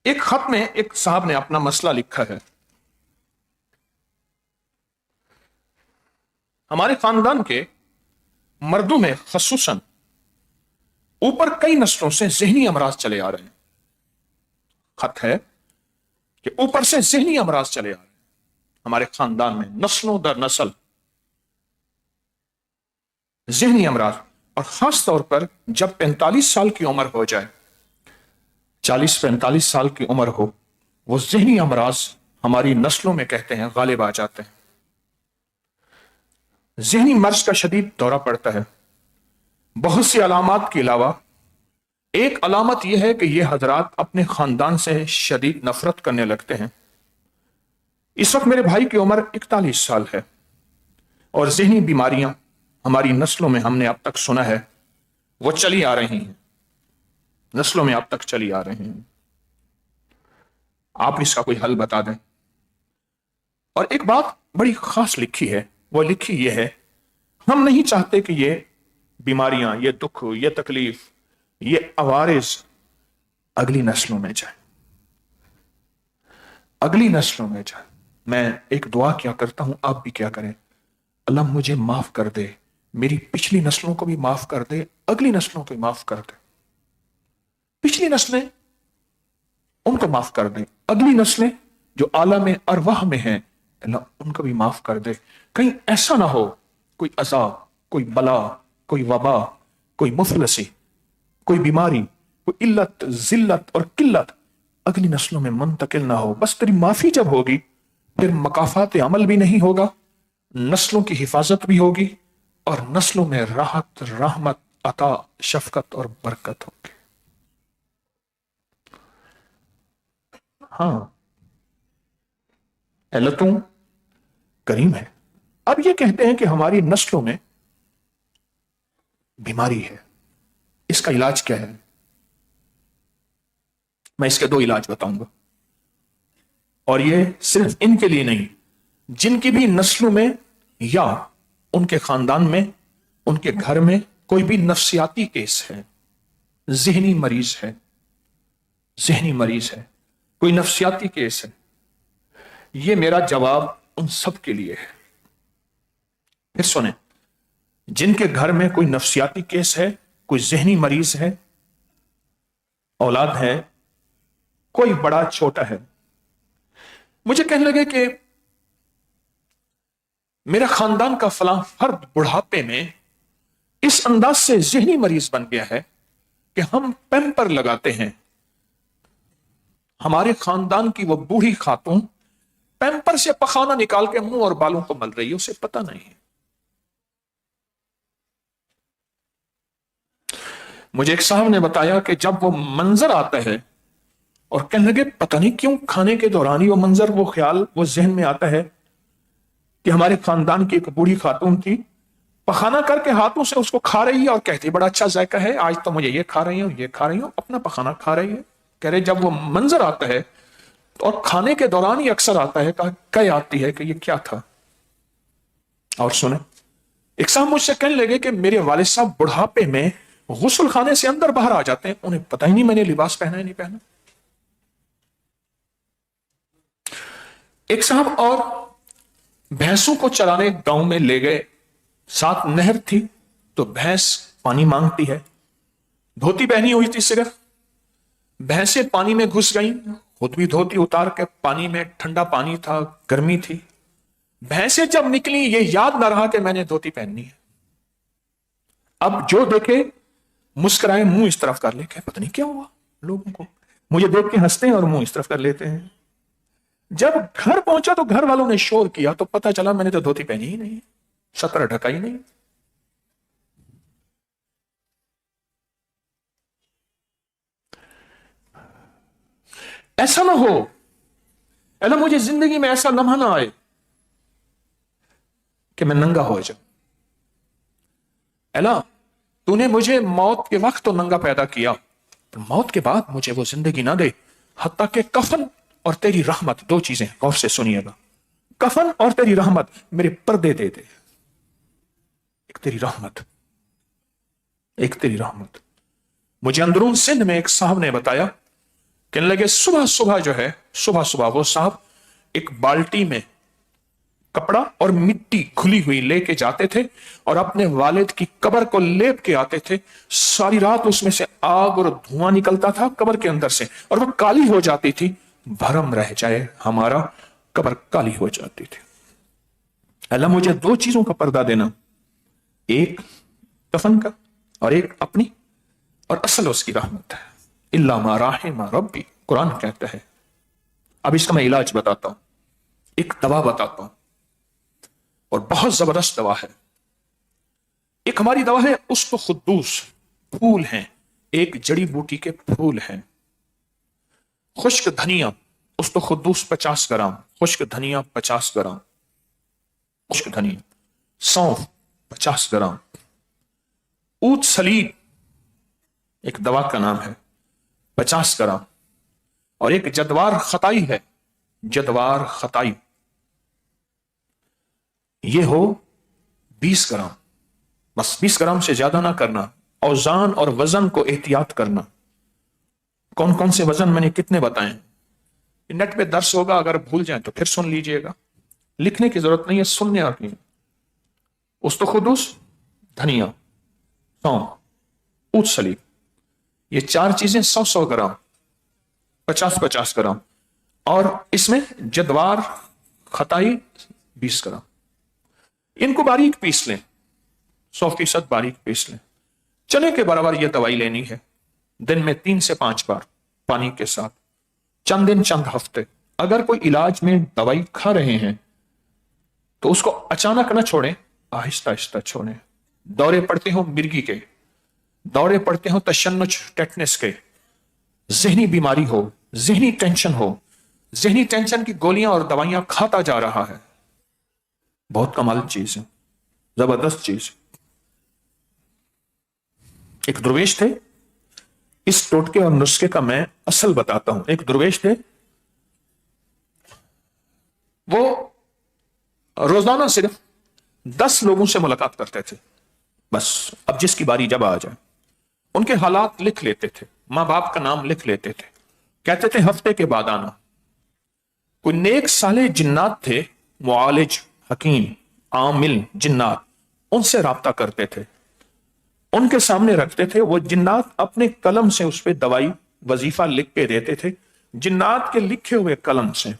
ایک خط میں ایک صاحب نے اپنا مسئلہ لکھا ہے. ہمارے خاندان کے مردوں میں خصوصاً اوپر کئی نسلوں سے ذہنی امراض چلے آ رہے ہیں. خط ہے کہ اوپر سے ذہنی امراض چلے آ رہے ہیں ہمارے خاندان میں، نسلوں در نسل ذہنی امراض. اور خاص طور پر جب 45 سال کی عمر ہو جائے، 40-45 سال کی عمر ہو، وہ ذہنی امراض ہماری نسلوں میں کہتے ہیں غالب آ جاتے ہیں. ذہنی مرض کا شدید دورہ پڑتا ہے. بہت سی علامات کے علاوہ ایک علامت یہ ہے کہ یہ حضرات اپنے خاندان سے شدید نفرت کرنے لگتے ہیں. اس وقت میرے بھائی کی عمر 41 سال ہے اور ذہنی بیماریاں ہماری نسلوں میں، ہم نے اب تک سنا ہے، وہ چلی آ رہی ہیں، نسلوں میں اب تک چلی آ رہی ہیں. آپ اس کا کوئی حل بتا دیں. اور ایک بات بڑی خاص لکھی ہے، وہ لکھی یہ ہے، ہم نہیں چاہتے کہ یہ بیماریاں، یہ دکھ، یہ تکلیف، یہ عوارض اگلی نسلوں میں جائے، اگلی نسلوں میں جائے. میں ایک دعا کیا کرتا ہوں، آپ بھی کیا کریں. اللہ مجھے معاف کر دے، میری پچھلی نسلوں کو بھی معاف کر دے، اگلی نسلوں کو بھی معاف کر دے. پچھلی نسلیں ان کو معاف کر دے، اگلی نسلیں جو عالم ارواح میں ہیں اللہ ان کو بھی معاف کر دے. کہیں ایسا نہ ہو کوئی عذاب، کوئی بلا، کوئی وبا، کوئی مفلسی، کوئی بیماری، کوئی علت، ذلت اور قلت اگلی نسلوں میں منتقل نہ ہو. بس تیری معافی جب ہوگی پھر مکافات عمل بھی نہیں ہوگا، نسلوں کی حفاظت بھی ہوگی اور نسلوں میں راحت، رحمت، عطا، شفقت اور برکت ہوگی. ہاں، اللہ تو کریم ہے. اب یہ کہتے ہیں کہ ہماری نسلوں میں بیماری ہے، اس کا علاج کیا ہے؟ میں اس کے 2 علاج بتاؤں گا، اور یہ صرف ان کے لیے نہیں، جن کی بھی نسلوں میں یا ان کے خاندان میں، ان کے گھر میں کوئی بھی نفسیاتی کیس ہے، ذہنی مریض ہے، ذہنی مریض ہے، کوئی نفسیاتی کیس ہے، یہ میرا جواب ان سب کے لیے ہے. پھر سنیں، جن کے گھر میں کوئی نفسیاتی کیس ہے، کوئی ذہنی مریض ہے، اولاد ہے، کوئی بڑا چھوٹا ہے، مجھے کہنے لگے کہ میرا خاندان کا فلاں فرد بڑھاپے میں اس انداز سے ذہنی مریض بن گیا ہے کہ ہم پیمپر لگاتے ہیں. ہمارے خاندان کی وہ بوڑھی خاتون پیمپر سے پخانہ نکال کے منہ اور بالوں کو مل رہی ہے، اسے پتہ نہیں ہے. مجھے ایک صاحب نے بتایا کہ جب وہ منظر آتا ہے اور کہنے لگے پتہ نہیں کیوں کھانے کے دوران ہی وہ منظر، وہ خیال، وہ ذہن میں آتا ہے کہ ہمارے خاندان کی ایک بوڑھی خاتون تھی، پخانہ کر کے ہاتھوں سے اس کو کھا رہی ہے اور کہتی بڑا اچھا ذائقہ ہے، آج تو مجھے یہ کھا رہی ہوں، یہ کھا رہی ہوں، اپنا پخانہ کھا رہی ہے. کہہ رہے جب وہ منظر آتا ہے اور کھانے کے دوران ہی اکثر آتا ہے کہ آتی ہے کہ یہ کیا تھا. اور سنیں، ایک صاحب مجھ سے کہنے لگے کہ میرے والد صاحب بڑھاپے میں غسل خانے سے اندر باہر آ جاتے ہیں، انہیں پتہ ہی نہیں میں نے لباس پہنا ہے نہیں پہنا. ایک صاحب اور بھینسوں کو چرانے گاؤں میں لے گئے، ساتھ نہر تھی تو بھینس پانی مانگتی ہے، دھوتی پہنی ہوئی تھی صرف، بھینسیں پانی میں گھس گئیں، خود بھی دھوتی اتار کے پانی میں، ٹھنڈا پانی تھا، گرمی تھی. بھینسیں جب نکلی یہ یاد نہ رہا کہ میں نے دھوتی پہننی ہے. اب جو دیکھے مسکرائے، منہ اس طرف کر لے کہ پتہ نہیں کیا ہوا لوگوں کو، مجھے دیکھ کے ہنستے ہیں اور منہ اس طرف کر لیتے ہیں. جب گھر پہنچا تو گھر والوں نے شور کیا تو پتہ چلا میں نے تو دھوتی پہنی ہی نہیں، سطر ڈھکا ہی نہیں. ایسا نہ ہو اللہ مجھے زندگی میں ایسا لمحہ نہ آئے کہ میں ننگا ہو جاؤں. اللہ تو نے مجھے موت کے وقت تو ننگا پیدا کیا، پر موت کے بعد مجھے وہ زندگی نہ دے. حتیٰ کہ کفن اور تیری رحمت، 2 چیزیں غور سے سنیے گا، کفن اور تیری رحمت، میرے پردے دے دے. ایک تیری رحمت، ایک تیری رحمت. مجھے اندرون سندھ میں ایک صاحب نے بتایا कहने लगे सुबह सुबह जो है, सुबह सुबह वो साहब एक बाल्टी में कपड़ा और मिट्टी घुली हुई लेके जाते थे और अपने वालिद की कब्र को लेप के आते थे। सारी रात उसमें से आग और धुआं निकलता था कब्र के अंदर से, और वो काली हो जाती थी। भरम रह जाए हमारा, कब्र काली हो जाती थी। अल्लाह मुझे दो चीजों का पर्दा देना, एक कफन का और एक अपनी, और असल उसकी रहमत है। इल्ला मा राहिमा रब्बी, कुरान कहता है। अब इसका मैं इलाज बताता हूं, एक दवा बताता हूं, और बहुत जबरदस्त दवा है। एक हमारी दवा है उस्तो खुद्दूस, फूल हैं, एक जड़ी बूटी के फूल हैं। खुश्क धनिया, उस्तो खुद्दूस 50 ग्राम, खुश्क धनिया 50 ग्राम, खुश्क धनिया। सौंफ 50 ग्राम। ऊत सलीब एक दवा का नाम है, 50 ग्राम। और एक जदवार खताई है, जदवार खताई, ये हो 20 ग्राम। बस 20 ग्राम से ज्यादा ना करना। औजान और वजन को एहतियात करना। कौन कौन से वजन मैंने कितने बताए, नेट पे दर्श होगा, अगर भूल जाए तो फिर सुन लीजिएगा, लिखने की जरूरत नहीं है, सुनने आती है। उस्तखुदूस, धनिया, सौंफ, ऊत सलीब, ये 4 चीजें 100-100 ग्राम, 50-50 ग्राम। और इसमें जदवार खताई 20 ग्राम। इनको बारीक पीस लें, 100% बारीक पीस लें। चने के बराबर यह दवाई लेनी है, दिन में 3 से 5 बार पानी के साथ, चंद दिन चंद हफ्ते। अगर कोई इलाज में दवाई खा रहे हैं तो उसको अचानक ना छोड़ें, आहिस्ता आहिस्ता छोड़ें। दौरे पड़ते हो मिर्गी के, दौरे पड़ते हो तशन्नुज टेटनस के, जहनी बीमारी हो, जहनी टेंशन हो, जहनी टेंशन की गोलियां और दवाइयां खाता जा रहा है, बहुत कमाल चीज है, जबरदस्त चीज। एक दुर्वेश थे, इस टोटके और नुस्खे का मैं असल बताता हूं। एक दुर्वेश थे, वो रोजाना सिर्फ 10 लोगों से मुलाकात करते थे बस। अब जिसकी बारी जब आ जाए, उनके हालात लिख लेते थे, मां बाप का नाम लिख लेते थे, कहते थे हफ्ते के बाद आना। कोई नेक साले जिन्नात थे, मुआलिज, हकीम, आमिल जिन्नात, उनसे राब्ता करते थे, उनके सामने रखते थे। वो जिन्नात अपने कलम से उस पर दवाई वजीफा लिख के देते थे, जिन्नात के लिखे हुए कलम से।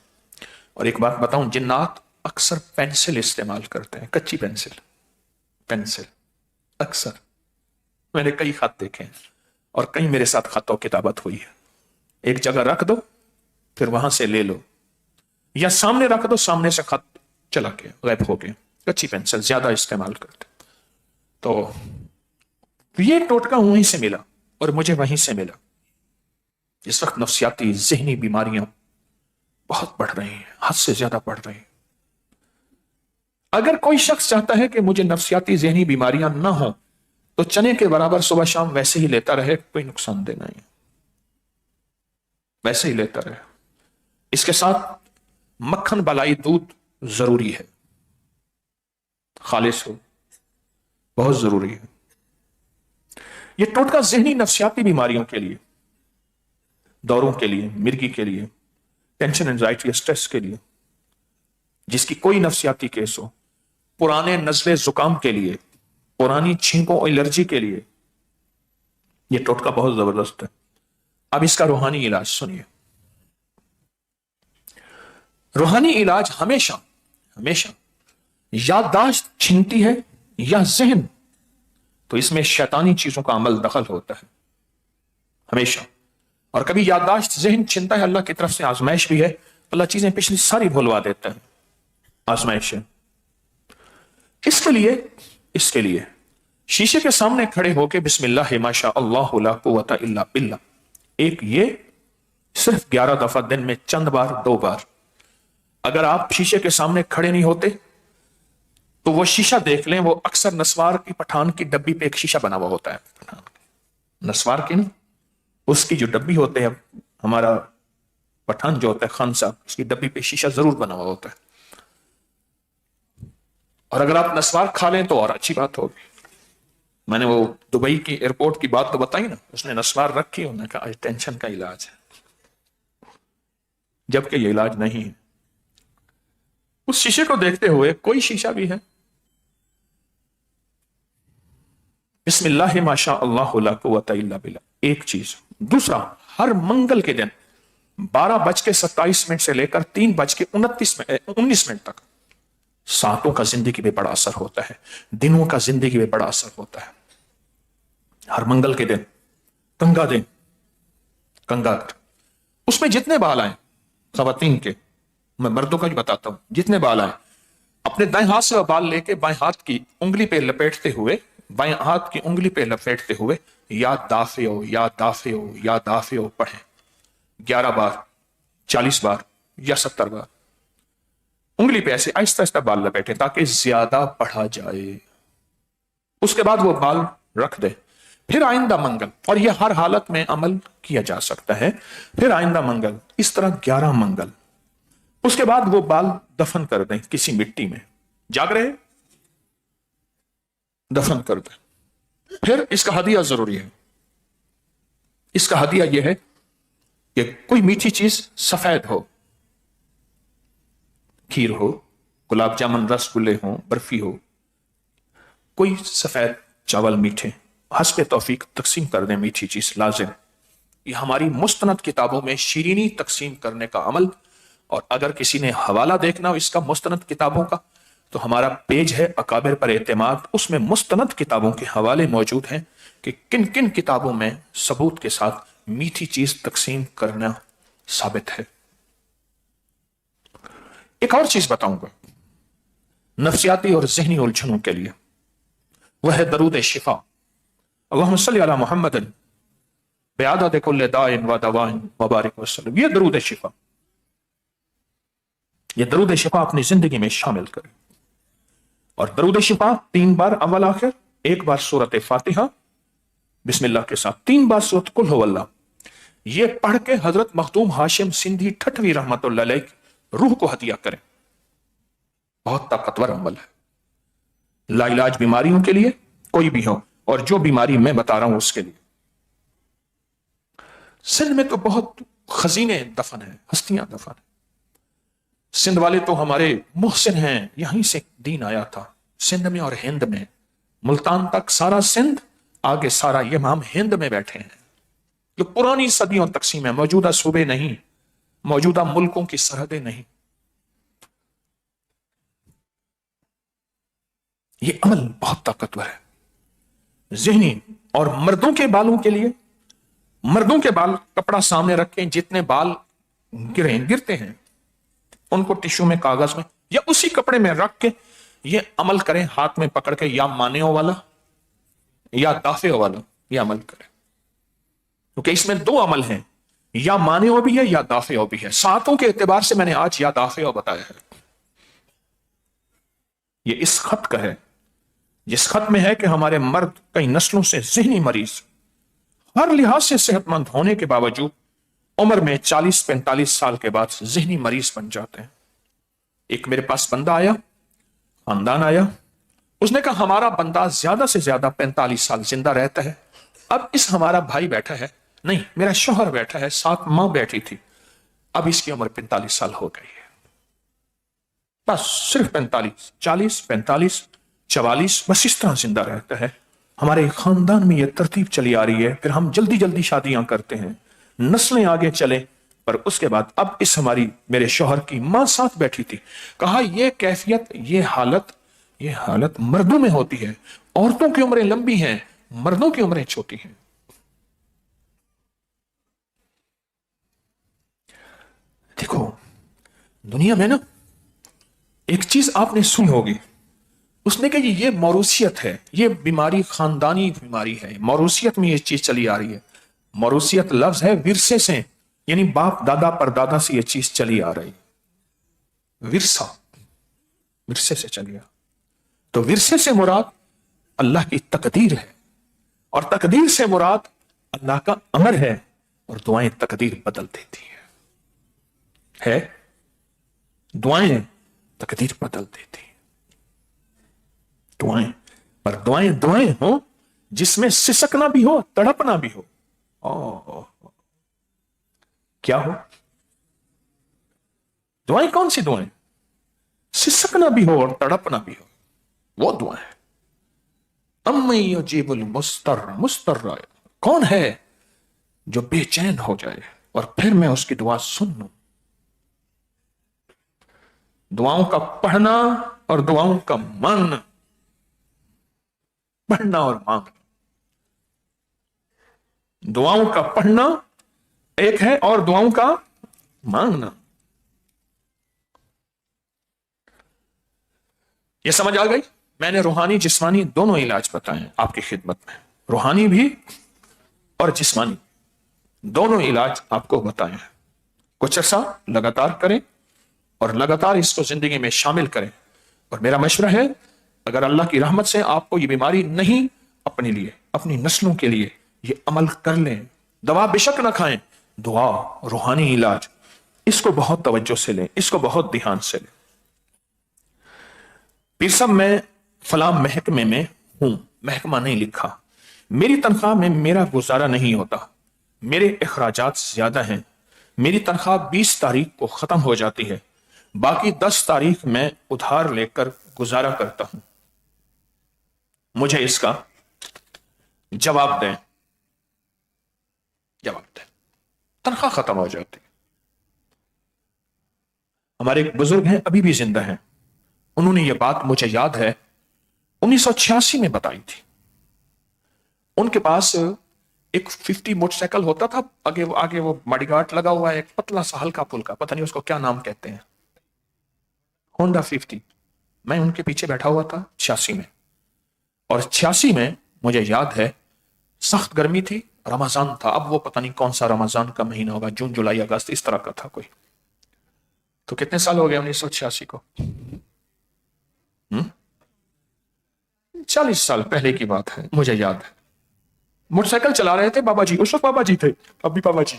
और एक बात बताऊं, जिन्नात अक्सर पेंसिल इस्तेमाल करते हैं, कच्ची पेंसिल, पेंसिल अक्सर। मैंने कई खत देखे हैं और कई मेरे साथ खतों किताबत हुई है। एक जगह रख दो, फिर वहां से ले लो, या सामने रख दो, सामने से खत चला के गायब हो गए। कच्ची पेंसिल ज्यादा इस्तेमाल करते। तो ये टोटका वहीं से मिला और मुझे वहीं से मिला। इस वक्त नफ्सियाती ज़हनी बीमारियां बहुत बढ़ रही हैं, हद से ज्यादा बढ़ रही हैं। अगर कोई शख्स चाहता है कि मुझे नफ्सियाती ज़हनी बीमारियां ना हो, तो चने के बराबर सुबह शाम वैसे ही लेता रहे, कोई नुकसानदेह नहीं है, वैसे ही लेता रहे। इसके साथ मक्खन बलाई दूध जरूरी है, खालिस हो, बहुत जरूरी है। यह टोटका ज़हनी नफ्सियाती बीमारियों के लिए, दौरों के लिए, मिर्गी के लिए, टेंशन, एंजाइटी, स्ट्रेस के लिए, जिसकी कोई नफ्सियाती केस हो, पुराने नज़ले जुकाम के लिए, पुरानी छींकों एलर्जी के लिए, यह टोटका बहुत जबरदस्त है। अब इसका रूहानी इलाज सुनिए। रूहानी इलाज हमेशा हमेशा याददाश्त छीनती है या जहन, तो इसमें शैतानी चीजों का अमल दखल होता है हमेशा। और कभी याददाश्त जहन छीनता है, अल्लाह की तरफ से आजमाइश भी है, अल्लाह चीजें पिछली सारी भुलवा देता है, आजमाइश है। इसके लिए शीशे के सामने खड़े होके बिस्मिल्लाह माशा अल्लाह ला कुव्वता इल्ला बिल्लाह, एक ये सिर्फ 11 दफा दिन में, चंद बार, 2 बार। अगर आप शीशे के सामने खड़े नहीं होते तो वो शीशा देख लें, वो अक्सर नस्वार की पठान की डब्बी पे एक शीशा बना हुआ होता है, नस्वार की ना, उसकी जो डब्बी होते हैं, हमारा पठान जो होता है खान साहब, उसकी डब्बी पे शीशा जरूर बना हुआ होता है। और अगर आप नस्वार खा लें तो और अच्छी बात होगी। मैंने वो दुबई की एयरपोर्ट की बात तो बताई ना, उसने नस्वार रखी, उन्होंने कहा टेंशन का इलाज है। जबकि ये इलाज नहीं है। उस शीशे को देखते हुए कोई शीशा भी है, बिस्मिल्लाह माशा अल्लाह ला कुव्वता इल्ला बिल्लाह, एक चीज। दूसरा, हर मंगल के दिन 12:27 से लेकर 3:19 तक सातों का जिंदगी में बड़ा असर होता है, दिनों का जिंदगी में बड़ा असर होता है। हर मंगल के दिन कंगा दिन, कंगा कर, उसमें जितने बाल आए खवातीन के, मैं मर्दों का भी बताता हूं, जितने बाल आए अपने दाएं हाथ से बाल लेके बाएं हाथ की उंगली पे लपेटते हुए, बाएं हाथ की उंगली पे लपेटते हुए या दाफियो या दाफियो या दाफियो पढ़ें 11 बार, 40 बार या 70 बार। उंगली पे ऐसे आहिस्ता आहिस्ता बाल लपेटे ताकि ज्यादा पढ़ा जाए। उसके बाद वो बाल रख दे। फिर आइंदा मंगल, और यह हर हालत में अमल किया जा सकता है, फिर आइंदा मंगल, इस तरह 11 मंगल। उसके बाद वो बाल दफन कर दें किसी मिट्टी में, जाग रहे दफन कर दें। फिर इसका हदिया जरूरी है। इसका हदिया यह है कि कोई मीठी चीज सफेद हो, खीर हो, गुलाब जामुन, रसगुल्ले हो, बर्फी हो, कोई सफेद चावल मीठे, हस्बे तौफीक तकसीम कर दें मीठी चीज लाजिम। ये हमारी मुस्तनद किताबों में शीरीनी तकसीम करने का अमल। और अगर किसी ने हवाला देखना हो इसका मुस्तनद किताबों का, तो हमारा पेज है अकाबिर पर एतमाद, उसमें मुस्तनद किताबों के हवाले मौजूद हैं कि किन किन किताबों में सबूत के साथ मीठी चीज तकसीम करना साबित है। एक और चीज बताऊंगा नफ्सियाती और ज़हनी उलझनों के लिए, वह है दरूद शिफा। अल्लाहुम्मा सल्ली अला मुहम्मद बिअदद कुल्लि दाइन व दवाइन व बारिक वसल्लम। ये दरूद शिफा, ये दरूद शिफा अपनी जिंदगी में शामिल करें। और दरूद शिफा 3 बार अव्वल आखिर, 1 बार सूरत फातिहा बिस्मिल्लाह के साथ, 3 बार सूरत कुल हुवल्लाह। ये पढ़ के हजरत मखदूम हाशिम सिंधी ठठवी रहमतुल्लाह अलैह रूह को हदिया करें। बहुत ताकतवर अमल है लाइलाज बीमारियों के लिए, कोई भी हो, और जो बीमारी मैं बता रहा हूं उसके लिए। सिंध में तो बहुत खजीने दफन है, हस्तियां दफन है। सिंध वाले तो हमारे मुहसिन हैं, यहीं से दीन आया था। सिंध में और हिंद में, मुल्तान तक सारा सिंध, आगे सारा इमाम हिंद में बैठे हैं। जो पुरानी सदियों तकसीम है, मौजूदा सूबे नहीं, मौजूदा मुल्कों की सरहदें नहीं। ये अमल बहुत ताकतवर है ज़हनी। और मर्दों के बालों के लिए, मर्दों के बाल कपड़ा सामने रखें, जितने बाल गिरते हैं उनको टिश्यू में, कागज में या उसी कपड़े में रख के ये अमल करें, हाथ में पकड़ के, या मानेओ वाला या दाफियो वाला, ये अमल करें। क्योंकि इसमें 2 अमल हैं, या मानेओ भी है या दाफियो भी है। सातों के एतबार से मैंने आज या दाफियो बताया है। ये इस खत का है जिस खत में है कि हमारे मर्द कई नस्लों से ज़हनी मरीज, हर लिहाज से सेहतमंद होने के बावजूद उम्र में 40-45 साल के बाद ज़हनी मरीज बन जाते हैं। एक मेरे पास बंदा आया, खानदान आया, उसने कहा हमारा बंदा ज्यादा से ज्यादा 45 साल जिंदा रहता है। अब इस हमारा भाई बैठा है, नहीं मेरा शौहर बैठा है, साथ मां बैठी थी, अब इसकी उम्र 45 साल हो गई है। बस सिर्फ 45, 40, 45, 44, बस इस तरह जिंदा रहता है। हमारे खानदान में यह तरतीब चली आ रही है, फिर हम जल्दी जल्दी शादियां करते हैं, नस्लें आगे चले। पर उसके बाद अब इस हमारी मेरे शौहर की मां साथ बैठी थी, कहा यह कैफियत, ये हालत मर्दों में होती है। औरतों की उम्रें लंबी हैं, मर्दों की उम्रें छोटी हैं। देखो दुनिया में ना एक चीज आपने सुनी होगी, उसने कहा ये मौरूसियत है, ये बीमारी खानदानी बीमारी है, मौरूसियत में ये चीज चली आ रही है। मौरूसियत लफ्ज है विरसे से, यानी बाप दादा परदादा से ये चीज चली आ रही। विरसा, विरसे से चली आ, तो विरसे से मुराद अल्लाह की तकदीर है, और तकदीर से मुराद अल्लाह का अमर है, और दुआएं तकदीर बदल देती है दुआएं तकदीर बदल देती है। दुआएं, पर दुआएं हो जिसमें सिसकना भी हो, तड़पना भी हो। क्या हो? दुआएं कौन सी दुआएं? सिसकना भी हो और तड़पना भी हो, वो दुआएं। अम्मी यजीबुल मुस्तर मुस्तर, कौन है जो बेचैन हो जाए और फिर मैं उसकी दुआ सुन लूं। दुआओं का पढ़ना और दुआओं का मांगना, पढ़ना और मांगना। दुआओं का पढ़ना एक है और दुआओं का मांगना। यह समझ आ गई? मैंने रूहानी जिस्मानी दोनों इलाज बताए आपकी खिदमत में, रूहानी भी और जिस्मानी दोनों इलाज आपको बताए हैं। कुछ अर्सा लगातार करें और लगातार इसको जिंदगी में शामिल करें। और मेरा मशवरा है, अगर अल्लाह की रहमत से आपको ये बीमारी नहीं, अपने लिए, अपनी नस्लों के लिए ये अमल कर लें। दवा बेशक ना खाएं, दुआ, रूहानी इलाज, इसको बहुत तवज्जो से लें, इसको बहुत ध्यान से लें। पीर साहब, मैं फलां महकमे में हूं, महकमा नहीं लिखा, मेरी तनख्वाह में मेरा गुजारा नहीं होता, मेरे अखराजात ज्यादा हैं, मेरी तनख्वाह 20 तारीख को खत्म हो जाती है, बाकी 10 तारीख मैं उधार लेकर गुजारा करता हूं, मुझे इसका जवाब दें, जवाब दें। तनख्वाह खत्म हो जाती है। हमारे एक बुजुर्ग हैं, अभी भी जिंदा हैं, उन्होंने ये बात मुझे याद है 1986 में बताई थी। उनके पास एक 50 मोटरसाइकिल होता था, आगे वो मडगार्ड लगा हुआ है, एक पतला सा हल्का फुल्का, पता नहीं उसको क्या नाम कहते हैं, होंडा 50। मैं उनके पीछे बैठा हुआ था 86 में, और 86 में मुझे याद है सख्त गर्मी थी, रमजान था, अब वो पता नहीं कौन सा रमजान का महीना होगा, जून जुलाई अगस्त इस तरह का था कोई। तो कितने साल हो गए 1986 को? 40 साल पहले की बात है, मुझे याद है। मोटरसाइकिल चला रहे थे बाबा जी, उस वक्त बाबा जी थे, अब भी बाबा जी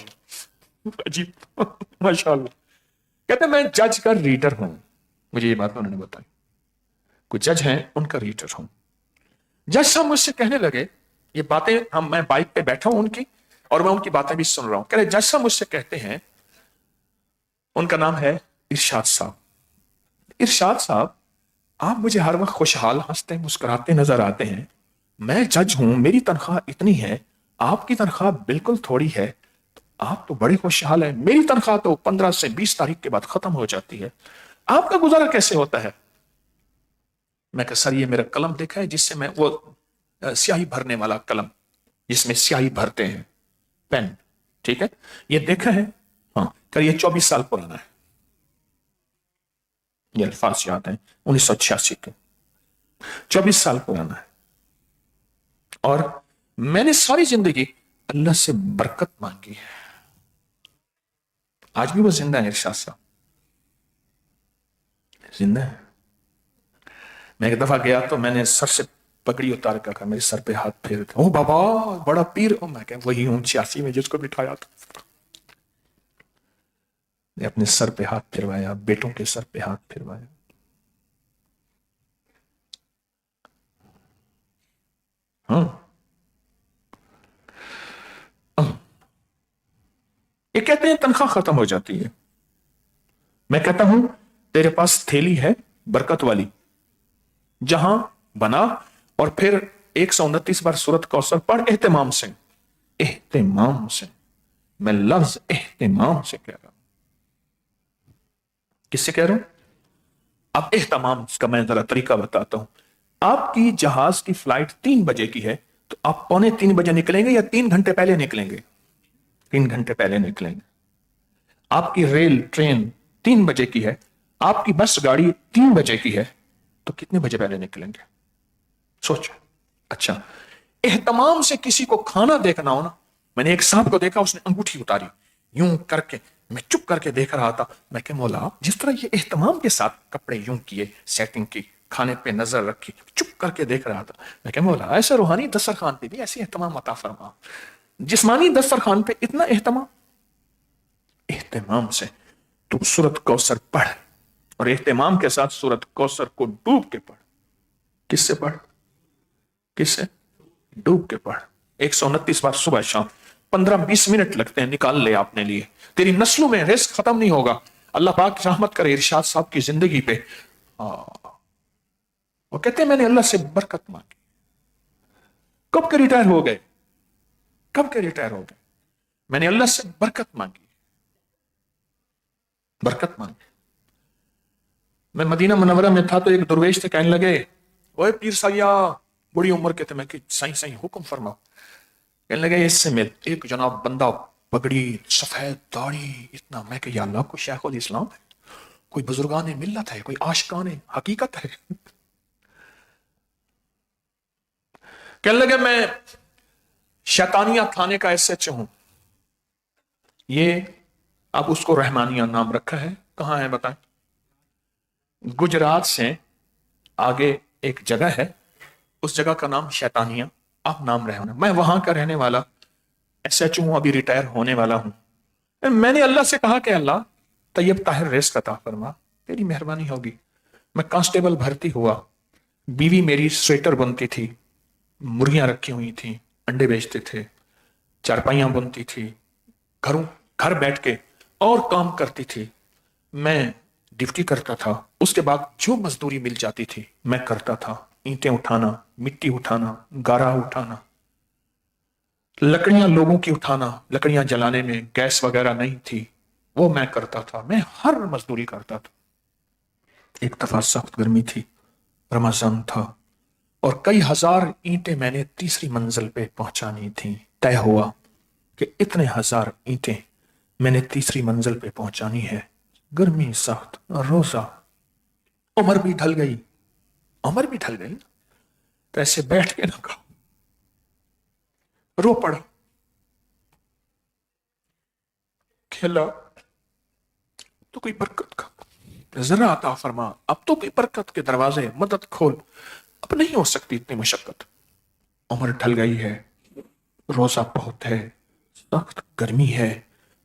अजीब माशाल्लाह। कहते मैं जज का रीडर हूं, मुझे ये बात उन्होंने बताई, कुछ जज हैं उनका रीडर हूं। जज साहब मुझसे कहने लगे, ये बातें मैं बाइक पे बैठा हूं उनकी, और मैं उनकी बातें भी सुन रहा हूं। कह रहे जज साहब मुझसे कहते हैं, उनका नाम है इरशाद साहब, इरशाद साहब आप मुझे हर वक्त खुशहाल, हंसते मुस्कुराते नजर आते हैं, मैं जज हूं, मेरी तनख्वाह इतनी है, आपकी तनख्वाह बिल्कुल थोड़ी है, तो आप तो बड़े खुशहाल हैं, मेरी तनख्वाह तो 15 से 20 तारीख के बाद खत्म हो जाती है, आपका गुजारा कैसे होता है? मैं कहा सर, ये मेरा कलम देखा है जिससे मैं, वो स्याही भरने वाला कलम जिसमें स्याही भरते हैं, पेन, ठीक है, ये देखा है? हाँ। कर ये 24 साल पुराना है, ये अल्फाज याद है 1986 के, 24 साल पुराना है। और मैंने सारी जिंदगी अल्लाह से बरकत मांगी है। आज भी वो जिंदा है, इरशाद साहब जिंदा है। मैं एक दफा गया तो मैंने सर से पगड़ी उतार कर कहा, मेरे सर पे हाथ फेर, ओ बाबा बड़ा पीर हो। मैं क्या वही हूं 86 में जिसको बिठाया था। ने अपने सर पे हाथ फिरवाया, बेटों के सर पे हाथ फिरवाया। हाँ, ये कहते हैं तनख्वाह खत्म हो जाती है। मैं कहता हूं तेरे पास थैली है बरकत वाली, जहां बना और फिर 129 बार सूरत कौसर पढ़ एहतमाम से, एहतमाम से, मैं लफ्ज एहतमाम से कह रहा हूं। किससे कह रहा हूं? अब एहतमाम का मैं जरा तरीका बताता हूं। आपकी जहाज की फ्लाइट 3 बजे की है, तो आप 2:45 बजे निकलेंगे या 3 घंटे पहले निकलेंगे? 3 घंटे पहले निकलेंगे। आपकी रेल ट्रेन 3 बजे की है, आपकी बस गाड़ी 3 बजे की है, तो कितने बजे पहले निकलेंगे? सोचो। अच्छा, एहतमाम से किसी को खाना देखना हो ना, मैंने एक साहब को देखा, उसने अंगूठी उतारी यूं करके, मैं चुप करके देख रहा था। मैं क्या मौला, जिस तरह ये एहतमाम के साथ कपड़े यूं किए, सेटिंग की, खाने पे नजर रखी, चुप करके देख रहा था। मैं क्या मौला, ऐसा रूहानी दस्तरखान पे भी ऐसी एहतमाम अता फरमा, जिस्मानी दस्तरखान पे इतना एहतमाम। एहतमाम से तू सूरत कौसर पढ़, और एहतमाम के साथ सूरत कौसर को डूब के पढ़। किससे पढ़? किससे? डूब के पढ़। 129 बार सुबह शाम, 15-20 मिनट लगते हैं, निकाल ले अपने लिए। तेरी नस्लों में रिस्क खत्म नहीं होगा। اللہ پاک رحمت کرے ارشاد صاحب کی زندگی پہ. وہ کہتے ہیں میں نے اللہ سے برکت مانگی. کب کے ریٹائر ہو گئے؟ کب کے ریٹائر ہو گئے؟ میں نے اللہ سے برکت مانگی، برکت مانگی. میں مدینہ منورہ میں تھا تو ایک درویش سے کہنے لگے اوے پیر سیا، بڑی عمر کے تھے. میں کہ سائیں سائیں حکم فرماؤ. کہنے لگے اس سے مل ایک جناب بندہ پگڑی سفید داڑھی اتنا. میں کہ یا اللہ کوئی شیخ الاسلام ہے، کوئی بزرگان ملت ہے، کوئی عاشقان حقیقت ہے. کہنے لگے میں شیطانیہ تھانے کا ایس ایچ ہوں. یہ اب اس کو رحمانیہ نام رکھا ہے. کہاں ہے بتائیں؟ گجرات سے آگے ایک جگہ ہے، اس جگہ کا نام شیطانیہ. آپ نام رہے. میں وہاں کا رہنے والا ایس ایچ ہوں، ابھی ریٹائر ہونے والا ہوں. میں نے اللہ سے کہا کہ اللہ طیب طاہر رزق عطا فرما، تیری مہربانی ہوگی. میں کانسٹیبل بھرتی ہوا، بیوی میری سویٹر بنتی تھی، مرغیاں رکھی ہوئی تھیں، انڈے بیچتے تھے، چارپائیاں بنتی تھی، گھر بیٹھ کے اور کام کرتی تھی. میں ڈیوٹی کرتا تھا، اس کے بعد جو مزدوری مل جاتی تھی میں کرتا تھا. اینٹیں اٹھانا، مٹی اٹھانا، گارا اٹھانا، لکڑیاں لوگوں کی اٹھانا. لکڑیاں جلانے میں گیس وغیرہ نہیں تھی، وہ میں کرتا تھا. میں ہر مزدوری کرتا تھا. ایک دفعہ سخت گرمی تھی، رمضان تھا، اور کئی ہزار اینٹیں میں نے تیسری منزل پہ پہنچانی تھیں. طے ہوا کہ اتنے ہزار اینٹیں میں نے تیسری منزل پہ پہنچانی ہے. گرمی سخت، روزہ، عمر بھی ڈھل گئی. عمر بھی ڈھل گئی تو ایسے بیٹھ کے نہ کہا، رو پڑا. کھلا تو کوئی برکت کا ذرا عطا فرما، اب تو کوئی برکت کے دروازے مدد کھول. اب نہیں ہو سکتی اتنی مشقت. عمر ڈھل گئی ہے، روزہ بہت ہے، سخت گرمی ہے،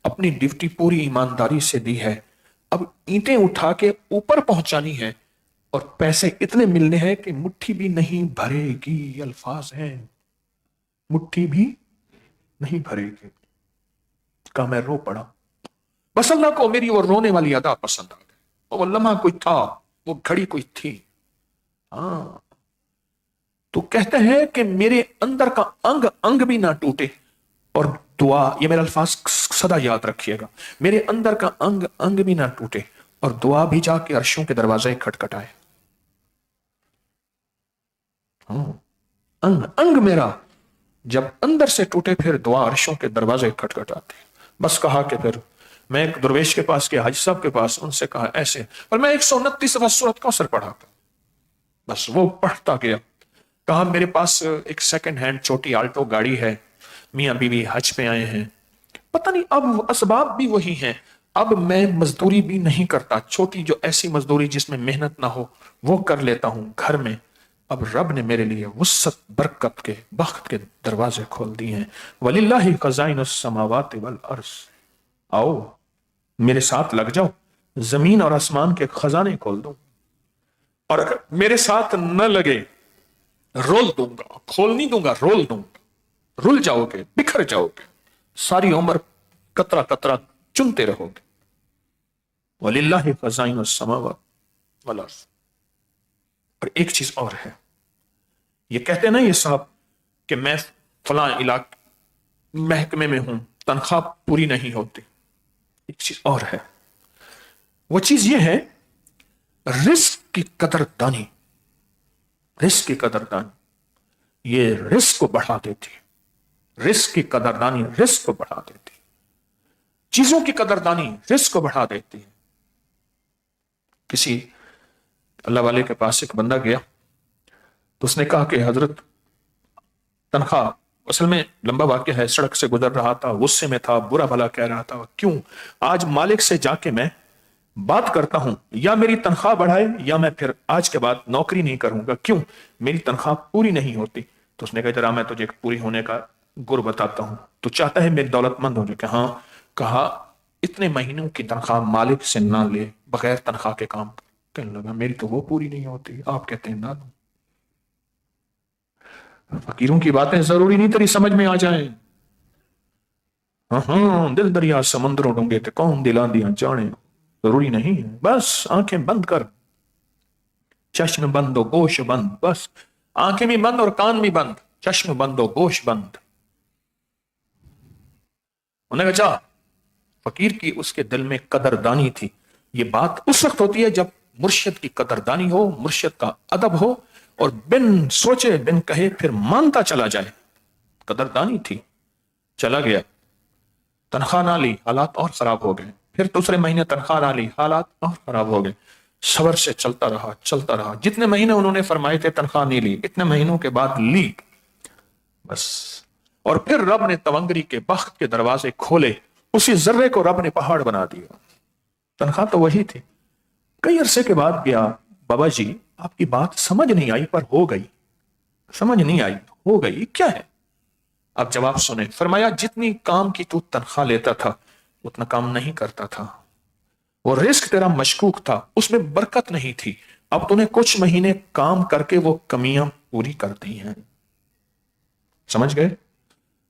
اپنی ڈیوٹی پوری ایمانداری سے دی ہے. اب اینٹیں اٹھا کے اوپر پہنچانی ہے اور پیسے اتنے ملنے ہیں کہ مٹھی بھی نہیں بھرے گی. الفاظ ہیں مٹھی بھی نہیں بھرے گی. کہا میں رو پڑا. بس اللہ کو میری وہ رونے والی ادا پسند آ گئی. وہ لمحہ کوئی تھا، وہ گھڑی کوئی تھی. ہاں تو کہتے ہیں کہ میرے اندر کا انگ انگ بھی نہ ٹوٹے اور دعا، یہ میرے الفاظ سدا یاد رکھیے گا، میرے اندر کا انگ انگ بھی نہ ٹوٹے اور دعا بھی جا کے عرشوں کے دروازے کھٹکھٹائے. انگ انگ میرا جب اندر سے ٹوٹے پھر دعا عرشوں کے دروازے کھٹکھٹاتے. بس کہا کہ پھر میں ایک درویش کے پاس گیا، حاجی صاحب کے پاس، ان سے کہا ایسے، اور میں 129 دفعہ سورۃ کوثر پڑھا تھا. بس وہ پڑھتا گیا. کہا میرے پاس ایک سیکنڈ ہینڈ چھوٹی آلٹو گاڑی ہے، میاں بیوی حج پہ آئے ہیں، پتہ نہیں اب اسباب بھی وہی ہیں. اب میں مزدوری بھی نہیں کرتا، چھوٹی جو ایسی مزدوری جس میں محنت نہ ہو وہ کر لیتا ہوں گھر میں. اب رب نے میرے لیے وسعت، برکت کے، بخت کے دروازے کھول دیے ہیں. وَلِلَّهِ خَزَائِنُ السَّمَاوَاتِ وَالْأَرْضِ. آؤ میرے ساتھ لگ جاؤ، زمین اور آسمان کے خزانے کھول دوں. اور اگر میرے ساتھ نہ لگے رول دوں گا، کھول نہیں دوں گا، رول دوں گا. رول جاؤ گے، بکھر جاؤ گے، ساری عمر قطرہ قطرہ چنتے رہو گے. وَلِلَّهِ خَزَائِنُ السَّمَاوَاتِ وَالْأَرْضِ. اور ایک چیز اور ہے، یہ کہتے ہیں نا یہ صاحب کہ میں فلاں علاقے محکمے میں ہوں، تنخواہ پوری نہیں ہوتی. ایک چیز اور ہے، وہ چیز یہ ہے رزق کی قدر دانی. رزق کی قدر دانی یہ رزق کو بڑھا دیتی. رزق کی قدر دانی رزق کو بڑھا دیتی. چیزوں کی قدر دانی رزق کو بڑھا دیتی ہے. کسی اللہ والے کے پاس ایک بندہ گیا تو اس نے کہا کہ حضرت تنخواہ، اصل میں لمبا واقعہ ہے، سڑک سے گزر رہا تھا، غصے میں تھا، برا بھلا کہہ رہا تھا. کیوں آج مالک سے جا کے میں بات کرتا ہوں، یا میری تنخواہ بڑھائے یا میں پھر آج کے بعد نوکری نہیں کروں گا، کیوں میری تنخواہ پوری نہیں ہوتی. تو اس نے کہا ذرا میں تجھے پوری ہونے کا گر بتاتا ہوں، تو چاہتا ہے میری دولت مند ہو جائے. کہ ہاں. کہا اتنے مہینوں کی تنخواہ مالک سے نہ لے، بغیر تنخواہ کے کام. کہنے لگا میری تو وہ پوری نہیں ہوتی، آپ کہتے ہیں نہ دوں. فقیروں کی باتیں ضروری نہیں تیری سمجھ میں آ جائیں. ہاں دل دریا سمندروں ڈونگے تے کون دلاں دیاں جانے. ضروری نہیں ہے بس آنکھیں بند کر، چشم بند و گوش بند، بس آنکھیں بھی بند اور کان بھی بند، چشم بند و گوش بند. انہوں نے کہا فقیر کی اس کے دل میں قدردانی تھی. یہ بات اس وقت ہوتی ہے جب مرشد کی قدردانی ہو، مرشد کا ادب ہو، اور بن سوچے بن کہے پھر مانتا چلا جائے. قدردانی تھی. چلا گیا، تنخواہ نہ لی، حالات اور خراب ہو گئے. پھر دوسرے مہینے تنخواہ نہ لی، حالات اور خراب ہو گئے. صبر سے چلتا رہا چلتا رہا. جتنے مہینے انہوں نے فرمائے تھے تنخواہ نہیں لی، اتنے مہینوں کے بعد لی بس. اور پھر رب نے تونگری کے بخت کے دروازے کھولے، اسی ذرے کو رب نے پہاڑ بنا دیا. تنخواہ تو وہی تھی. کئی عرصے کے بعد گیا، بابا جی آپ کی بات سمجھ نہیں آئی پر ہو گئی، سمجھ نہیں آئی ہو گئی، کیا ہے؟ اب جواب سنیں. فرمایا جتنی کام کی تو تنخواہ لیتا تھا اتنا کام نہیں کرتا تھا. وہ رزق تیرا مشکوک تھا، اس میں برکت نہیں تھی. اب تو نے کچھ مہینے کام کر کے وہ کمیاں پوری کر دی ہیں. سمجھ گئے؟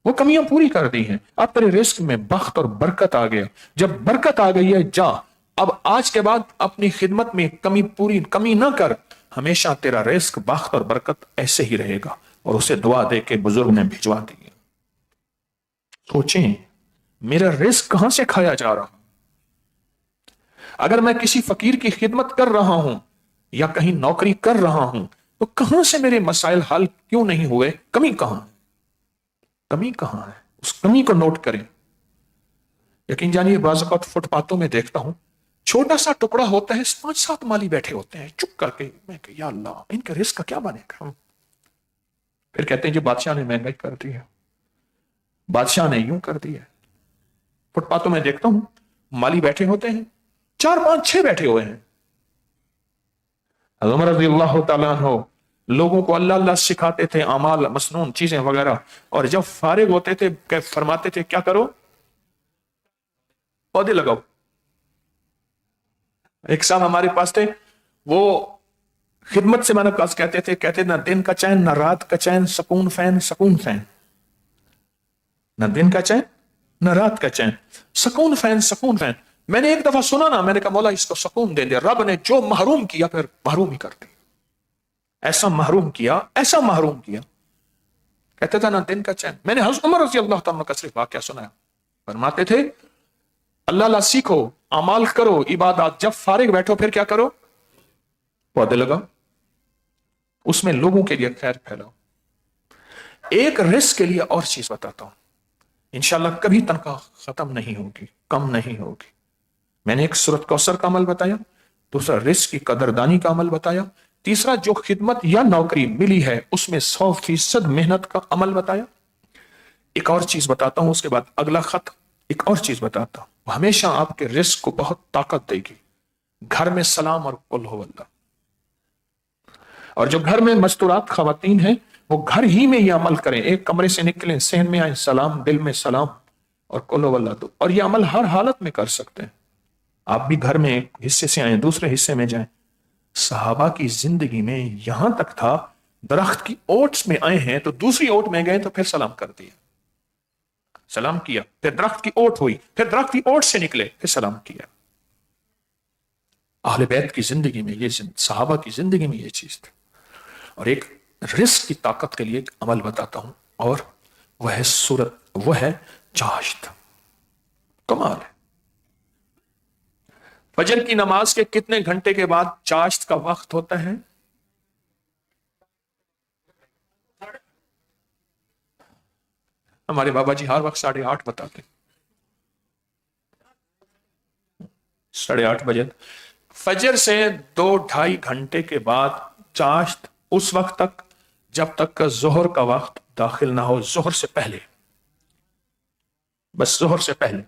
وہ کمیاں پوری کر دی ہیں. اب تیرے رزق میں بخت اور برکت آ گیا. جب برکت آ گئی ہے جا اب آج کے بعد اپنی خدمت میں کمی نہ کر. ہمیشہ تیرا رزق بخت اور برکت ایسے ہی رہے گا. اور اسے دعا دے کے بزرگ نے بھجوا دی. سوچیں میرا رزق کہاں سے کھایا جا رہا؟ اگر میں کسی فقیر کی خدمت کر رہا ہوں یا کہیں نوکری کر رہا ہوں تو کہاں سے میرے مسائل حل کیوں نہیں ہوئے؟ کمی کہاں ہے؟ کمی کہاں ہے؟ اس کمی کو نوٹ کریں. یقین جانیے بعض اوقات فٹ پاتھوں میں دیکھتا ہوں چھوٹا سا ٹکڑا ہوتا ہے، 5-7 مالی بیٹھے ہوتے ہیں چپ کر کے. میں کہ یا اللہ ان کے رزق کا کیا بنے گا؟ پھر کہتے ہیں جی بادشاہ نے مہنگائی کر دی ہے، بادشاہ نے یوں کر دی ہے. فٹ پاتھوں میں دیکھتا ہوں مالی بیٹھے ہوتے ہیں، 4-5-6 بیٹھے ہوئے ہیں. عمر رضی اللہ تعالیٰ عنہ لوگوں کو اللہ اللہ سکھاتے تھے، اعمال مسنون چیزیں وغیرہ، اور جب فارغ ہوتے تھے فرماتے تھے کیا کرو؟ پودے لگاؤ. ایک صاحب ہمارے پاس تھے، وہ خدمت سے کہتے نہ دن کا چین نہ رات کا چین، سکون فین سکون فین. نہ دن کا چین نہ رات کا چین، سکون فین سکون فین. میں نے ایک دفعہ سنا نا، میں نے کہا مولا اس کو سکون دے دیا. رب نے جو محروم کیا پھر محروم ہی کر دیا. ایسا محروم کیا ایسا محروم کیا. کہتے تھا نا دن کا چین. میں نے حضرت عمر رضی اللہ تعالیٰ کا صرف واقعہ سنایا. فرماتے تھے اللہ اللہ سیکھو، اعمال کرو، عبادات، جب فارغ بیٹھو پھر کیا کرو؟ پودے لگاؤ، اس میں لوگوں کے لیے خیر پھیلاؤ. ایک رزق کے لیے اور چیز بتاتا ہوں، انشاءاللہ کبھی تنخواہ ختم نہیں ہوگی، کم نہیں ہوگی. میں نے ایک سورۃ کوثر کا عمل بتایا، دوسرا رزق کی قدردانی کا عمل بتایا، تیسرا جو خدمت یا نوکری ملی ہے اس میں 100% محنت کا عمل بتایا. ایک اور چیز بتاتا ہوں اس کے بعد اگلا خط. ایک اور چیز بتاتا ہوں ہمیشہ آپ کے رزق کو بہت طاقت دے گی. گھر میں سلام اور قل ہو اللہ. اور جو گھر میں مستورات خواتین ہیں وہ گھر ہی میں یہ عمل کریں. ایک کمرے سے نکلیں، صحن میں آئیں، سلام، دل میں سلام اور قل ہو اللہ. اور یہ عمل ہر حالت میں کر سکتے ہیں. آپ بھی گھر میں ایک حصے سے آئیں دوسرے حصے میں جائیں. صحابہ کی زندگی میں یہاں تک تھا درخت کی اوٹس میں آئے ہیں تو دوسری اوٹ میں گئے تو پھر سلام کر دیا، سلام کیا، پھر درخت کی اوٹ ہوئی، پھر درخت کی اوٹ سے نکلے پھر سلام کیا. اہل بیت کی زندگی میں یہ، صحابہ کی زندگی میں یہ چیز تھی. اور ایک رزق کی طاقت کے لیے ایک عمل بتاتا ہوں اور وہ ہے وہ ہے چاشت. کمال ہے. فجر کی نماز کے کتنے گھنٹے کے بعد چاشت کا وقت ہوتا ہے؟ ہمارے بابا جی ہر وقت 8:30 بتاتے، 8:30 بجے. فجر سے 2-2.5 گھنٹے کے بعد چاشت اس وقت تک جب تک کہ ظہر کا وقت داخل نہ ہو. ظہر سے پہلے، بس ظہر سے پہلے.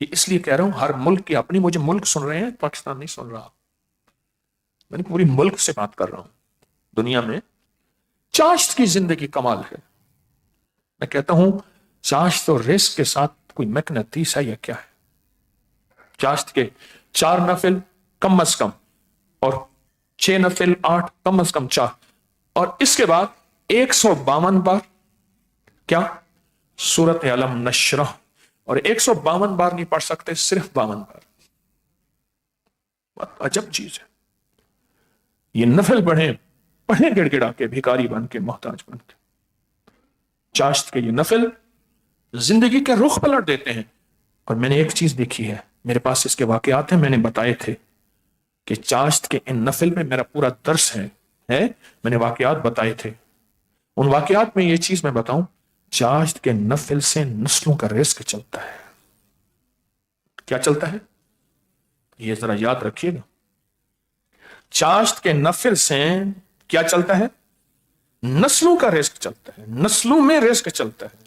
یہ اس لیے کہہ رہا ہوں ہر ملک کی اپنی، مجھے ملک سن رہے ہیں، پاکستان نہیں سن رہا، میں نے پوری ملک سے بات کر رہا ہوں. دنیا میں چاشت کی زندگی کمال ہے. میں کہتا ہوں چاشت اور رزق کے ساتھ کوئی مقناطیس ہے یا کیا ہے؟ چاشت کے 4 نفل کم از کم اور 6 نفل 8 کم از کم 4، اور اس کے بعد 152 بار کیا؟ سورۃ علم نشرح. اور 152 بار نہیں پڑھ سکتے، صرف 52 بار. عجب چیز ہے. یہ نفل پڑھیں گڑ گڑا کے، بھیکاری بن کے، محتاج بن کے. چاشت کے یہ نفل زندگی کے رخ پلٹ دیتے ہیں. اور میں نے ایک چیز دیکھی ہے، میرے پاس اس کے واقعات ہیں، میں نے بتائے تھے کہ چاشت کے ان نفل میں میرا پورا درس ہے میں نے واقعات بتائے تھے. ان واقعات میں یہ چیز میں بتاؤں، چاشت کے نفل سے نسلوں کا رزق چلتا ہے. کیا چلتا ہے؟ یہ ذرا یاد رکھیے گا. چاشت کے نفل سے کیا چلتا ہے؟ نسلوں کا رزق چلتا ہے. نسلوں میں رزق چلتا ہے.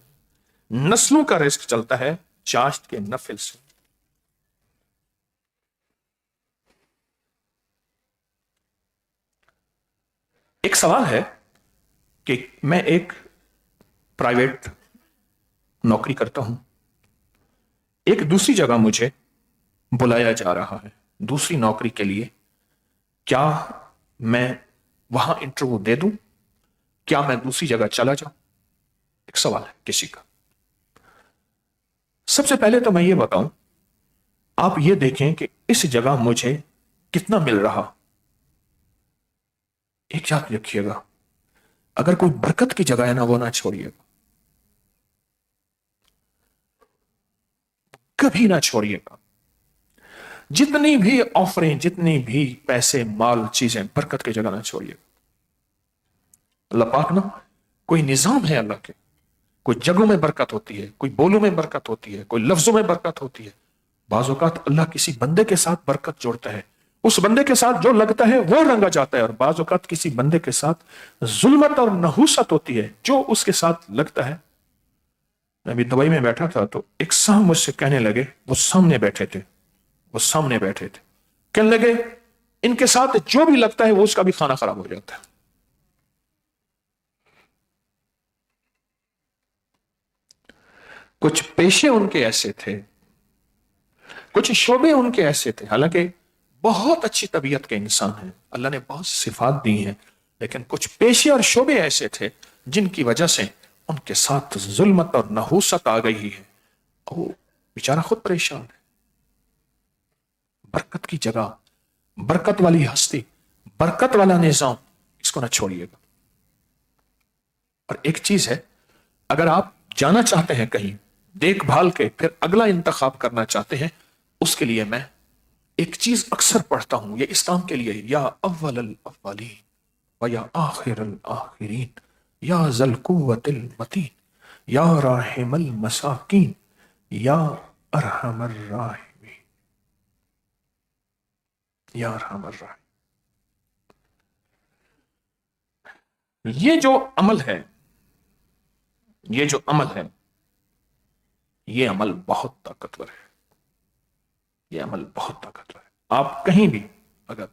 نسلوں کا رزق چلتا ہے چاشت کے نفل سے. ایک سوال ہے کہ میں ایک پرائیویٹ نوکری کرتا ہوں، ایک دوسری جگہ مجھے بلایا جا رہا ہے دوسری نوکری کے لیے. کیا میں وہاں انٹرویو دے دوں؟ کیا میں دوسری جگہ چلا جاؤں؟ ایک سوال ہے کسی کا. سب سے پہلے تو میں یہ بتاؤں، آپ یہ دیکھیں کہ اس جگہ مجھے کتنا مل رہا. ایک یاد رکھیے گا، اگر کوئی برکت کی جگہ ہے نا، وہ نہ چھوڑیے گا، کبھی نہ چھوڑیے گا. جتنی بھی آفریں، جتنی بھی پیسے، مال، چیزیں، برکت کی جگہ نہ چھوڑیے گا. اللہ پاک نا کوئی نظام ہے اللہ کے، کوئی جگہوں میں برکت ہوتی ہے، کوئی بولوں میں برکت ہوتی ہے، کوئی لفظوں میں برکت ہوتی ہے. بعض اوقات اللہ کسی بندے کے ساتھ برکت جوڑتا ہے، اس بندے کے ساتھ جو لگتا ہے وہ رنگا جاتا ہے. اور بعض اوقات کسی بندے کے ساتھ ظلمت اور نحوست ہوتی ہے، جو اس کے ساتھ لگتا ہے. میں ابھی دبئی میں بیٹھا تھا تو ایک صاحب مجھ سے کہنے لگے، وہ سامنے بیٹھے تھے، کہنے لگے ان کے ساتھ جو بھی لگتا ہے وہ اس کا بھی کھانا خراب ہو جاتا ہے. کچھ پیشے ان کے ایسے تھے، کچھ شعبے ان کے ایسے تھے، حالانکہ بہت اچھی طبیعت کے انسان ہیں، اللہ نے بہت صفات دی ہیں، لیکن کچھ پیشے اور شعبے ایسے تھے جن کی وجہ سے ان کے ساتھ ظلمت اور نحوست آ گئی ہے. وہ بیچارہ خود پریشان ہے. برکت کی جگہ، برکت والی ہستی، برکت والا نظام، اس کو نہ چھوڑیے گا. اور ایک چیز ہے، اگر آپ جانا چاہتے ہیں کہیں دیکھ بھال کے پھر اگلا انتخاب کرنا چاہتے ہیں، اس کے لیے میں ایک چیز اکثر پڑھتا ہوں، یہ اسلام کے لیے، یا اول الاولین و یا آخر الاخرین یا ذل قوت المتین یا راحم المساکین یا ارحم الراحمین یا ارحم الراحمین. یہ جو عمل ہے، یہ عمل بہت طاقتور ہے. یہ عمل بہت طاقتور ہے. آپ کہیں بھی اگر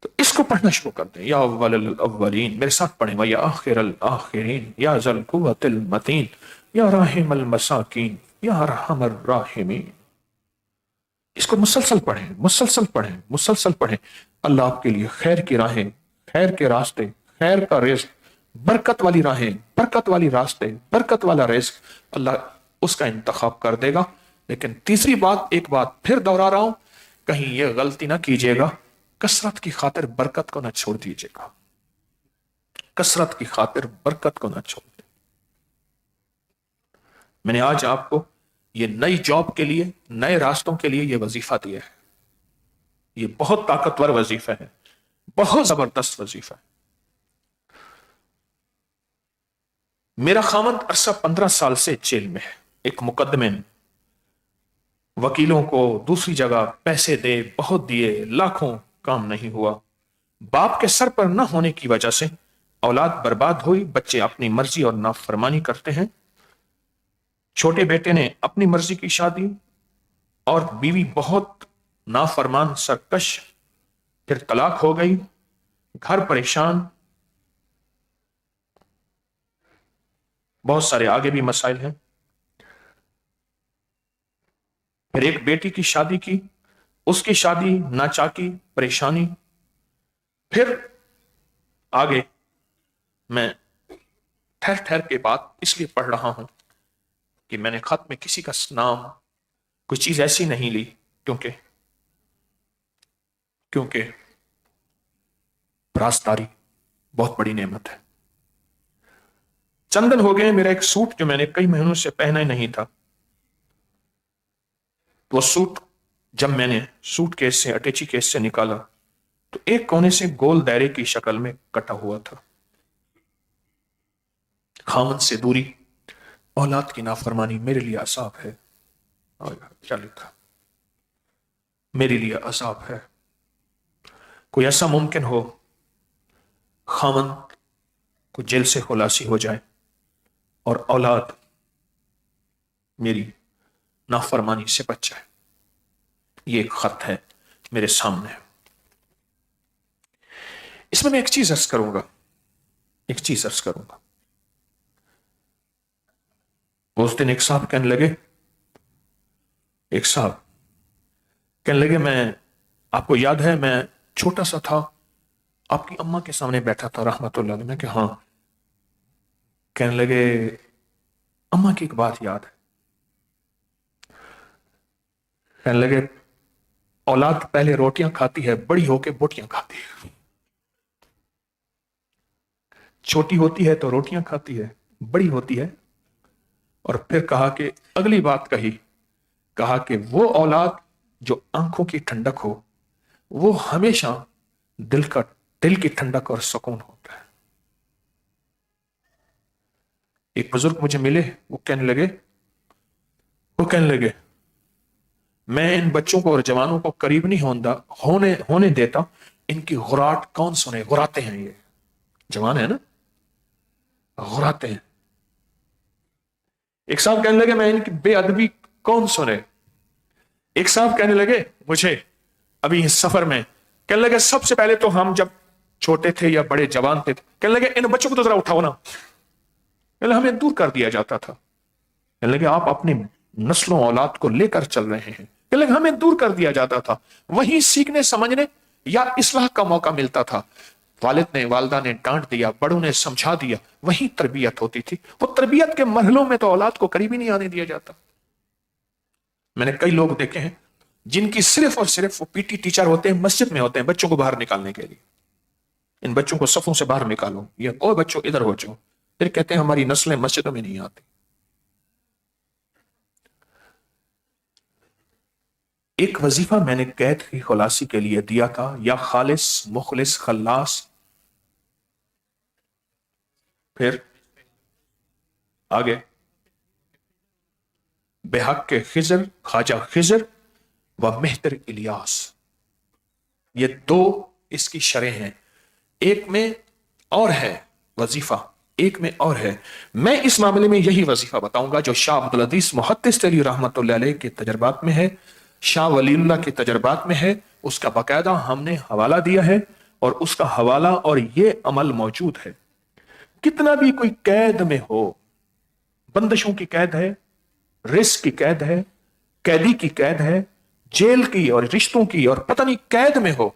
تو اس کو پڑھنا شروع کر دیں، یا اول الاولین، میرے ساتھ پڑھیں، یا آخر الاخرین یا ذل قوت المتین یا راحم المساکین یا ارحم الراحمین. اس کو مسلسل پڑھیں. اللہ آپ کے لیے خیر کی راہیں، خیر کے راستے، خیر کا رزق، برکت والی راہیں، برکت والی راستے، برکت والا رزق، اللہ اس کا انتخاب کر دے گا. لیکن تیسری بات، ایک بات پھر دوہرا رہا ہوں، کہیں یہ غلطی نہ کیجیے گا، کثرت کی خاطر برکت کو نہ چھوڑ دیجیے گا. کثرت کی خاطر برکت کو نہ چھوڑ دیجیے. میں نے آج آپ کو یہ نئی جاب کے لیے، نئے راستوں کے لیے یہ وظیفہ دیا ہے. یہ بہت طاقتور وظیفہ ہے، بہت زبردست وظیفہ ہے. میرا خاوند عرصہ 15 سال سے جیل میں ہے، ایک مقدمے میں. وکیلوں کو دوسری جگہ پیسے دے، بہت دیے، لاکھوں، کام نہیں ہوا. باپ کے سر پر نہ ہونے کی وجہ سے اولاد برباد ہوئی. بچے اپنی مرضی اور نافرمانی کرتے ہیں. چھوٹے بیٹے نے اپنی مرضی کی شادی، اور بیوی بہت نافرمان، سرکش، پھر طلاق ہو گئی. گھر پریشان، بہت سارے آگے بھی مسائل ہیں. پھر ایک بیٹی کی شادی کی، اس کی شادی ناچاکی، پریشانی. پھر آگے میں ٹھہر کے بات اس لیے پڑھ رہا ہوں کہ میں نے خط میں کسی کا نام، کوئی چیز ایسی نہیں لی، کیونکہ क्योंकि राजदारी बहुत बड़ी नेमत है। चंदन हो गए मेरा एक सूट जो मैंने कई महीनों से पहना ही नहीं था, वो सूट जब मैंने सूट केस से, अटैची केस से निकाला तो एक कोने से गोल दायरे की शक्ल में कटा हुआ था। खामन से दूरी, औलाद की नाफरमानी मेरे लिए असाब है। और क्या लिखा, मेरे लिए असाब है। कोई ऐसा मुमकिन हो खामन को जेल से खुलासी हो जाए और औलाद मेरी नाफरमानी से बच जाए। ये एक खत है मेरे सामने। इसमें मैं एक चीज अर्ज करूंगा, उस दिन एक साहब कहने लगे, मैं, आपको याद है मैं छोटा सा था, आपकी अम्मा के सामने बैठा था रहमतुल्लाह अलैह। मैं कि हाँ। कहने लगे अम्मा की एक बात याद है। कहने लगे औलाद पहले रोटियां खाती है, बड़ी होके बोटियां खाती है। छोटी होती है तो रोटियां खाती है, बड़ी होती है। और फिर कहा कि अगली बात कहा कि वो औलाद जो आंखों की ठंडक हो, वो हमेशा दिल की ठंडक और सुकून होता है। एक बुजुर्ग मुझे मिले, वो कहने लगे मैं इन बच्चों को और जवानों को करीब नहीं होने देता, इनकी गुराट कौन सुने। गुराते हैं, ये जवान है ना, गुराते हैं। एक साहब कहने लगे मैं इनकी बेअदबी कौन सुने। एक साहब कहने लगे मुझे अभी इस सफर में, कहने लगे सबसे पहले तो हम जब छोटे थे या बड़े जवान थे, कहने लगे इन बच्चों को तो जरा उठाओ ना। कहने लगे हमें दूर कर दिया जाता था। कहने लगे आप अपनी नस्लों औलाद को लेकर चल रहे हैं। कहने लगे हमें दूर कर दिया जाता था, वहीं सीखने समझने या इस्लाह का मौका मिलता था। वालिद ने, वालदा ने डांट दिया, बड़ों ने समझा दिया, वहीं तरबियत होती थी। वो तरबियत के मरहलों में तो औलाद को करीब ही नहीं आने दिया जाता। मैंने कई लोग देखे हैं जिनकी सिर्फ और सिर्फ वो पीटी टीचर होते हैं, मस्जिद में होते हैं बच्चों को बाहर निकालने के लिए। इन बच्चों को सफों से बाहर निकालो, या ओ बच्चों इधर हो जाओ। फिर कहते हैं हमारी नस्लें मस्जिदों में नहीं आती। एक वजीफा मैंने कैद की खुलासी के लिए दिया था, या खालिस मुखलिस खल्लास। फिर आगे बेहक के खिजर, ख्वाजा खिजर व मेहतर इलियास, ये दो इसकी शरह हैं। एक में और है वजीफा, एक में और है। मैं इस मामले में यही वजीफा बताऊंगा जो शाह अब्दुल अजीज मुहद्दिस अली रहमतुल्लाह अलैह के तजर्बात में है, शाह वलीउल्लाह के तजर्बात में है। उसका बाकायदा हमने हवाला दिया है और उसका हवाला और ये अमल मौजूद है। कितना भी कोई कैद में हो, बंदिशों की कैद है, रिस्क की कैद है, कैदी की कैद है, जेल की और रिश्तों की और पता नहीं कैद में हो,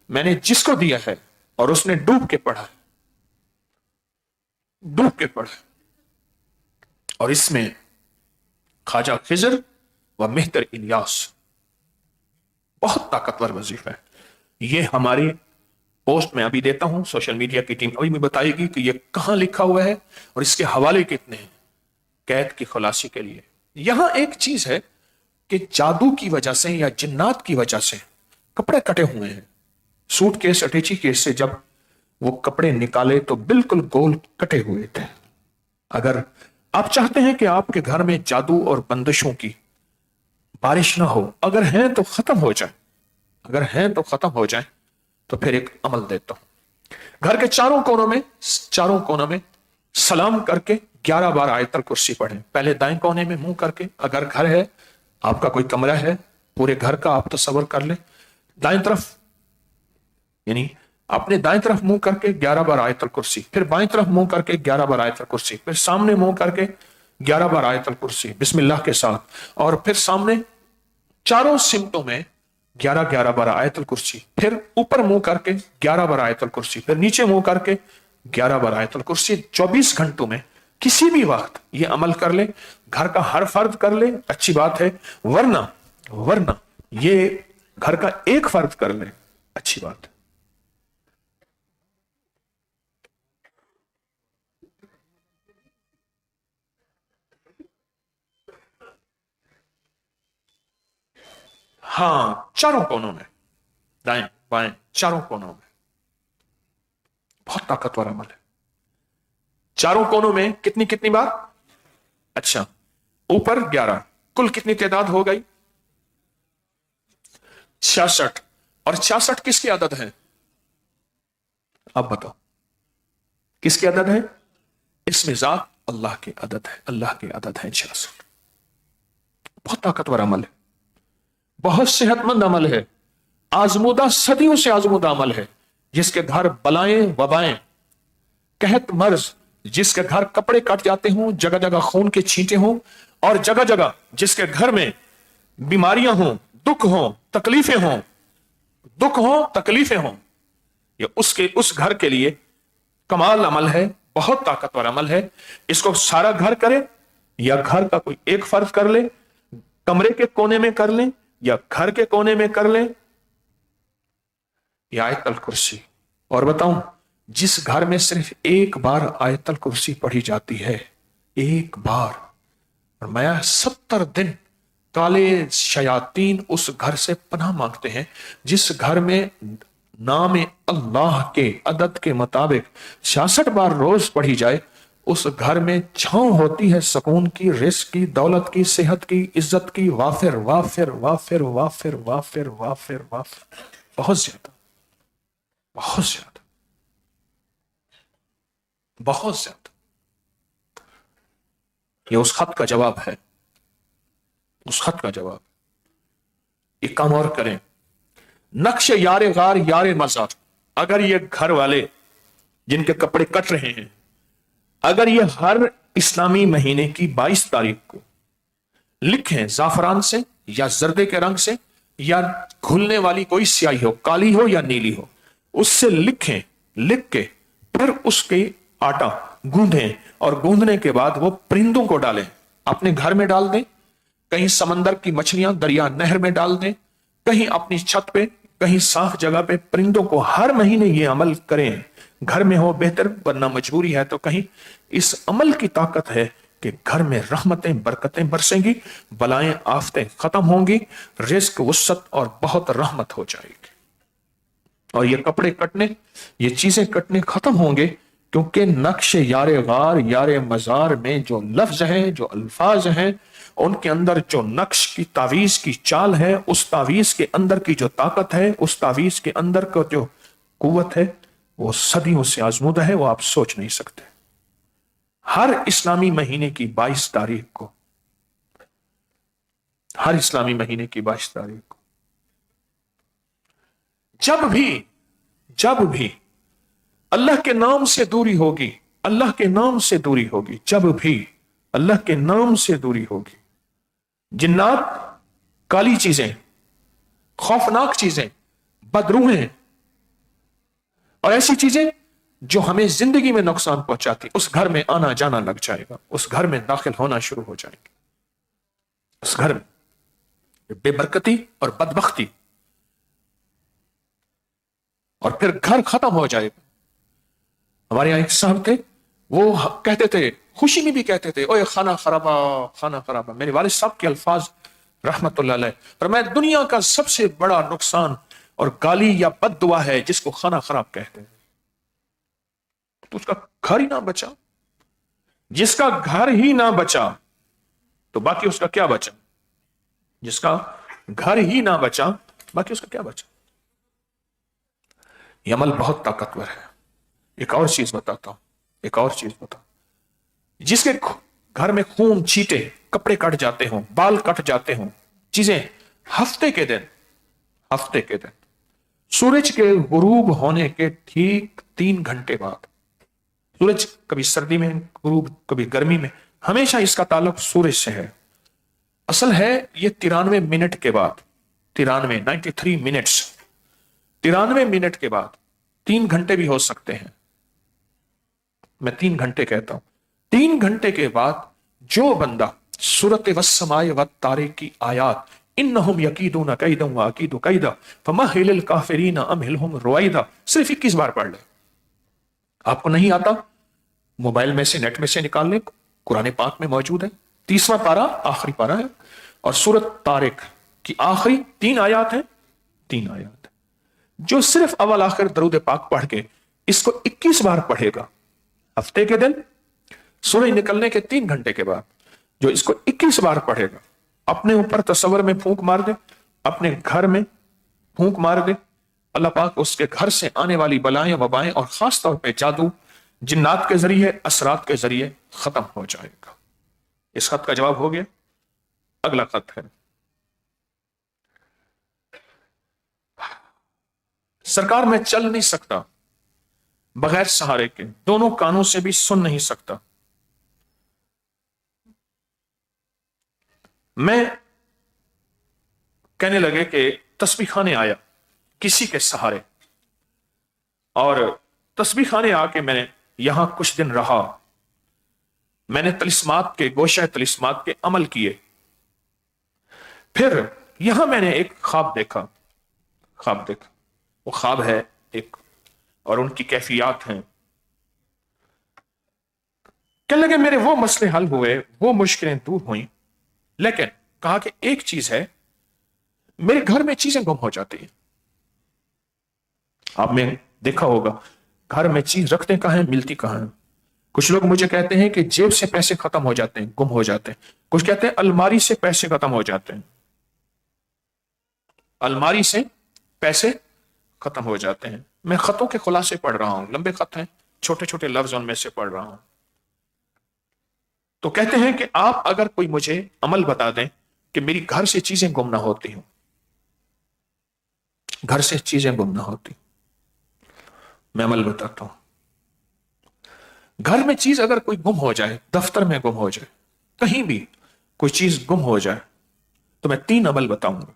मैंने जिसको दिया है और उसने डूब के पढ़ा, और इसमें ख्वाजा खिजर व मेहतर इलियास बहुत ताकतवर वजीफा है। ये हमारी पोस्ट में अभी देता हूं, सोशल मीडिया की टीम अभी भी बताएगी कि ये कहां लिखा हुआ है और इसके हवाले कितने हैं कैद की खुलासी के लिए। यहां एक चीज है कि जादू की वजह से या जिन्नात की वजह से कपड़े कटे हुए हैं। सूट केस, अटैची केस से जब वो कपड़े निकाले तो बिल्कुल गोल कटे हुए थे। अगर आप चाहते हैं कि आपके घर में जादू और बंदिशों की बारिश ना हो, अगर हैं तो खत्म हो जाए, तो फिर एक अमल देता हूं। घर के चारों कोनों में सलाम करके 11 बार आयतल कुर्सी पढ़ें। पहले दाएं कोने में मुंह करके, अगर घर है आपका, कोई कमरा है, पूरे घर का आप तस्वर कर लें, दाएं तरफ यानी अपने दाएं तरफ मुंह करके 11 बार आयतल कुर्सी, फिर बाएं तरफ मुंह करके 11 बार आयतल कुर्सी, फिर सामने मुंह करके 11 बार आयतल कुर्सी बिस्मिल्लाह के साथ, और फिर सामने चारों सिमटों में 11-11 बार आयतल कुर्सी, फिर ऊपर मुंह करके 11 बार आयतल कुर्सी, फिर नीचे मुंह करके 11 बार आयतल कुर्सी। 24 घंटों में किसी भी वक्त ये अमल कर ले, घर का हर फर्द कर ले, अच्छी बात है, वरना ये घर का एक फर्द कर ले, अच्छी बात है। हाँ, चारों कोनों में, दाएं बाएं चारों कोनों में। बहुत ताकतवर अमल है। चारों कोनों में कितनी कितनी बार? अच्छा, ऊपर 11, कुल कितनी तादाद हो गई? 66। और 66 किसकी आदत है? आप बताओ, किसकी आदत है? इसमें जात अल्लाह की आदत है, अल्लाह की आदत है 66। बहुत ताकतवर अमल है, बहुत सेहतमंद अमल है, आजमूदा, सदियों से आजमूदा अमल है। जिसके घर बलाएं वबाएं, कहत मर्ज, जिसके घर कपड़े कट जाते हों, जगह जगह खून के छींटे हों, और जगह जगह जिसके घर में बीमारियां हों, दुख हों, तकलीफें हों, दुख हों, तकलीफें हों, ये उसके उस घर के लिए कमाल अमल है, बहुत ताकतवर अमल है। इसको सारा घर करे या घर का कोई एक फर्ज कर ले, कमरे के कोने में कर ले या घर के कोने में कर ले, या आयतल कुर्सी। और बताऊं, जिस घर में सिर्फ एक बार आयतल कुर्सी पढ़ी जाती है, एक बार, और मैं 70 दिन काले शयातीन उस घर से पनाह मांगते हैं। जिस घर में नाम अल्लाह के अदद के मुताबिक 66 बार रोज पढ़ी जाए, उस घर में छांव होती है सुकून की, रिस्क की, दौलत की, सेहत की, इज्जत की, वाफिर वाफिर वाफिर वाफिर वाफिर वाफिर वाफिर, बहुत ज्यादा, बहुत ज्यादा, बहुत ज्यादा। ये उस खत का जवाब है, उस खत का जवाब। एक काम और करें, नक्श यारे गार यारे मजार, अगर ये घर वाले जिनके कपड़े कट रहे हैं, अगर ये हर इस्लामी महीने की 22 तारीख को लिखें, जाफरान से या जर्दे के रंग से या घुलने वाली कोई स्याही हो, काली हो या नीली हो, उससे लिखें, लिख के फिर उसके आटा गूंदें, और गूंदने के बाद वो परिंदों को डालें, अपने घर में डाल दें, कहीं समंदर की मछलियां दरिया नहर में डाल दें, कहीं अपनी छत पे, कहीं साफ जगह पे परिंदों को, हर महीने ये अमल करें। घर में हो बेहतर, वरना मजबूरी है तो कहीं। इस अमल की ताकत है कि घर में रहमतें बरकतें बरसेंगी, बलाएं आफतें खत्म होंगी, रिस्क वसत और बहुत रहमत हो जाएगी। और ये कपड़े कटने, ये चीजें कटने खत्म होंगे, क्योंकि नक्श यारे गार यारे मजार में जो लफ्ज हैं, जो अल्फाज हैं, उनके अंदर जो नक्श की तावीज की चाल है, उस तावीज के अंदर की जो ताकत है, उस तावीज के अंदर का जो कुव्वत है, वो सदियों से आजमूदा है, वो आप सोच नहीं सकते। हर इस्लामी महीने की 22 तारीख को, हर इस्लामी महीने की 22 तारीख को, जब भी अल्लाह के नाम से दूरी होगी, अल्लाह के नाम से दूरी होगी, जब भी अल्लाह के नाम से दूरी होगी, जिन्नात, काली चीजें, खौफनाक चीजें, बदरूहें और ऐसी चीजें जो हमें जिंदगी में नुकसान पहुंचाती, उस घर में आना जाना लग जाएगा, उस घर में दाखिल होना शुरू हो जाएंगे। उस घर में बेबरकती और बदबख्ती, और फिर घर खत्म हो जाएगा। हमारे यहां एक साहब थे, वो कहते थे, खुशी में भी कहते थे, ओए खाना खराबा, खाना खराबा। मेरे वालिद साहब के अल्फाज रहमतुल्लाह अलैह, और मैं दुनिया का सबसे बड़ा नुकसान और गाली या बद्दुआ है जिसको खाना खराब कहते हैं। तो उसका घर ही ना बचा, जिसका घर ही ना बचा तो बाकी उसका क्या बचा? जिसका घर ही ना बचा, बाकी उसका क्या बचा? यह अमल बहुत ताकतवर है। एक और चीज बताता हूं, एक और चीज बता, जिसके घर में खून छींटे, कपड़े कट जाते हों, बाल कट जाते हों, चीजें, हफ्ते के दिन सूरज के गुरूब होने के ठीक 3 घंटे बाद, सूरज कभी सर्दी में गुरूब, कभी गर्मी में, हमेशा इसका ताल्लुक सूरज से है। असल है ये 93 मिनट के बाद, 93 मिनट्स, 93 मिनट के बाद, 3 घंटे भी हो सकते हैं, मैं 3 घंटे कहता हूं। 3 घंटे के बाद जो बंदा सूरत वस्समाए व तारे की आयात इन्नहुम यकीदून कैदन व अकीदु कैदा फमहिलिल काफिरीन अमहिलहुम रुवैदा। सिर्फ 21 बार पढ़ ले। आपको नहीं आता, मोबाइल में से, नेट में से निकाल ले, कुरान पाक में मौजूद है। 30वां पारा आखिरी पारा है, और सूरत तारिक की आखिरी 3 आयात है, 3 आयात। जो सिर्फ अवल आखिर दरूद पाक पढ़ के इसको 21 बार पढ़ेगा, हफ्ते के दिन सूरज निकलने के 3 घंटे के बाद जो इसको 21 बार पढ़ेगा, अपने ऊपर तसव्वुर में फूंक मार दे, अपने घर में फूंक मार दे, अल्लाह पाक उसके घर से आने वाली बलाएं वबाएं और खास तौर पे जादू जिन्नात के जरिए, असरात के जरिए खत्म हो जाएगा। इस खत का जवाब हो गया। अगला खत है, सरकार मैं चल नहीं सकता बगैर सहारे के, दोनों कानों से भी सुन नहीं सकता। मैं कहने लगे कि तस्बीह खाने आया किसी के सहारे, और तस्बीह खाने आके मैंने यहां कुछ दिन रहा। मैंने तलिस्मात के, गोशा तलिस्मात के अमल किए। फिर यहां मैंने एक ख्वाब देखा। वो ख्वाब है एक, और उनकी कैफियत हैं। कहने लगे मेरे वो मसले हल हुए, वो मुश्किलें दूर हुई, लेकिन कहा कि एक चीज है, मेरे घर में चीजें गुम हो जाती हैं। आपने देखा होगा घर में चीज रखते कहां है, मिलती कहां है। कुछ लोग मुझे कहते हैं कि जेब से पैसे खत्म हो जाते हैं, गुम हो जाते हैं। कुछ कहते हैं अलमारी से पैसे खत्म हो जाते हैं, अलमारी से पैसे खत्म हो जाते हैं। मैं खतों के खुलासे पढ़ रहा हूं, लंबे खत हैं, छोटे छोटे लफ्ज उनमें से पढ़ रहा हूं। तो कहते हैं कि आप अगर कोई मुझे अमल बता दें कि मेरी घर से चीजें गुम ना होती हूं, घर से चीजें गुम ना होती। मैं अमल बताता हूं। घर में चीज अगर कोई गुम हो जाए, दफ्तर में गुम हो जाए, कहीं भी कोई चीज गुम हो जाए, तो मैं 3 अमल बताऊंगा,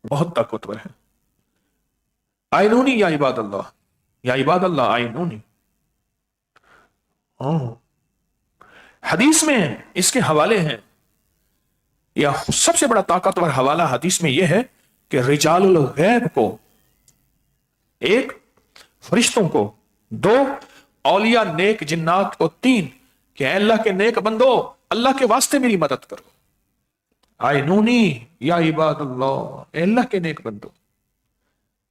बहुत ताकतवर है। आइनूनी या इबाद अल्लाह, या इबाद अल्लाह आइनूनी। हदीस में इसके हवाले हैं, या सबसे बड़ा ताकतवर हवाला हदीस में यह है कि रिजालुल गैब को 1, फरिश्तों को 2, औलिया नेक जिन्नात को 3, कि अल्लाह के नेक बंदो अल्लाह के वास्ते मेरी मदद करो। आइनूनी या इबादुल्लाह, अल्लाह के नेक बंदो।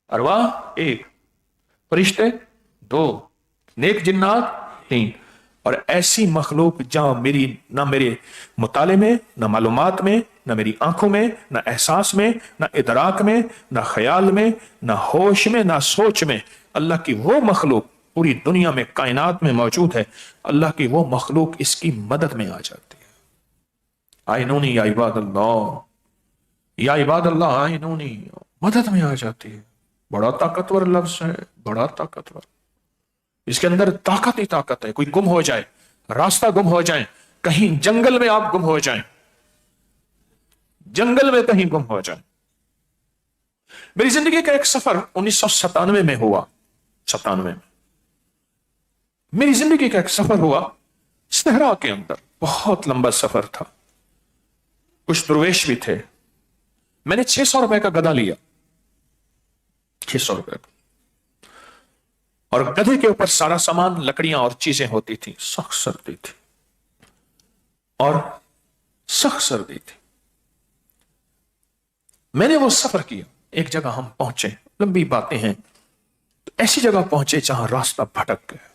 अरवाह 1, फरिश्ते 2, नेक जिन्नात 3। और ऐसी मखलूक जहां मेरी ना मेरे मुताले में, ना मालूमात में, ना मेरी आंखों में, ना एहसास में, ना इदराक में, ना ख्याल में, ना होश में, ना सोच में, अल्लाह की वो मखलूक पूरी दुनिया में, कायनात में मौजूद है। अल्लाह की वो मखलूक इसकी मदद में आ जाती है। आइनूनी या इबादल्लाह, या इबादल्लाह आइनूनी, मदद में आ जाती है। बड़ा ताकतवर लफ्ज है, बड़ा ताकतवर। इसके अंदर ताकत ही ताकत है। कोई गुम हो जाए, रास्ता गुम हो जाए, कहीं जंगल में आप गुम हो जाएं, जंगल में कहीं गुम हो जाए। मेरी जिंदगी का एक सफर 1997 में हुआ। 97 में मेरी जिंदगी का एक सफर हुआ सहरा के अंदर, बहुत लंबा सफर था। कुछ दरवेश भी थे। मैंने 600 रुपए का गधा लिया, 600 रुपए का, और गधे के ऊपर सारा सामान, लकड़ियां और चीजें होती थी। सख्त सर्दी थी, और सख्त सर्दी थी। मैंने वो सफर किया। एक जगह हम पहुंचे, लंबी बातें हैं, तो ऐसी जगह पहुंचे जहां रास्ता भटक गया,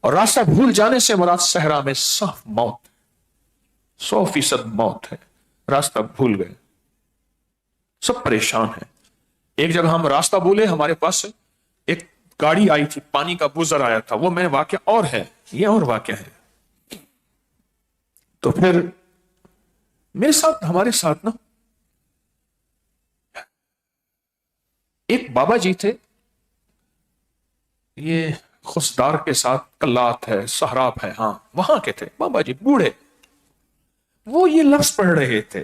और रास्ता भूल जाने से मुराद सहरा में साफ मौत, 100% मौत है। रास्ता भूल गए, सब परेशान है। एक जगह हम रास्ता भूले, हमारे पास एक गाड़ी आई थी, पानी का बुजर आया था। वो मैं वाक्य और है, ये और वाक्य है। तो फिर मेरे साथ, हमारे साथ ना एक बाबा जी थे। ये खुशदार के साथ कल्लात है, सहराब है, हाँ, वहां के थे बाबा जी, बूढ़े। वो ये लफ्ज पढ़ रहे थे।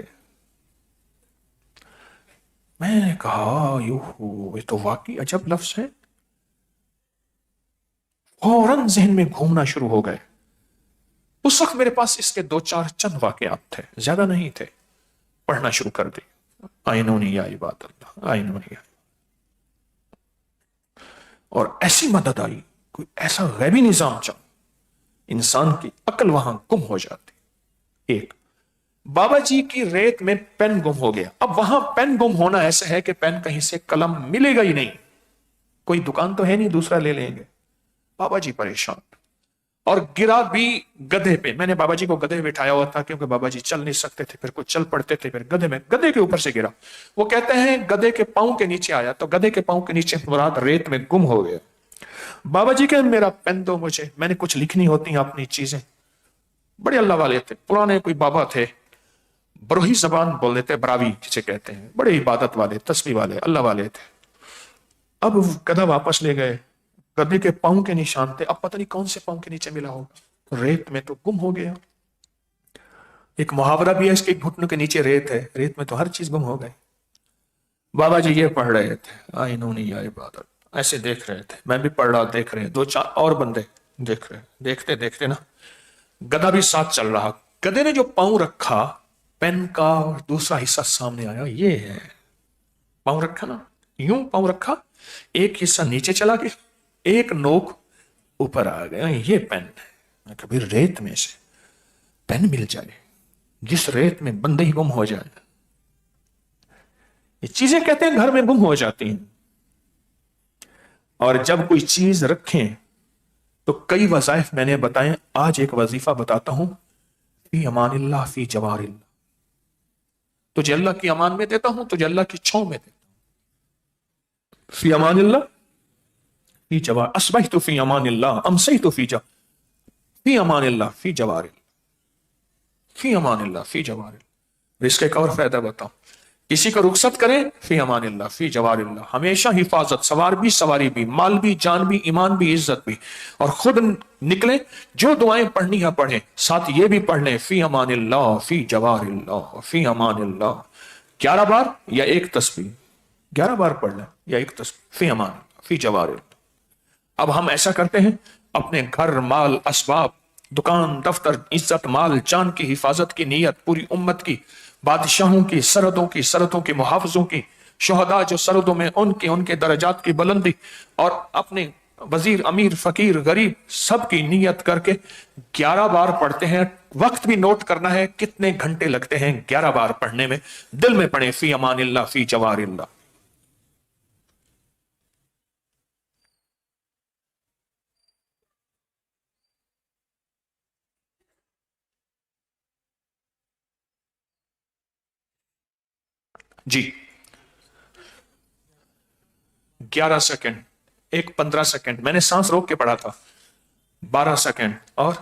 मैंने कहा ये तो वाकई अजब लफ्ज है। फौरन जहन में घूमना शुरू हो गए। उस वक्त मेरे पास इसके 2-4 चंद वाकयात थे, ज्यादा नहीं थे। पढ़ना शुरू कर दी। आइनूनी या इबाद अल्लाह, आइनूनी। और ऐसी मदद आई, कोई ऐसा गैबी निजाम चल, इंसान की अक्ल वहां गुम हो जाती। एक बाबा जी की रेत में पेन गुम हो गया। अब वहां पेन गुम होना ऐसा है कि पेन कहीं से कलम मिलेगा ही नहीं, कोई दुकान तो है नहीं दूसरा ले लेंगे। बाबा जी परेशान, और गिरा भी गधे पे। मैंने बाबा जी को गधे बिठाया हुआ था क्योंकि बाबा जी चल नहीं सकते थे, फिर कुछ चल पड़ते थे, फिर गधे के ऊपर से गिरा। वो कहते हैं गधे के पांव के नीचे आया, तो गधे के पांव के नीचे मुराद रेत में गुम हो गया। बाबा जी के मेरा पेन दो मुझे, मैंने कुछ लिखनी होती अपनी चीजें। बड़े अल्लाह वाले थे, पुराने कोई बाबा थे, बरोही जबान बोल देते, बरावी जिसे कहते हैं, बड़े इबादत वाले, तस्बीह वाले, अल्लाह वाले थे। अब गधा वापस ले गए, गधे के पांव के निशान थे, अब पता नहीं कौन से पांव के नीचे मिला होगा, रेत में तो गुम हो गया। एक मुहावरा भी है इसके, घुटनों के नीचे रेत है, रेत में तो हर चीज गुम हो गई। बाबा जी ये पढ़ रहे थे, आइनूनी या इबादत, ऐसे देख रहे थे, मैं भी पढ़ रहा, देख रहे, दो चार और बंदे देख रहे, देखते देखते ना गधा भी साथ चल रहा। गधे ने जो पांव रखा, पेन का दूसरा हिस्सा सामने आया, ये है पांव रखा ना, यूं पांव रखा, एक हिस्सा नीचे चला गया, एक नोक ऊपर आ गया, ये पेन है। कभी रेत में से पेन मिल जाए, जिस रेत में बंदे ही गुम हो जाए। ये चीजें कहते हैं घर में गुम हो जाती हैं। और जब कोई चीज रखें तो कई वज़ाइफ मैंने बताए, आज एक वजीफा बताता हूं, फी अमानिल्लाह फी जवारिल्लाह। तुझे अल्लाह की अमान में देता हूं, तुझे अल्लाह की छांव में देता हूं। फी अमानिल्लाह फी जवार, अस्बहतु फी अमानिल्लाह अमसैतु फी अमानिल्लाह फी जवारिल्लाह, फी अमानिल्लाह फी जवारिल्लाह। इसका एक और फायदा बताऊं, किसी को रुखसत करें, फी अमानिल्लाह फी जवारिल्लाह, हमेशा हिफाजत, सवार भी सवारी भी, माल भी जान भी, ईमान भी इज्जत भी। और खुद निकले, जो दुआएं पढ़नी है पढ़े, साथ ये भी पढ़ लें, फी अमानिल्लाह फी जवारिल्लाह, फी अमानिल्लाह 11 बार या एक तस्बीह, 11 बार पढ़ लें या एक तस्बीह, फी अमानिल्लाह फी जवारिल्लाह। अब हम ऐसा करते हैं, अपने घर, माल, असबाब, दुकान, दफ्तर, इज्जत, माल, जान की हिफाजत की नीयत, पूरी उम्मत की, बादशाहों की, सरहदों की, मुहाफिजों की, शोहदा जो सरहदों में, उनके दर्जात की बुलंदी, और अपने वजीर, अमीर, फकीर, गरीब, सबकी नीयत करके 11 बार पढ़ते हैं। वक्त भी नोट करना है, कितने घंटे लगते हैं 11 बार पढ़ने में। दिल में पढ़े, फी अमानिल्लाह फी जवारिल्लाह। जी 11 सेकंड, एक 15 सेकंड, मैंने सांस रोक के पढ़ा था, 12 सेकंड और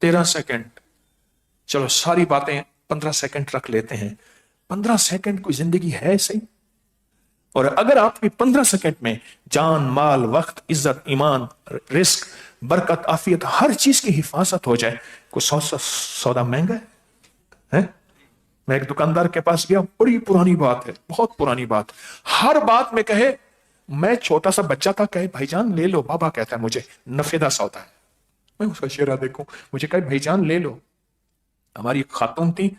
13 सेकंड। चलो सारी बातें 15 सेकंड रख लेते हैं। 15 सेकंड कोई जिंदगी है सही? और अगर आपकी 15 सेकंड में जान, माल, वक्त, इज्जत, ईमान, रिस्क, बरकत, आफियत, हर चीज की हिफाजत हो जाए, कोई सौदा महंगा है? मैं एक दुकानदार के पास गया, बड़ी पुरानी बात है, बहुत पुरानी बात, हर बात में कहे, मैं छोटा सा बच्चा था, कहे भाईजान ले लो, बाबा कहता है मुझे नफेदा सौदा है। मैं उसका चेहरा देखूं, मुझे कहे भाईजान ले लो। हमारी खातून थी,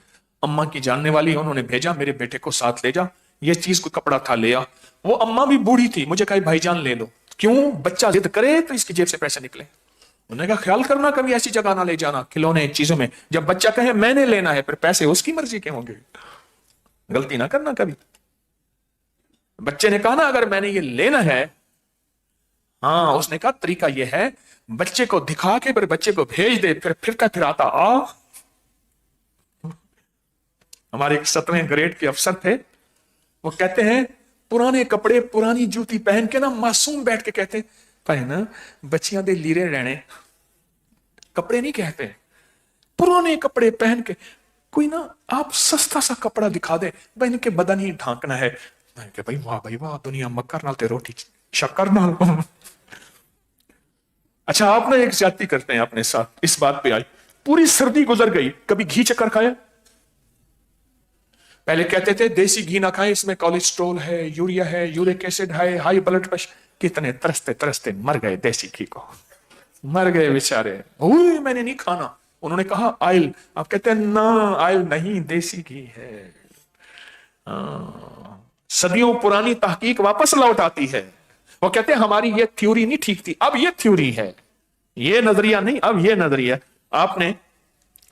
अम्मा की जानने वाली, उन्होंने भेजा मेरे बेटे को साथ ले जा, ये चीज कोई कपड़ा था, ले आ। वो अम्मा भी बूढ़ी थी, मुझे कहे भाईजान ले लो। क्यों? बच्चा जिद करे तो इसकी जेब से पैसे निकले। उन्होंने कहा ख्याल करना, कभी ऐसी जगह ना ले जाना खिलौने चीजों में, जब बच्चा कहे मैंने लेना है, फिर पैसे उसकी मर्जी के होंगे, गलती ना करना कभी। बच्चे ने कहा ना अगर मैंने ये लेना है, हाँ, उसने कहा तरीका ये है, बच्चे को दिखा के फिर बच्चे को भेज दे, फिर आता आ। हमारे एक 7वें ग्रेड के अफसर थे, वो कहते हैं पुराने कपड़े, पुरानी जूती पहन के ना, मासूम बैठ के कहते हैं ना बच्चियां दे लीरे रहने, कपड़े नहीं कहते, पुराने कपड़े पहन के। कोई ना आप सस्ता सा कपड़ा दिखा दे, भाई इनके बदन ही ढांकना है, भाई वाह दुनिया मक्कर नाल ते रोटी शक्कर नाल। अच्छा आप ना एक ज्यादती करते हैं अपने साथ, इस बात पे आई, पूरी सर्दी गुजर गई, कभी घी चक्कर खाया? पहले कहते थे देसी घी ना खाएं, इसमें कोलेस्ट्रॉल है, यूरिया है, यूरिक एसिड है, हाई ब्लड प्रेशर। कितने तरसते तरसते मर गए देसी घी को, मर गए बेचारे। मैंने नहीं खाना, उन्होंने कहा ऑयल, आप कहते हैं ना ऑयल नहीं, देसी घी है। सदियों पुरानी तहकीक वापस लौट आती है। वो कहते हैं हमारी ये थ्योरी नहीं ठीक थी, अब ये थ्योरी है, ये नजरिया नहीं, अब ये नजरिया। आपने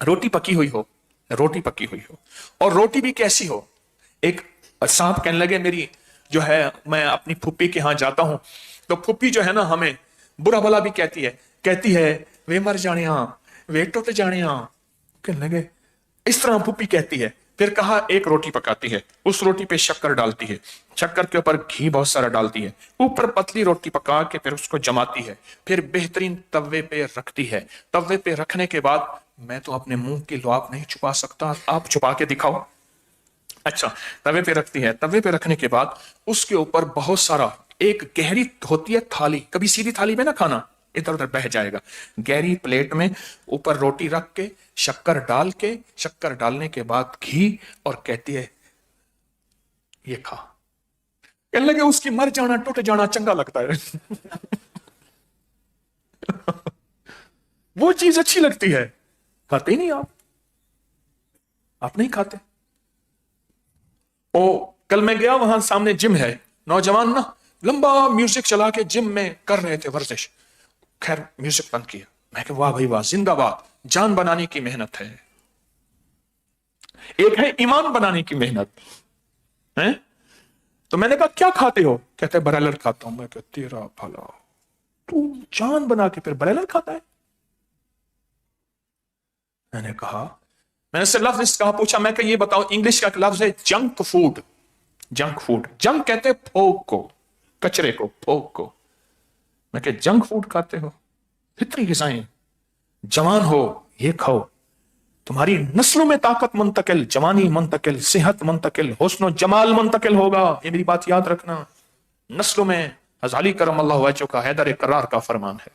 रोटी पकी हुई हो, रोटी पकी हुई हो, और रोटी भी कैसी हो। एक साहब कहने लगे मेरी जो है, मैं अपनी फुप्पी के यहां जाता हूं तो फुप्पी जो है ना हमें बुरा भला भी कहती है वे मर जाने वे टुट जाने। कहने लगे इस तरह फुप्पी कहती है। फिर कहा एक रोटी पकाती है, उस रोटी पे शक्कर डालती है, शक्कर के ऊपर घी बहुत सारा डालती है, ऊपर पतली रोटी पका के फिर उसको जमाती है, फिर बेहतरीन तवे पे रखती है। तवे पे रखने के बाद मैं तो अपने मुंह की लुआब नहीं छुपा सकता, आप छुपा के दिखाओ। अच्छा, तवे पे रखती है, तवे पे रखने के बाद उसके ऊपर बहुत सारा, एक गहरी होती है थाली, कभी सीधी थाली में ना खाना, इधर उधर बह जाएगा, गहरी प्लेट में ऊपर रोटी रख के शक्कर डाल के, शक्कर डालने के बाद घी, और कहती है ये खा। कहने लगे उसकी मर जाना टूट जाना चंगा लगता है वो चीज अच्छी लगती है, खाते ही नहीं आप नहीं खाते। ओ कल मैं गया, वहां सामने जिम है, नौजवान ना लंबा म्यूजिक चला के जिम में कर रहे थे वर्जिश। खैर म्यूजिक बंद किया, मैं कहा वाह भाई वाह, जिंदाबाद, जान बनाने की मेहनत है। एक है ईमान बनाने की मेहनत है। तो मैंने कहा क्या खाते हो, कहते ब्रायलर खाता हूं। मैं कहा तेरा भला, तू जान बना के फिर ब्रायलर खाता है। मैंने उससे लफ्ज कहा, पूछा, मैं कहा ये बताओ इंग्लिश का लफ्ज है junk food. Junk food, junk कहते हैं फोक को, कचरे को, फोक को। मैं कहा जंक फूड खाते हो, फितरी ग़िज़ाएं, जवान हो ये खाओ, तुम्हारी नस्लों में ताकत मुंतकिल, जवानी मुंतकिल, सेहत मुंतकिल, हुस्न जमाल मुंतकिल होगा। ये मेरी बात याद रखना। नस्लों में हज़ाली करम अल्लाह वजह का हैदर करार का फरमान है।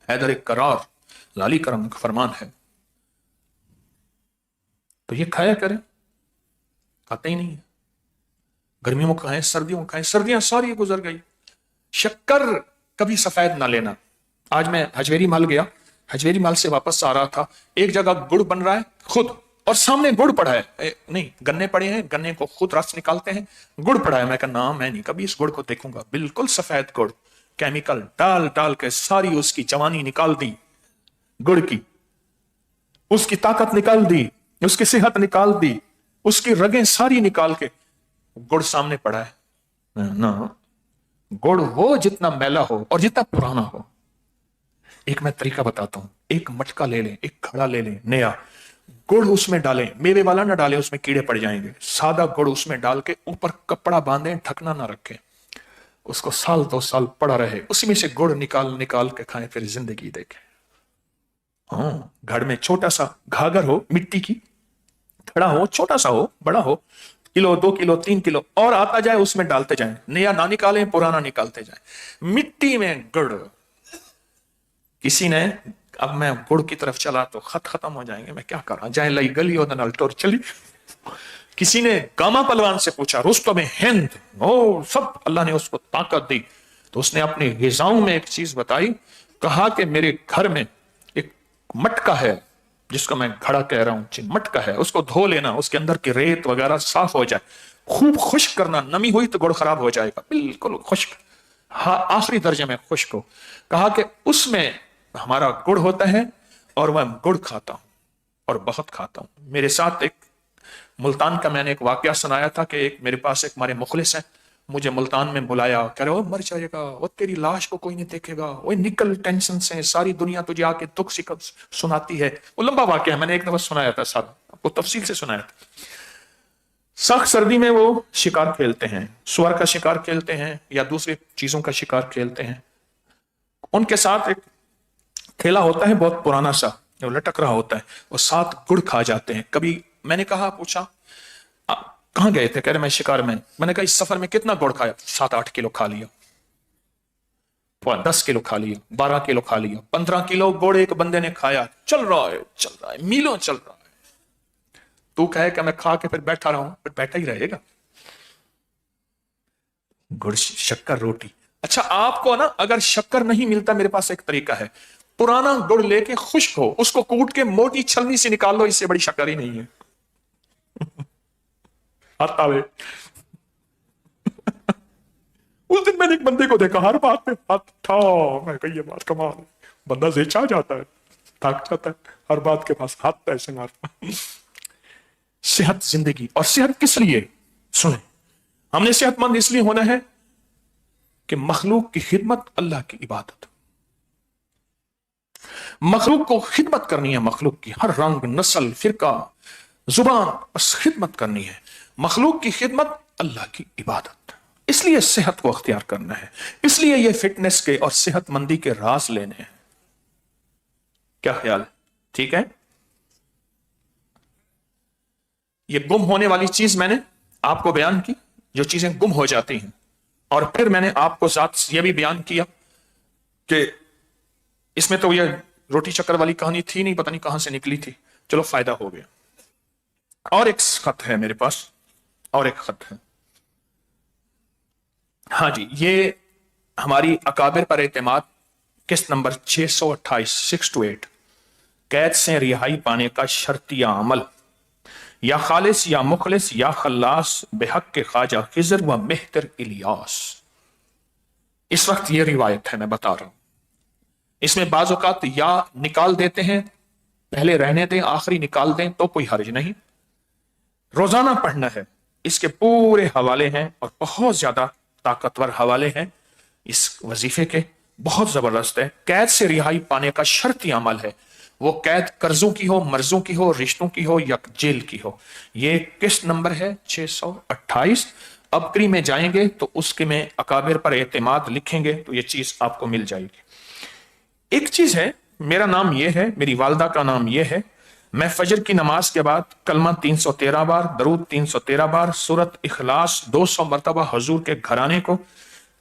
हैदर करार लाली करम का फरमान है। तो ये खाया करें, खाते ही नहीं है। गर्मियों में खाएं, सर्दियों में खाएं, सर्दियां सारी गुजर गई। शक्कर कभी सफेद ना लेना। आज मैं हजवेरी माल गया, हजवेरी माल से वापस आ रहा था, एक जगह गुड़ बन रहा है खुद, और सामने गुड़ पड़ा है, नहीं गन्ने पड़े हैं, गन्ने को खुद रस निकालते हैं, गुड़ पड़ा है। मैं कहा ना, मैं नहीं कभी इस गुड़ को देखूंगा, बिल्कुल सफेद गुड़, केमिकल डाल डाल के सारी उसकी जवानी निकाल दी गुड़ की, उसकी ताकत निकाल दी, उसकी सेहत निकाल दी, उसकी रगें सारी निकाल के गुड़ सामने पड़ा है ना। गुड़ वो जितना मैला हो और जितना पुराना हो। एक मैं तरीका बताता हूं, एक मटका ले लें, एक घड़ा ले लें नया, गुड़ उसमें डालें, मेवे वाला ना डालें, उसमें कीड़े पड़ जाएंगे। सादा गुड़ उसमें डाल के ऊपर कपड़ा बांधें, ढकना ना रखें, उसको साल 2 साल पड़ा रहे, उसी में से गुड़ निकाल निकाल के खाएं, फिर जिंदगी देखें। घर में छोटा सा घाघर हो, मिट्टी की घड़ा हो, छोटा सा हो, बड़ा हो, किलो 2 किलो 3 किलो और आता जाए, उसमें डालते जाएं, नया ना निकालें, पुराना निकालते जाएं। मिट्टी में गुड़, किसी ने, अब मैं गुड़ की तरफ चला तो खत खत्म हो जाएंगे, मैं क्या करा जाए, लई गली और नल टोर चली। किसी ने गामा पहलवान से पूछा, रुस्तम हिंद, ओ सब अल्लाह ने उसको ताकत दी, तो उसने अपनी ग़िज़ाओं में एक चीज बताई, कहा कि मेरे घर में एक मटका है, जिसको मैं घड़ा कह रहा हूं, मटका है, उसको धो लेना, उसके अंदर की रेत वगैरह साफ हो जाए, खूब खुश्क करना, नमी हुई तो गुड़ खराब हो जाएगा, बिल्कुल खुश्क, हाँ आखिरी दर्जे में खुश्क हो। कहा कि उसमें हमारा गुड़ होता है और मैं गुड़ खाता हूं और बहुत खाता हूं। मेरे साथ एक मुल्तान का मैंने एक वाकया सुनाया था कि एक मेरे पास एक हमारे मुखलिस है, मुझे मुल्तान में बुलाया, कह रहे हो मर जाएगा, वो तेरी लाश को कोई नहीं देखेगा, वो निकल टेंशन से, सारी दुनिया तुझे आके दुख सुनाती है। वो लंबा वाकया है, मैंने एक दफा सुनाया था, सारा आपको तफसील से सुनाया था। सख्त सर्दी में वो शिकार खेलते हैं, सुअर का शिकार खेलते हैं या दूसरी चीजों का शिकार खेलते हैं। उनके साथ एक थैला होता है बहुत पुराना सा, जो लटक रहा होता है, वो साथ गुड़ खा जाते हैं। कभी मैंने कहा, पूछा कहां गए थे, कह रहे मैं शिकार में। मैंने कहा इस सफर में कितना गुड़ खाया, 7-8 किलो खा लिया, 10 किलो खा लिया, 12 किलो खा लिया, 15 किलो गुड़ एक बंदे ने खाया। चल रहा है मीलों चल रहा है। तू कहे कि मैं खा के फिर बैठा रहा हूं, फिर बैठा ही रहेगा। गुड़ शक्कर रोटी। अच्छा आपको ना अगर शक्कर नहीं मिलता, मेरे पास एक तरीका है, पुराना गुड़ लेके खुश्क हो, उसको कूट के मोटी छलनी से निकाल लो, इससे बड़ी शक्कर ही नहीं है। हत्ता वे। उस दिन मैंने एक बंदे को देखा हर बात पे हाथ था। मैं कही ये बात कमाल है, बंदा जेचा जाता है, थक जाता है, हर बात के पास हाथ ऐसे मारता। सेहत जिंदगी, और सेहत किस लिए? सुने, हमने सेहतमंद इसलिए होना है कि मखलूक की खिदमत अल्लाह की इबादत, मखलूक को खिदमत करनी है, मखलूक की हर रंग नस्ल फिरका जुबान बस खिदमत करनी है, मखलूक की खिदमत अल्लाह की इबादत। इसलिए सेहत को अख्तियार करना है, इसलिए ये फिटनेस के और सेहतमंदी के राज लेने हैं। क्या ख्याल है? ठीक है। ये गुम होने वाली चीज मैंने आपको बयान की, जो चीजें गुम हो जाती हैं, और फिर मैंने आपको साथ यह भी बयान किया कि इसमें तो ये रोटी चक्कर वाली कहानी थी नहीं, पता नहीं कहां से निकली थी, चलो फायदा हो गया। और एक खत है मेरे पास, और एक खत है। हाँ जी, ये हमारी अकाबिर पर एतमाद, किस्त नंबर 628, 628, कैद से रिहाई पाने का शर्तिया अमल, या खालिस या मुखलिस या खल्लास बेहक के ख्वाजा खिजर व मेहतर इलियास। इस वक्त ये रिवायत है, मैं बता रहा हूं। इसमें बाज़ औक़ात या निकाल देते हैं, पहले रहने दें, आखिरी निकाल दें तो कोई हर्ज नहीं। रोजाना पढ़ना है, इसके पूरे हवाले हैं और बहुत ज्यादा ताकतवर हवाले हैं इस वजीफे के, बहुत जबरदस्त है। कैद से रिहाई पाने का शर्ती अमल है, वो कैद कर्जों की हो, मर्जों की हो, रिश्तों की हो या जेल की हो। ये किस्त नंबर है 628। अबकरी में जाएंगे तो उसके में अकाबिर पर एतमाद लिखेंगे तो ये चीज आपको मिल जाएगी। एक चीज है, मेरा नाम यह है, मेरी वालदा का नाम यह है, मैं फजर की नमाज के बाद कलमा 313 बार, दरूद 313 बार, सूरत इखलास 200 मरतबा, हजूर के घराने को,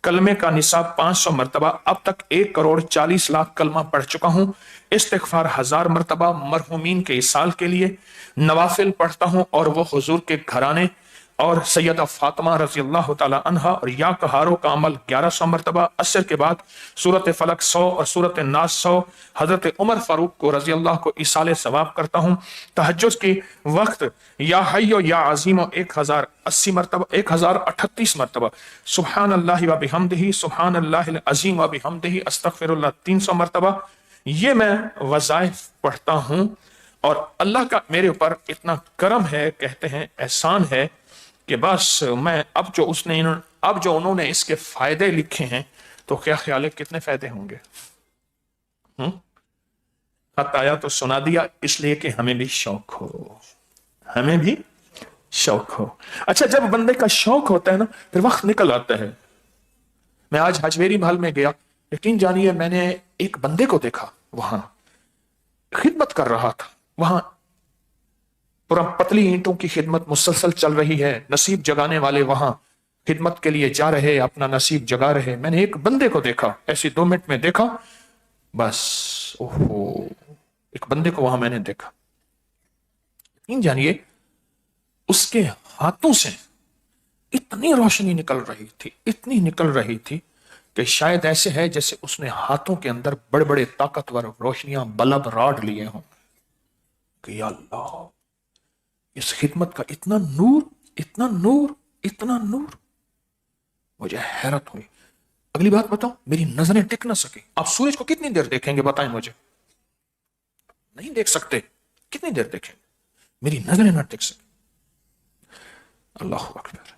कलमे का निसाब 500 मरतबा, अब तक 1,40,00,000 कलमा पढ़ चुका हूं। इस्तिगफार 1000 मरतबा मरहुमीन के इसाल के लिए, नवाफिल पढ़ता हूं और वो हुजूर के घराने और सैयदा फातिमा रजी अल्लाह तआला अन्हा और या कहारों का अमल 1100 मरतबा। असर के बाद सूरत फलक 100 और सूरत नास 100, हजरत उमर फारूक को रजी अल्लाह को इसाले सवाब करता हूँ। तहज्जुद के वक्त या हय्यो या अजीमो 1080 मरतबा, 1038 मरतबा, सुबहान अल्लाह व बिहम्दिही, सुबहान अल्लाहिल अजीम व बिहम्दिही, अस्तगफिरुल्लाह 300 मरतबा। ये मैं वज़ाइफ पढ़ता हूँ और अल्लाह का मेरे ऊपर इतना करम है, कहते हैं एहसान है कि बस मैं अब जो उन्होंने इसके फायदे लिखे हैं तो क्या ख्याल है कितने फायदे होंगे। खत आया तो सुना दिया, इसलिए कि हमें भी शौक हो, हमें भी शौक हो। अच्छा, जब बंदे का शौक होता है ना, फिर वक्त निकल आता है। मैं आज हजवेरी महल में गया, यकीन जानिए मैंने एक बंदे को देखा, वहां खिदमत कर रहा था, वहां पूरा पतली ईंटों की खिदमत मुसलसल चल रही है, नसीब जगाने वाले वहां खिदमत के लिए जा रहे, अपना नसीब जगा रहे। मैंने एक बंदे को देखा, ऐसी 2 मिनट में देखा, बस ओहो, एक बंदे को वहां मैंने देखा। यकीन जानिए उसके हाथों से इतनी रोशनी निकल रही थी, इतनी निकल रही थी कि शायद ऐसे है जैसे उसने हाथों के अंदर बड़े बड़े ताकतवर रोशनियां, बल्ब, रॉड लिए हों कि या अल्लाह, इस खिदमत का इतना नूर, इतना नूर, इतना नूर। मुझे हैरत हुई। अगली बात बताओ, मेरी नजरें टिक ना सकी। आप सूरज को कितनी देर देखेंगे बताएं मुझे? नहीं देख सकते। कितनी देर देखेंगे? मेरी नजरें ना टिक सकी। अल्लाह अकबर।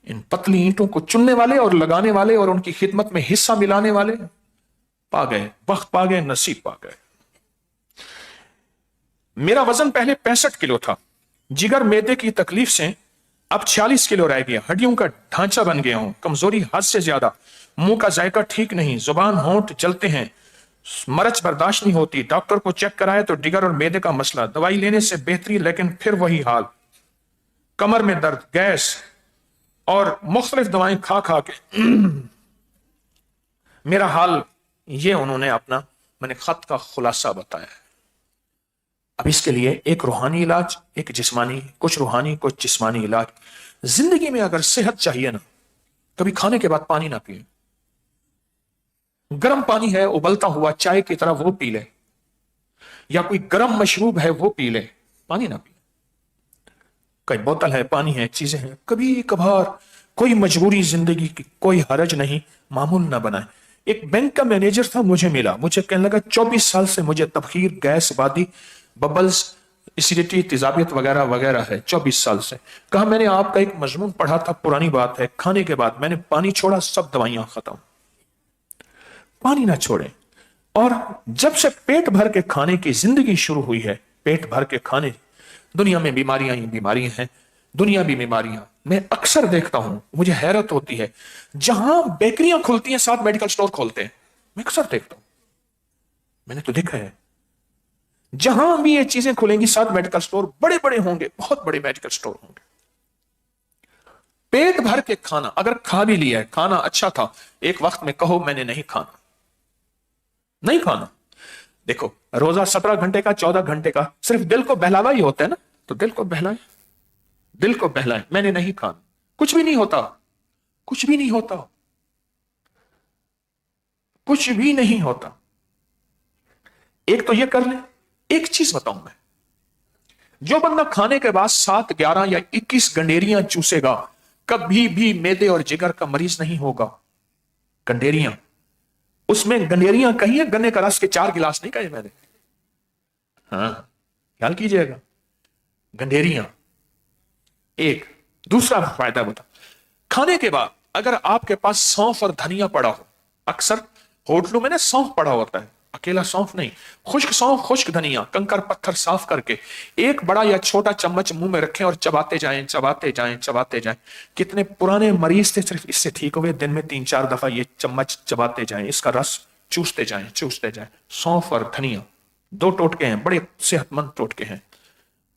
इन पतली ईंटों को चुनने वाले और लगाने वाले और उनकी खिदमत में हिस्सा मिलाने वाले पा गए, वक्त पा गए, नसीब पा गए। मेरा वजन पहले 65 किलो था, जिगर मैदे की तकलीफ से अब 46 किलो रह गया, हड्डियों का ढांचा बन गया हूं, कमजोरी हद से ज्यादा, मुंह का जायका ठीक नहीं, जुबान होंठ जलते हैं, मरच बर्दाश्त नहीं होती। डॉक्टर को चेक कराया तो जिगर और मैदे का मसला, दवाई लेने से बेहतरी लेकिन फिर वही हाल, कमर में दर्द, गैस और मुख्तलिफ दवाएं खा खा के मेरा हाल ये उन्होंने अपना, मैंने खत का खुलासा बताया। अब इसके लिए एक रूहानी इलाज, एक जिस्मानी, कुछ रूहानी कुछ जिस्मानी इलाज। जिंदगी में अगर सेहत चाहिए ना, कभी खाने के बाद पानी ना पिए, गर्म पानी है उबलता हुआ चाय की तरह वो पी ले, या कोई गर्म मशरूब है वो पी ले, पानी ना पिए। कोई बोतल है, पानी है, चीजें हैं, कभी कभार कोई मजबूरी जिंदगी की, कोई हरज नहीं, मामूल ना बनाए। एक बैंक का मैनेजर था, मुझे मिला, मुझे कहने लगा 24 साल से मुझे तबखीर, गैस, वादी, बबल्स, एसिडिटी, तेजाबियत वगैरह वगैरह है 24 साल से। कहा मैंने आपका एक मजमून पढ़ा था, पुरानी बात है, खाने के बाद मैंने पानी छोड़ा, सब दवाइयां खत्म। पानी ना छोड़े। और जब से पेट भर के खाने की जिंदगी शुरू हुई है, पेट भर के खाने, दुनिया में बीमारियां ही बीमारियां हैं, दुनिया भी बीमारियां। मैं अक्सर देखता हूं, मुझे हैरत होती है, जहां बेकरियां खुलती हैं साथ मेडिकल स्टोर खोलते हैं। मैं अक्सर देखता हूं, मैंने तो देखा है, जहां भी ये चीजें खुलेंगी साथ मेडिकल स्टोर, बड़े बड़े होंगे, बहुत बड़े मेडिकल स्टोर होंगे। पेट भर के खाना, अगर खा भी लिया है, खाना अच्छा था, एक वक्त में कहो मैंने नहीं खाना, नहीं खाना। देखो रोजा 17 घंटे का, 14 घंटे का, सिर्फ दिल को बहलावा ही होता है ना, तो दिल को बहलाए, दिल को बहलाए, मैंने नहीं खाना, कुछ भी नहीं होता, कुछ भी नहीं होता, कुछ भी नहीं होता। एक तो ये कर ले। एक चीज बताऊं मैं, जो बंदा खाने के बाद 7, 11 या 21 गंडेरियां चूसेगा, कभी भी मैदे और जिगर का मरीज नहीं होगा। गंडेरियां, उसमें गंडेरियां कही है, गन्ने का रस के 4 गिलास नहीं कहे मैंने, हाँ ख्याल कीजिएगा, गंडेरियां। एक दूसरा फायदा बता, खाने के बाद अगर आपके पास सौंफ और धनिया पड़ा हो, अक्सर होटलों में ना सौंफ पड़ा होता है, अकेला सौंफ नहीं, खुश्क सौंफ, खुश्क धनिया, कंकर पत्थर साफ करके एक बड़ा या छोटा चम्मच मुंह में रखें और चबाते जाएं, चबाते जाएं, चबाते जाएं। कितने पुराने मरीज थे सिर्फ इससे ठीक हुए, दिन में 3-4 दफा ये चम्मच चबाते जाएं, इसका रस चूसते जाएं, चूसते जाएं। सौंफ और धनिया 2 टोटके हैं, बड़े सेहतमंद टोटके हैं।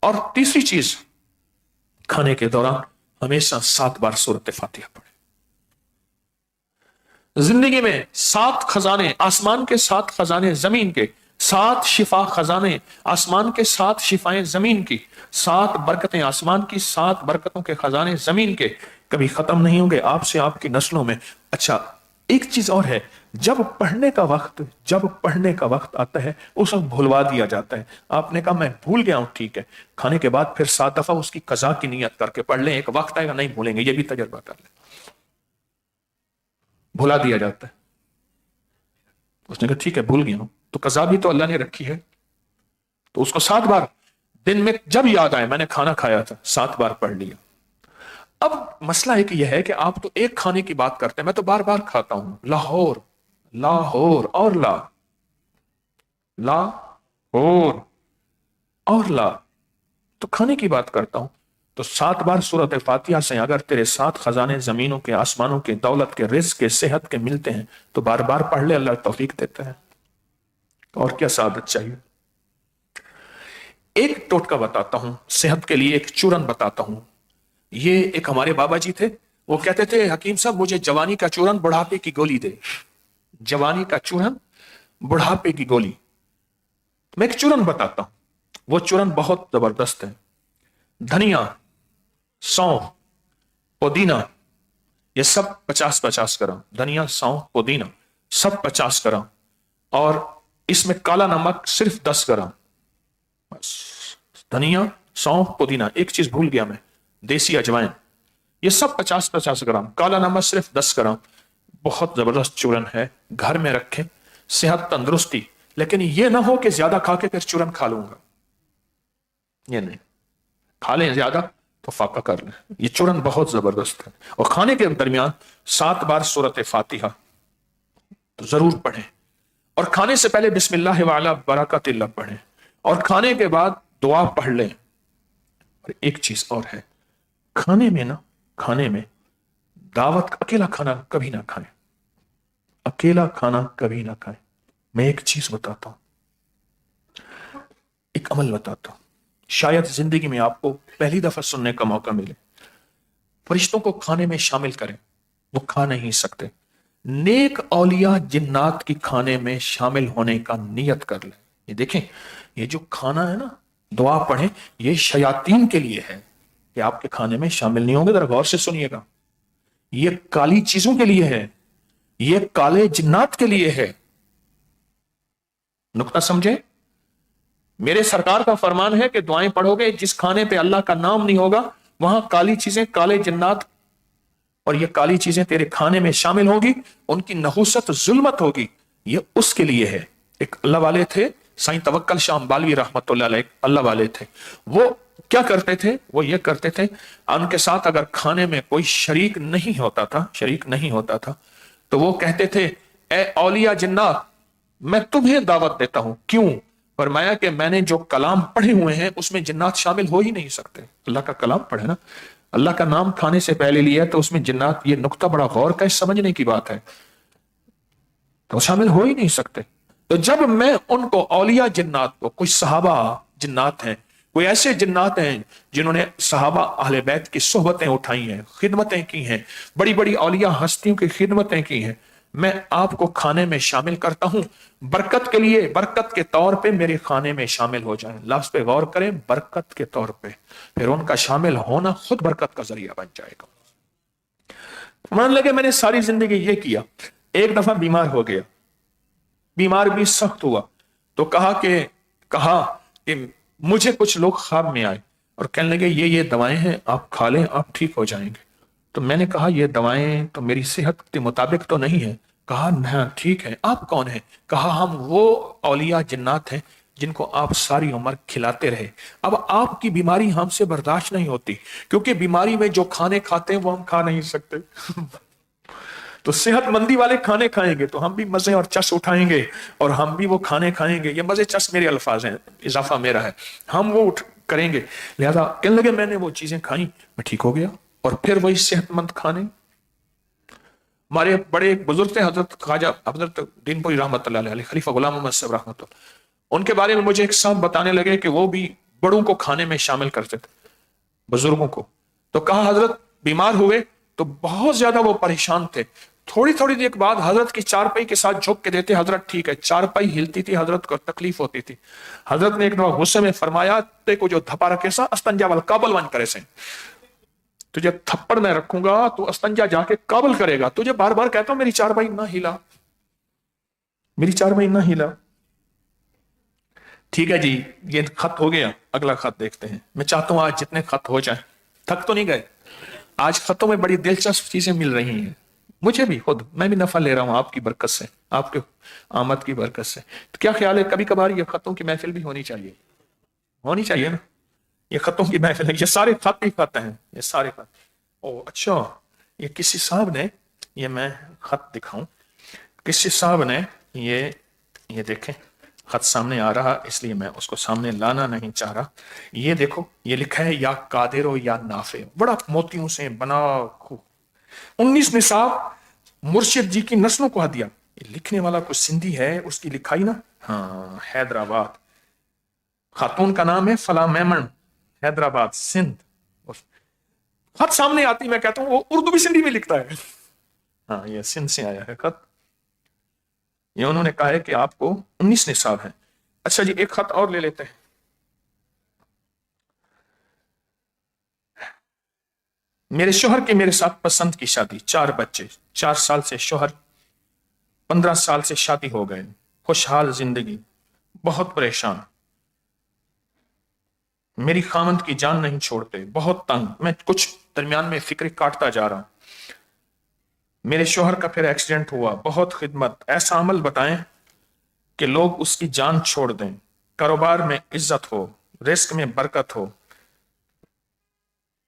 और तीसरी चीज, खाने के दौरान हमेशा 7 बार सूरत फातिहा पढ़े। जिंदगी में 7 खजाने, आसमान के 7 खजाने, जमीन के 7 शिफा खजाने, आसमान के 7 शिफाएं जमीन की, 7 बरकतें आसमान की, 7 बरकतों के खजाने जमीन के, कभी खत्म नहीं होंगे आपसे आपकी नस्लों में। अच्छा एक चीज और है, जब पढ़ने का वक्त आता है उस वक्त भुलवा दिया जाता है। आपने कहा मैं भूल गया हूं, ठीक है, खाने के बाद फिर 7 दफा उसकी कजा की नियत करके पढ़ लें, एक वक्त आएगा नहीं भूलेंगे, ये भी तजर्बा कर लें। भुला दिया जाता है, उसने कहा ठीक है भूल गया हूं, तो कजा भी तो अल्लाह ने रखी है, तो उसको 7 बार दिन में जब याद आए मैंने खाना खाया था 7 बार पढ़ लिया। अब मसला एक यह है कि आप तो एक खाने की बात करते हैं, मैं तो बार बार खाता हूं, लाहौर लाहौर और लाहौर और तो खाने की बात करता हूं, तो 7 बार सूरत फातिहा से अगर तेरे 7 खजाने जमीनों के, आसमानों के, दौलत के, रिज़्क़ के, सेहत के मिलते हैं तो बार बार पढ़ ले, अल्लाह तौफीक देता है। और क्या सादत चाहिए। एक टोटका बताता हूं सेहत के लिए, एक चूरन बताता हूं। ये एक हमारे बाबा जी थे, वो कहते थे हकीम साहब मुझे जवानी का चूरन, बुढ़ापे की गोली दे। जवानी का चूरन, बुढ़ापे की गोली। मैं एक चूरन बताता हूं, वो चूरन बहुत जबरदस्त है। धनिया, सौंफ, पुदीना, ये सब 50-50 ग्राम, धनिया, सौंफ, पुदीना सब 50 ग्राम, और इसमें काला नमक सिर्फ 10 ग्राम। बस धनिया, सौंफ, पुदीना, एक चीज भूल गया मैं, देसी अजवाइन, ये सब 50-50 ग्राम, काला नमक सिर्फ 10 ग्राम। बहुत जबरदस्त चूरन है, घर में रखें, सेहत तंदुरुस्ती। लेकिन ये ना हो कि ज्यादा खा के फिर चूरन खा लूंगा, ये नहीं, खा लें ज्यादा तो फाका कर लें। ये चूरन बहुत जबरदस्त है। और खाने के दरमियान 7 बार सूरत फातिहा तो जरूर पढ़ें, और खाने से पहले बिस्मिल्लाह वाला बरकतिल्लाह पढ़ें, और खाने के बाद दुआ पढ़ लें। और एक चीज और है, खाने में दावत, अकेला खाना कभी ना खाएं, अकेला खाना कभी ना खाएं। मैं एक चीज बताता हूं, एक अमल बताता हूं, शायद जिंदगी में आपको पहली दफा सुनने का मौका मिले। फरिश्तों को खाने में शामिल करें, वो खा नहीं सकते। नेक औलिया जिन्नात की खाने में शामिल होने का नियत कर लें। ये देखें, ये जो खाना है ना, दुआ पढ़ें, ये शयातीन के लिए है कि आपके खाने में शामिल नहीं होंगे। जरा गौर से सुनिएगा, ये काली चीजों के लिए है, ये काले जिन्नात के लिए है। नुक्ता समझे। मेरे सरकार का फरमान है कि दुआएं पढ़ोगे, जिस खाने पे अल्लाह का नाम नहीं होगा वहां काली चीजें, काले जन्नात, और ये काली चीजें तेरे खाने में शामिल होगी, उनकी नहुसत जुल्मत होगी। ये उसके लिए है। एक अल्लाह वाले थे, साईं तवक्कल शाह अंबालवी रहमतुल्लाह अलैह, अल्लाह वाले थे। वो क्या करते थे? वो ये करते थे, उनके साथ अगर खाने में कोई शरीक नहीं होता था, तो वो कहते थे, ए औलिया जिन्नात, मैं तुम्हें दावत देता हूं। क्यों? फरमाया कि मैंने जो कलाम पढ़े हुए हैं उसमें जिन्नात शामिल हो ही नहीं सकते। अल्लाह का कलाम पढ़े ना, अल्लाह का नाम खाने से पहले लिया, तो उसमें जिन्नात, ये नुक्ता बड़ा गौर का समझने की बात है, तो शामिल हो ही नहीं सकते। तो जब मैं उनको औलिया जिन्नात को, कोई सहाबा जिन्नात हैं, कोई ऐसे जिन्नात हैं जिन्होंने सहाबा अहले बैत की सोहबतें उठाई हैं, खिदमतें की हैं, बड़ी बड़ी औलिया हस्तियों की खिदमतें की हैं, मैं आपको खाने में शामिल करता हूं, बरकत के लिए, बरकत के तौर पे मेरे खाने में शामिल हो जाएं। लफ्ज पे गौर करें, बरकत के तौर पे, फिर उनका शामिल होना खुद बरकत का जरिया बन जाएगा। मान लगे मैंने सारी जिंदगी ये किया, एक दफा बीमार हो गया, बीमार भी सख्त हुआ, तो कहा कि मुझे कुछ लोग ख्वाब में आए और कहने लगे ये दवाएं हैं, आप खा लें, आप ठीक हो जाएंगे। तो मैंने कहा ये दवाएं तो मेरी सेहत के मुताबिक तो नहीं है। कहा ना, ठीक है, आप कौन है? कहा हम वो औलिया जिन्नात हैं जिनको आप सारी उम्र खिलाते रहे। अब आपकी बीमारी हमसे बर्दाश्त नहीं होती, क्योंकि बीमारी में जो खाने खाते हैं वो हम खा नहीं सकते। तो सेहतमंदी वाले खाने खाएंगे तो हम भी मजे और चस उठाएंगे, और हम भी वो खाने खाएंगे। ये मजे चस मेरे अल्फाज हैं, इजाफा मेरा है, हम वो करेंगे। लिहाजा कहने लगे मैंने वो चीजें खाई, मैं ठीक हो गया। और फिर वही सेहतमंद खाने। हमारे बड़े एक बुजुर्ग थे, हजरत ख्वाजा हजरत दीनपुरी रहमतुल्लाह अलैह, खलीफा गुलाम मोहम्मद साहब रहमतुल्लाह, उनके बारे में मुझे एक साहब बताने लगे कि वो भी बड़ों को खाने में शामिल करते थे, बुजुर्गों को। तो कहा हजरत बीमार हुए तो बहुत ज्यादा वो परेशान थे। थोड़ी थोड़ी देर बाद हजरत की चारपाई के साथ झुक के देते, हजरत ठीक है। चारपाई हिलती थी, हजरत को तकलीफ होती थी। हजरत ने एक दफा गुस्से में फरमाया, ते को जो धपा रखे सा अस्तंजा वाल काबल वन करे से, तुझे थप्पड़ में रखूंगा तो अस्तंजा जाके काबल करेगा। तुझे बार बार कहता हूं मेरी चारपाई ना हिला, मेरी चारपाई ना हिला। ठीक है जी, ये खत हो गया, अगला खत देखते हैं। मैं चाहता हूं आज जितने खत हो जाए, थक तो नहीं गए? आज खतों में बड़ी दिलचस्प चीजें मिल रही हैं, मुझे भी खुद, मैं भी नफा ले रहा हूं आपकी बरकत से, आपके आमद की बरकत से। तो क्या ख्याल है, कभी कभार ये खतों की महफिल भी होनी चाहिए, होनी चाहिए ना? ये खतों की महफिल है, ये सारे खत ही खत हैं, ये सारे खत। ओ अच्छा, ये किसी साहब ने, ये मैं खत दिखाऊं, किसी साहब ने ये देखें, खत सामने आ रहा इसलिए मैं उसको सामने लाना नहीं चाह रहा। ये देखो, ये लिखा है या कादिरो या नाफे, बड़ा मोतियों से बना 19 निसाब मुर्शिद जी की नस्लों को हदिया। ये लिखने वाला कुछ सिंधी है, उसकी लिखाई ना, हाँ, हैदराबाद। खातून का नाम है फला मेमन, हैदराबाद सिंध। खत सामने आती, मैं कहता हूं वो उर्दू भी सिंधी में लिखता है। हाँ, ये सिंध से आया है खत। ये उन्होंने कहा है कि आपको 19 निसाब है। अच्छा जी, एक खत और ले लेते हैं। मेरे शोहर की मेरे साथ पसंद की शादी, 4 बच्चे, 4 साल से शोहर, 15 साल से शादी हो गए, खुशहाल जिंदगी, बहुत परेशान, मेरी खामंद की जान नहीं छोड़ते, बहुत तंग, मैं कुछ दरमियान में फिक्र काटता जा रहा हूं। मेरे शोहर का फिर एक्सीडेंट हुआ, बहुत खिदमत, ऐसा अमल बताएं कि लोग उसकी जान छोड़ दें, कारोबार में इज्जत हो, रिस्क में बरकत हो,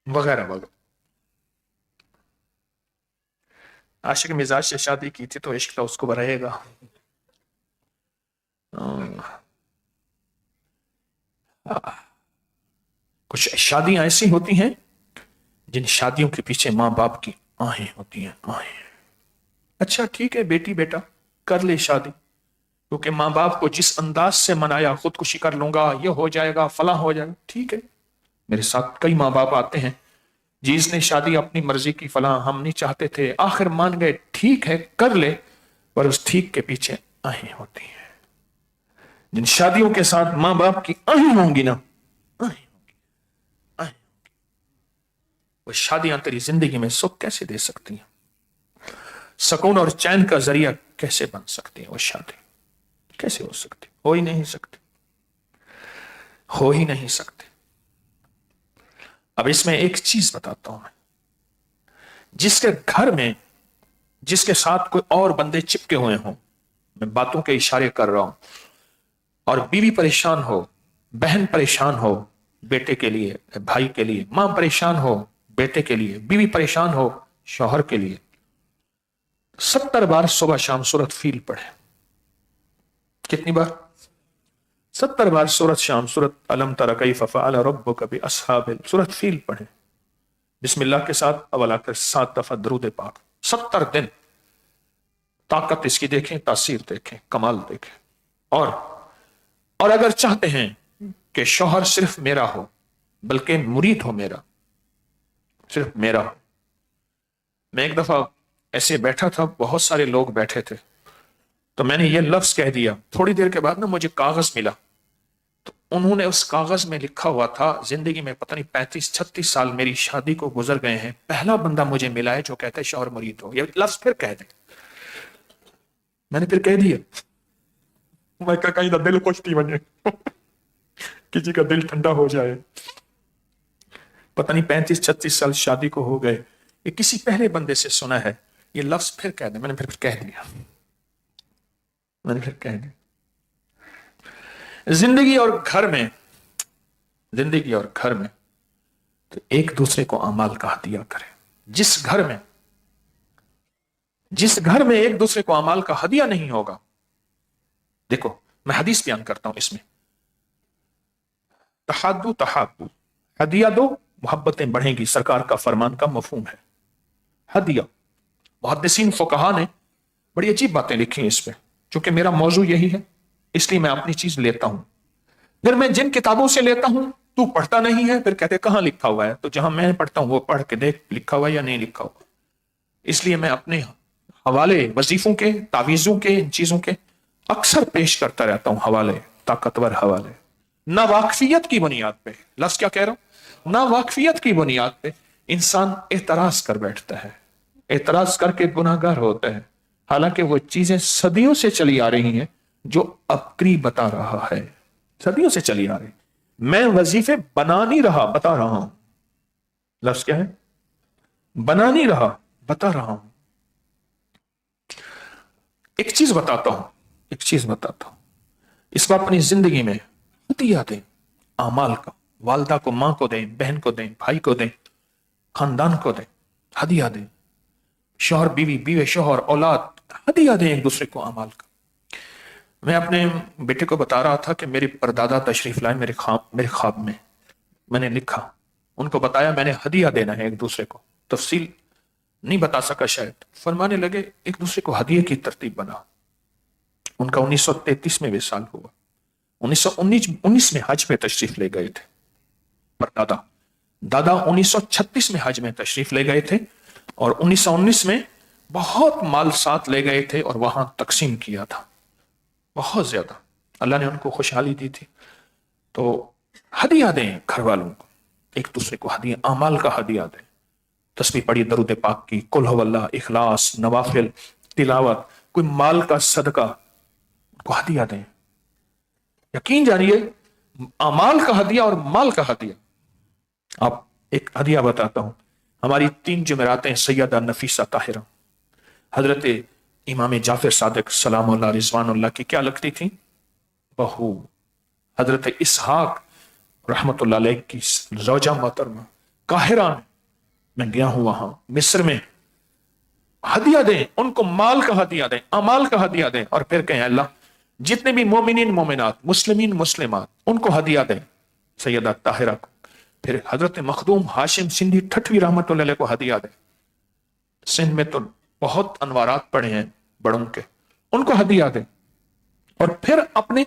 वगैरह वगैरह। आशिक मिजाज से शादी की थी तो इश्क तो उसको रहेगा। कुछ शादियां ऐसी होती हैं जिन शादियों के पीछे माँ बाप की आहें होती हैं, आहें। अच्छा ठीक है बेटी बेटा कर ले शादी, क्योंकि माँ बाप को जिस अंदाज से मनाया, खुदकुशी कर लूंगा, ये हो जाएगा, फला हो जाएगा, ठीक है। मेरे साथ कई माँ बाप आते हैं, जी इसने शादी अपनी मर्जी की, फला हम नहीं चाहते थे, आखिर मान गए, ठीक है कर ले, पर उस ठीक के पीछे आहें होती हैं। जिन शादियों के साथ माँ बाप की आहें होंगी ना, वो शादियां तेरी जिंदगी में सुख कैसे दे सकती हैं, सुकून और चैन का जरिया कैसे बन सकती है? वो शादी कैसे हो सकती? हो ही नहीं सकती, हो ही नहीं सकती। اب اس میں ایک چیز بتاتا ہوں میں، جس کے گھر میں جس کے ساتھ کوئی اور بندے چپکے ہوئے ہوں، میں باتوں کے اشارے کر رہا ہوں، اور بیوی پریشان ہو، بہن پریشان ہو بیٹے کے لیے، بھائی کے لیے، ماں پریشان ہو بیٹے کے لیے، بیوی پریشان ہو شوہر کے لیے، 70 بار صبح شام سورت فیل پڑھے۔ کتنی بار؟ 70 بار سورت شام سورت الم تر کیف فعل ربک باصحاب، سورت فیل پڑھے بسم اللہ کے ساتھ، اول آخر 7 دفعہ درود پاک، 70 دن۔ طاقت اس کی دیکھیں، تاثیر دیکھیں، کمال دیکھیں۔ اور اگر چاہتے ہیں کہ شوہر صرف میرا ہو، بلکہ مرید ہو میرا، صرف میرا ہو۔ میں ایک دفعہ ایسے بیٹھا تھا، بہت سارے لوگ بیٹھے تھے، تو میں نے یہ لفظ کہہ دیا، تھوڑی دیر کے بعد نا مجھے کاغذ ملا، تو انہوں نے اس کاغذ میں لکھا ہوا تھا، زندگی میں پتہ نہیں 35-36 سال میری شادی کو گزر گئے ہیں، پہلا بندہ مجھے ملا ہے جو کہتا ہے شوہر مرید ہو۔ یہ لفظ پھر کہہ دیں، میں نے پھر کہہ دیا، میں کہا کہیں دا دل خوش نہیں بنے، کسی کا دل ٹھنڈا ہو جائے۔ پتہ نہیں 35-36 سال شادی کو ہو گئے، یہ کسی پہلے بندے سے سنا ہے، یہ لفظ پھر کہہ دیں، میں نے پھر کہہ دیا، میں نے پھر کہہ دیا۔ زندگی اور گھر میں تو ایک دوسرے کو اعمال کا ہدیہ کریں۔ جس گھر میں ایک دوسرے کو اعمال کا ہدیہ نہیں ہوگا، دیکھو میں حدیث بیان کرتا ہوں اس میں، تحادو تحابو، ہدیہ دو محبتیں بڑھیں گی، سرکار کا فرمان کا مفہوم ہے ہدیہ۔ محدثین فقہا نے بڑی عجیب باتیں لکھی ہیں اس پہ، چونکہ میرا موضوع یہی ہے اس لیے میں اپنی چیز لیتا ہوں، پھر میں جن کتابوں سے لیتا ہوں تو پڑھتا نہیں ہے، پھر کہتے کہاں لکھا ہوا ہے، تو جہاں میں پڑھتا ہوں وہ پڑھ کے دیکھ لکھا ہوا یا نہیں لکھا ہوا۔ اس لیے میں اپنے حوالے وظیفوں کے، تعویذوں کے، ان چیزوں کے اکثر پیش کرتا رہتا ہوں، حوالے، طاقتور حوالے۔ نہ واقفیت کی بنیاد پہ، لفظ کیا کہہ رہا ہوں، نہ واقفیت کی بنیاد پہ انسان اعتراض کر بیٹھتا ہے، اعتراض کر کے گناہگار ہوتا ہے، حالانکہ وہ چیزیں صدیوں سے چلی آ رہی ہیں جو ابکری بتا رہا ہے، صدیوں سے چلی آ رہی۔ میں وظیفے بنا نہیں رہا، بتا رہا ہوں۔ لفظ کیا ہے؟ بنا نہیں رہا، بتا رہا ہوں۔ ایک چیز بتاتا ہوں، اس کو اپنی زندگی میں ہدیہ دیں، اعمال کا، والدہ کو، ماں کو دیں، بہن کو دیں، بھائی کو دیں، خاندان کو دیں، ہدیہ دیں، شوہر بیوی، بیوی شوہر، اولاد، ہدیہ دیں ایک دوسرے کو اعمال کا۔ میں اپنے بیٹے کو بتا رہا تھا کہ میرے پردادا تشریف لائے میرے خواب میں نے لکھا، ان کو بتایا میں نے ہدیہ دینا ہے ایک دوسرے کو، تفصیل نہیں بتا سکا شاید، فرمانے لگے ایک دوسرے کو ہدیے کی ترتیب بنا۔ ان کا 1933 میں وصال ہوا، 1919 میں حج میں تشریف لے گئے تھے پردادا، دادا 1936 میں حج میں تشریف لے گئے تھے، اور 1919 میں بہت مال ساتھ لے گئے تھے اور وہاں تقسیم کیا تھا، بہت زیادہ اللہ نے ان کو خوشحالی دی تھی۔ تو ہدیہ دیں گھر والوں کو، ایک دوسرے کو ہدیہ، اعمال کا ہدیہ دیں، تسبیح پڑھی، درود پاک کی، قل ہو اللہ، اخلاص، نوافل، تلاوت، کوئی مال کا صدقہ کو ہدیہ دیں۔ یقین جانیے اعمال کا ہدیہ اور مال کا ہدیہ۔ آپ ایک ہدیہ بتاتا ہوں، ہماری 3 جمعراتیں سیدہ نفیسہ طاہرہ حضرت امام جعفر صادق سلام اللہ رضوان اللہ کی کیا لگتی تھی؟ بہو۔ حضرت اسحاق رحمت اللہ علیہ کی زوجہ محترمہ، قاہرہ میں گیا ہوں وہاں مصر میں، ہدیہ دیں ان کو، مال کا ہدیہ دیں، اعمال کا ہدیہ دیں، اور پھر کہیں اللہ جتنے بھی مومنین مومنات، مسلمین مسلمات، ان کو ہدیہ دیں، سیدہ طاہرہ کو، پھر حضرت مخدوم ہاشم سندھی ٹھٹوی رحمت اللہ علیہ کو ہدیہ دیں۔ سندھ میں تو بہت انوارات پڑے ہیں بڑوں کے، ان کو ہدیہ دیں، اور پھر اپنے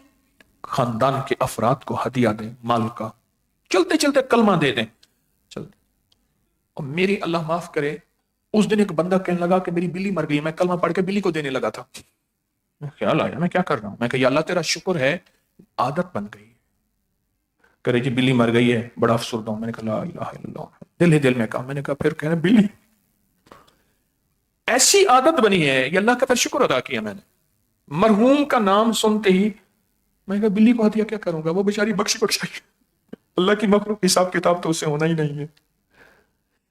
خاندان کے افراد کو ہدیہ دیں مال کا، چلتے چلتے کلمہ دے دیں، چلتے۔ اور میری اللہ معاف کرے، اس دن ایک بندہ کہنے لگا کہ میری بلی مر گئی، میں کلمہ پڑھ کے بلی کو دینے لگا تھا۔ خیال آیا میں کیا کر رہا ہوں، میں کہا یا اللہ تیرا شکر ہے عادت بن گئی۔ کرے جی بلی مر گئی ہے، بڑا افسردہ ہوں۔ میں نے کہا لا الہ الا اللہ، دل ہی دل میں کہا، میں نے کہا پھر کہنا بلی ایسی عادت بنی ہے، یہ اللہ کا پھر شکر ادا کیا میں نے۔ مرحوم کا نام سنتے ہی میں کہا بلی کو ہدیہ کیا کروں گا، وہ بیچاری بخشی بخشائی، اللہ کی مخلوق حساب کتاب تو اسے ہونا ہی نہیں ہے.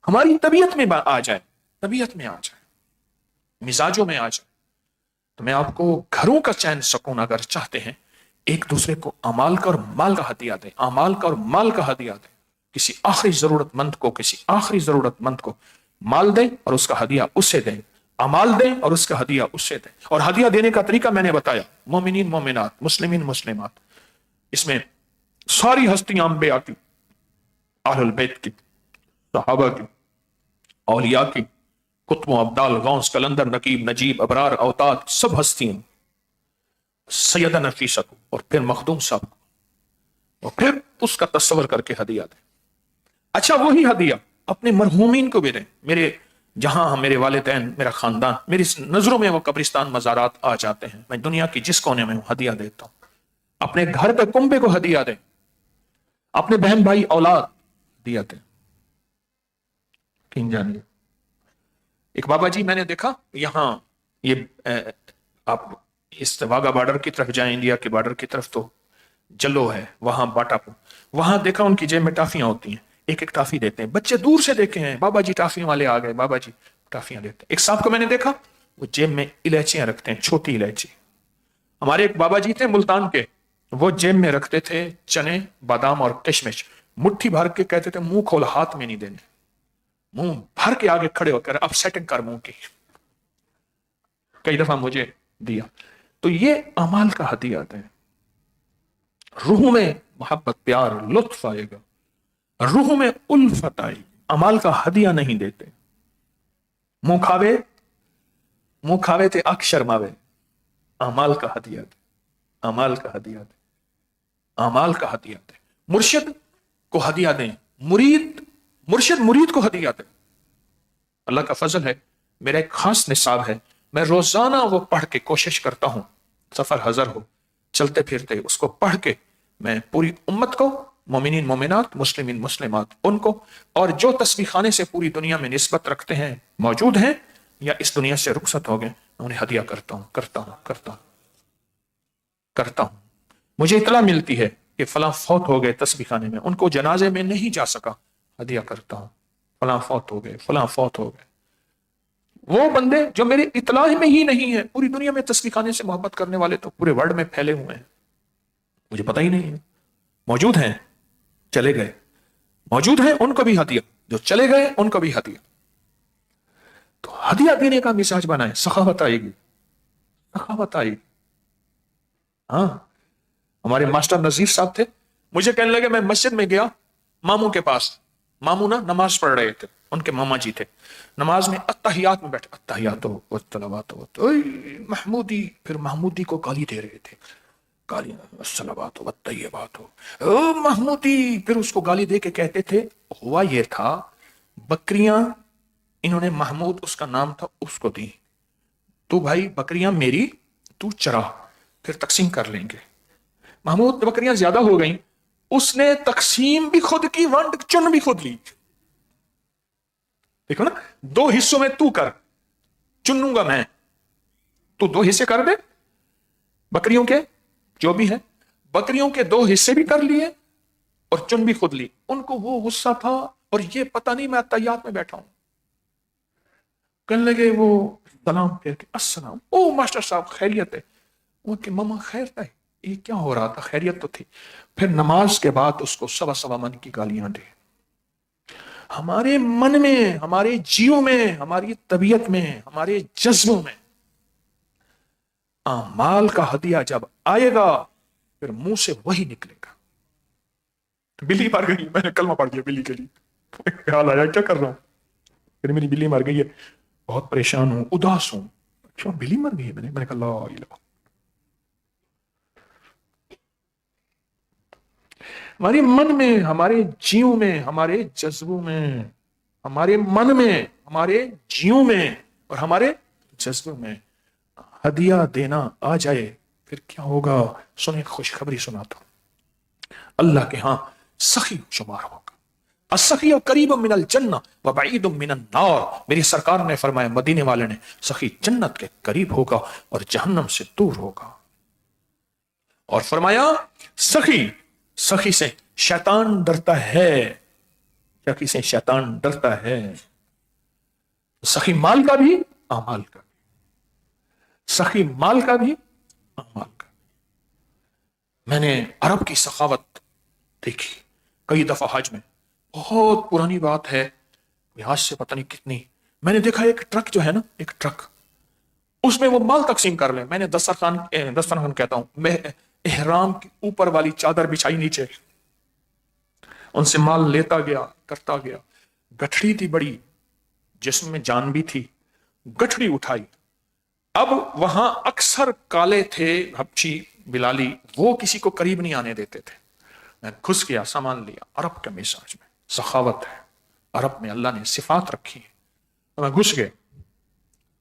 ہماری طبیعت میں آ جائے، طبیعت میں آ جائے، مزاجوں میں آ جائے. تو میں آپ کو گھروں کا چین سکون اگر چاہتے ہیں، ایک دوسرے کو اعمال کا اور مال کا ہدیہ دیں، اعمال کا اور مال کا ہدیہ دیں. کسی آخری ضرورت مند کو، کسی آخری ضرورت مند کو مال دیں اور اس کا ہدیہ اسے دیں، اعمال دیں اور اس کا ہدیہ اسے دیں. اور ہدیہ دینے کا طریقہ میں نے بتایا، مومنین مومنات، مسلمین مسلمات، اس میں ساری ہستیاں انبیاء کی، اہل البیت کی، صحابہ کی، اولیاء کی، کتب و ابدال، غوث، کلندر، نقیب، نجیب، ابرار، اوتاد، سب ہستیاں، سیدہ نفیسہ کو، اور پھر مخدوم صاحب کو، اور پھر اس کا تصور کر کے ہدیہ دیں. اچھا وہی ہدیہ اپنے مرحومین کو بھی دیں. میرے جہاں میرے والدین، میرا خاندان، میری نظروں میں وہ قبرستان مزارات آ جاتے ہیں، میں دنیا کی جس کونے میں ہوں ہدیہ دیتا ہوں. اپنے گھر پہ کنبے کو ہدیہ دیں، اپنے بہن بھائی اولاد ہدیہ دیں. کین جانیے ایک بابا جی میں نے دیکھا یہاں، یہ آپ اس واگا بارڈر کی طرف جائیں، انڈیا کے بارڈر کی طرف، تو جلو ہے وہاں، باٹا پور، وہاں دیکھا ان کی جیب میں ٹافیاں ہوتی ہیں، ایک ایک ٹافی دیتے ہیں. بچے دور سے دیکھے ہیں، بابا جی ٹافیاں والے آ گئے، بابا جی ٹافیاں دیتے ہیں. ایک صاحب کو میں نے دیکھا وہ جیب میں الائچیاں رکھتے ہیں، چھوٹی الائچی. ہمارے ایک بابا جی تھے ملتان کے، وہ جیب میں رکھتے تھے چنے، بادام اور کشمش، مٹھی بھر کے کہتے تھے منہ کھول، ہاتھ میں نہیں دینے، منہ بھر کے آگے کھڑے ہو کر اب سیٹنگ کر منہ کی. کئی دفعہ مجھے دیا. تو یہ اعمال کا ہدیہ دیں. روح میں محبت، پیار، لطف آئے گا، روح میں الفت آئے گی. اعمال کا ہدیہ نہیں دیتے. منہ کھاوے تھے آنکھ شرماوے. اعمال کا ہدیہ دے، اعمال کا ہدیہ دے، اعمال کا ہدیہ دے. مرشد کو ہدیہ دیں، مرشد مرید کو ہدیہ دے. اللہ کا فضل ہے، میرا ایک خاص نصاب ہے، میں روزانہ وہ پڑھ کے کوشش کرتا ہوں، سفر حضر ہو، چلتے پھرتے اس کو پڑھ کے میں پوری امت کو، مومنین مومنات، مسلمین مسلمات، ان کو، اور جو تسبیح خانے سے پوری دنیا میں نسبت رکھتے ہیں، موجود ہیں یا اس دنیا سے رخصت ہو گئے، میں انہیں ہدیہ کرتا ہوں. مجھے اطلاع ملتی ہے کہ فلاں فوت ہو گئے تسبیح خانے میں، ان کو جنازے میں نہیں جا سکا، ہدیہ کرتا ہوں. فلاں فوت ہو گئے، فلاں فوت ہو گئے. وہ بندے جو میرے اطلاع میں ہی نہیں ہے، پوری دنیا میں تسبیح خانے سے محبت کرنے والے تو پورے ورلڈ میں پھیلے ہوئے ہیں، مجھے پتہ ہی نہیں ہے. موجود ہیں، چلے گئے، موجود ہیں، ان کو بھی ہدیہ، جو چلے گئے ان کو بھی ہدیہ. تو ہدیہ دینے کا مزاج بنائیں، سخاوت آئے گی، سخاوت آئے گی. ہاں ہمارے ماسٹر نذیر صاحب تھے، مجھے کہنے لگے، میں مسجد میں گیا ماموں کے پاس، ماموں نا نماز پڑھ رہے تھے، ان کے ماما جی تھے، نماز میں اتحیات میں بیٹھے، اتحیات والصلوات محمودی، پھر محمودی کو گالی دے رہے تھے، گالی، الصلوات والطیبات، محمودی، پھر اس کو گالی دے کے کہتے تھے. ہوا یہ تھا بکریاں انہوں نے، محمود اس کا نام تھا، اس کو دی، تو بھائی بکریاں میری، تو چرا، پھر تقسیم کر لیں گے. محمود بکریاں زیادہ ہو گئیں، اس نے تقسیم بھی خود کی، ونڈ چن بھی خود لی. دیکھو نا، 2 حصوں میں تو کر، چنوں گا میں، تو 2 حصے کر دے بکریوں کے، جو بھی ہے بکریوں کے 2 حصے بھی کر لیے اور چن بھی خود لی. ان کو وہ غصہ تھا، اور یہ پتہ نہیں میں اتحیات میں بیٹھا ہوں. کہنے لگے وہ سلام پھر کے، السلام، او ماسٹر صاحب خیریت ہے؟ وہ کہ ماما خیر ہے، یہ کیا ہو رہا تھا؟ خیریت تو تھی. پھر نماز کے بعد اس کو سوا من کی گالیاں دی. ہمارے من میں، ہمارے جیوں میں، ہماری طبیعت میں، ہمارے جذبوں میں اعمال کا ہدیہ جب آئے گا، پھر منہ سے وہی نکلے گا. بلی مر گئی، میں نے کلمہ پڑھ دیا بلی کے لیے، خیال آیا کیا کر رہا ہوں، پھر میری بلی مر گئی ہے، بہت پریشان ہوں، اداس ہوں. اچھا بلی مر گئی ہے، میں نے کہا لا الہ. ہمارے من میں، ہمارے جیوں میں، ہمارے جذبوں میں، ہمارے من میں، ہمارے جیوں میں اور ہمارے جذبوں میں ہدیہ دینا آ جائے، پھر کیا ہوگا؟ سنیں، خوشخبری سناتا ہوں. اللہ کے ہاں سخی شمار ہوگا. السخی قریب من الجنہ وبعید من النار. میری سرکار نے فرمایا، مدینے والے نے، سخی جنت کے قریب ہوگا اور جہنم سے دور ہوگا. اور فرمایا سخی सखी से शैतान डरता है, सखी से शैतान डरता है। सखी माल का भी, अमाल का भी, सखी माल का भी, अमाल का भी। मैंने अरब की सखावत देखी कई दफा हज में, बहुत पुरानी बात है, आज से पता नहीं कितनी। मैंने देखा एक ट्रक जो है ना, एक ट्रक, उसमें वो माल तकसीम कर ले। मैंने दस्तरखान कहता हूं, मैं एहराम की ऊपर वाली चादर बिछाई नीचे, उनसे माल लेता गया, करता गया। गठड़ी थी बड़ी, जिसमें जान भी थी, गठड़ी उठाई। अब वहां अक्सर काले थे, हबशी बिलाली, वो किसी को करीब नहीं आने देते थे। मैं घुस गया, सामान लिया। अरब के मिजाज में सखावत है, अरब में अल्लाह ने सिफात रखी है। तो मैं घुस गए,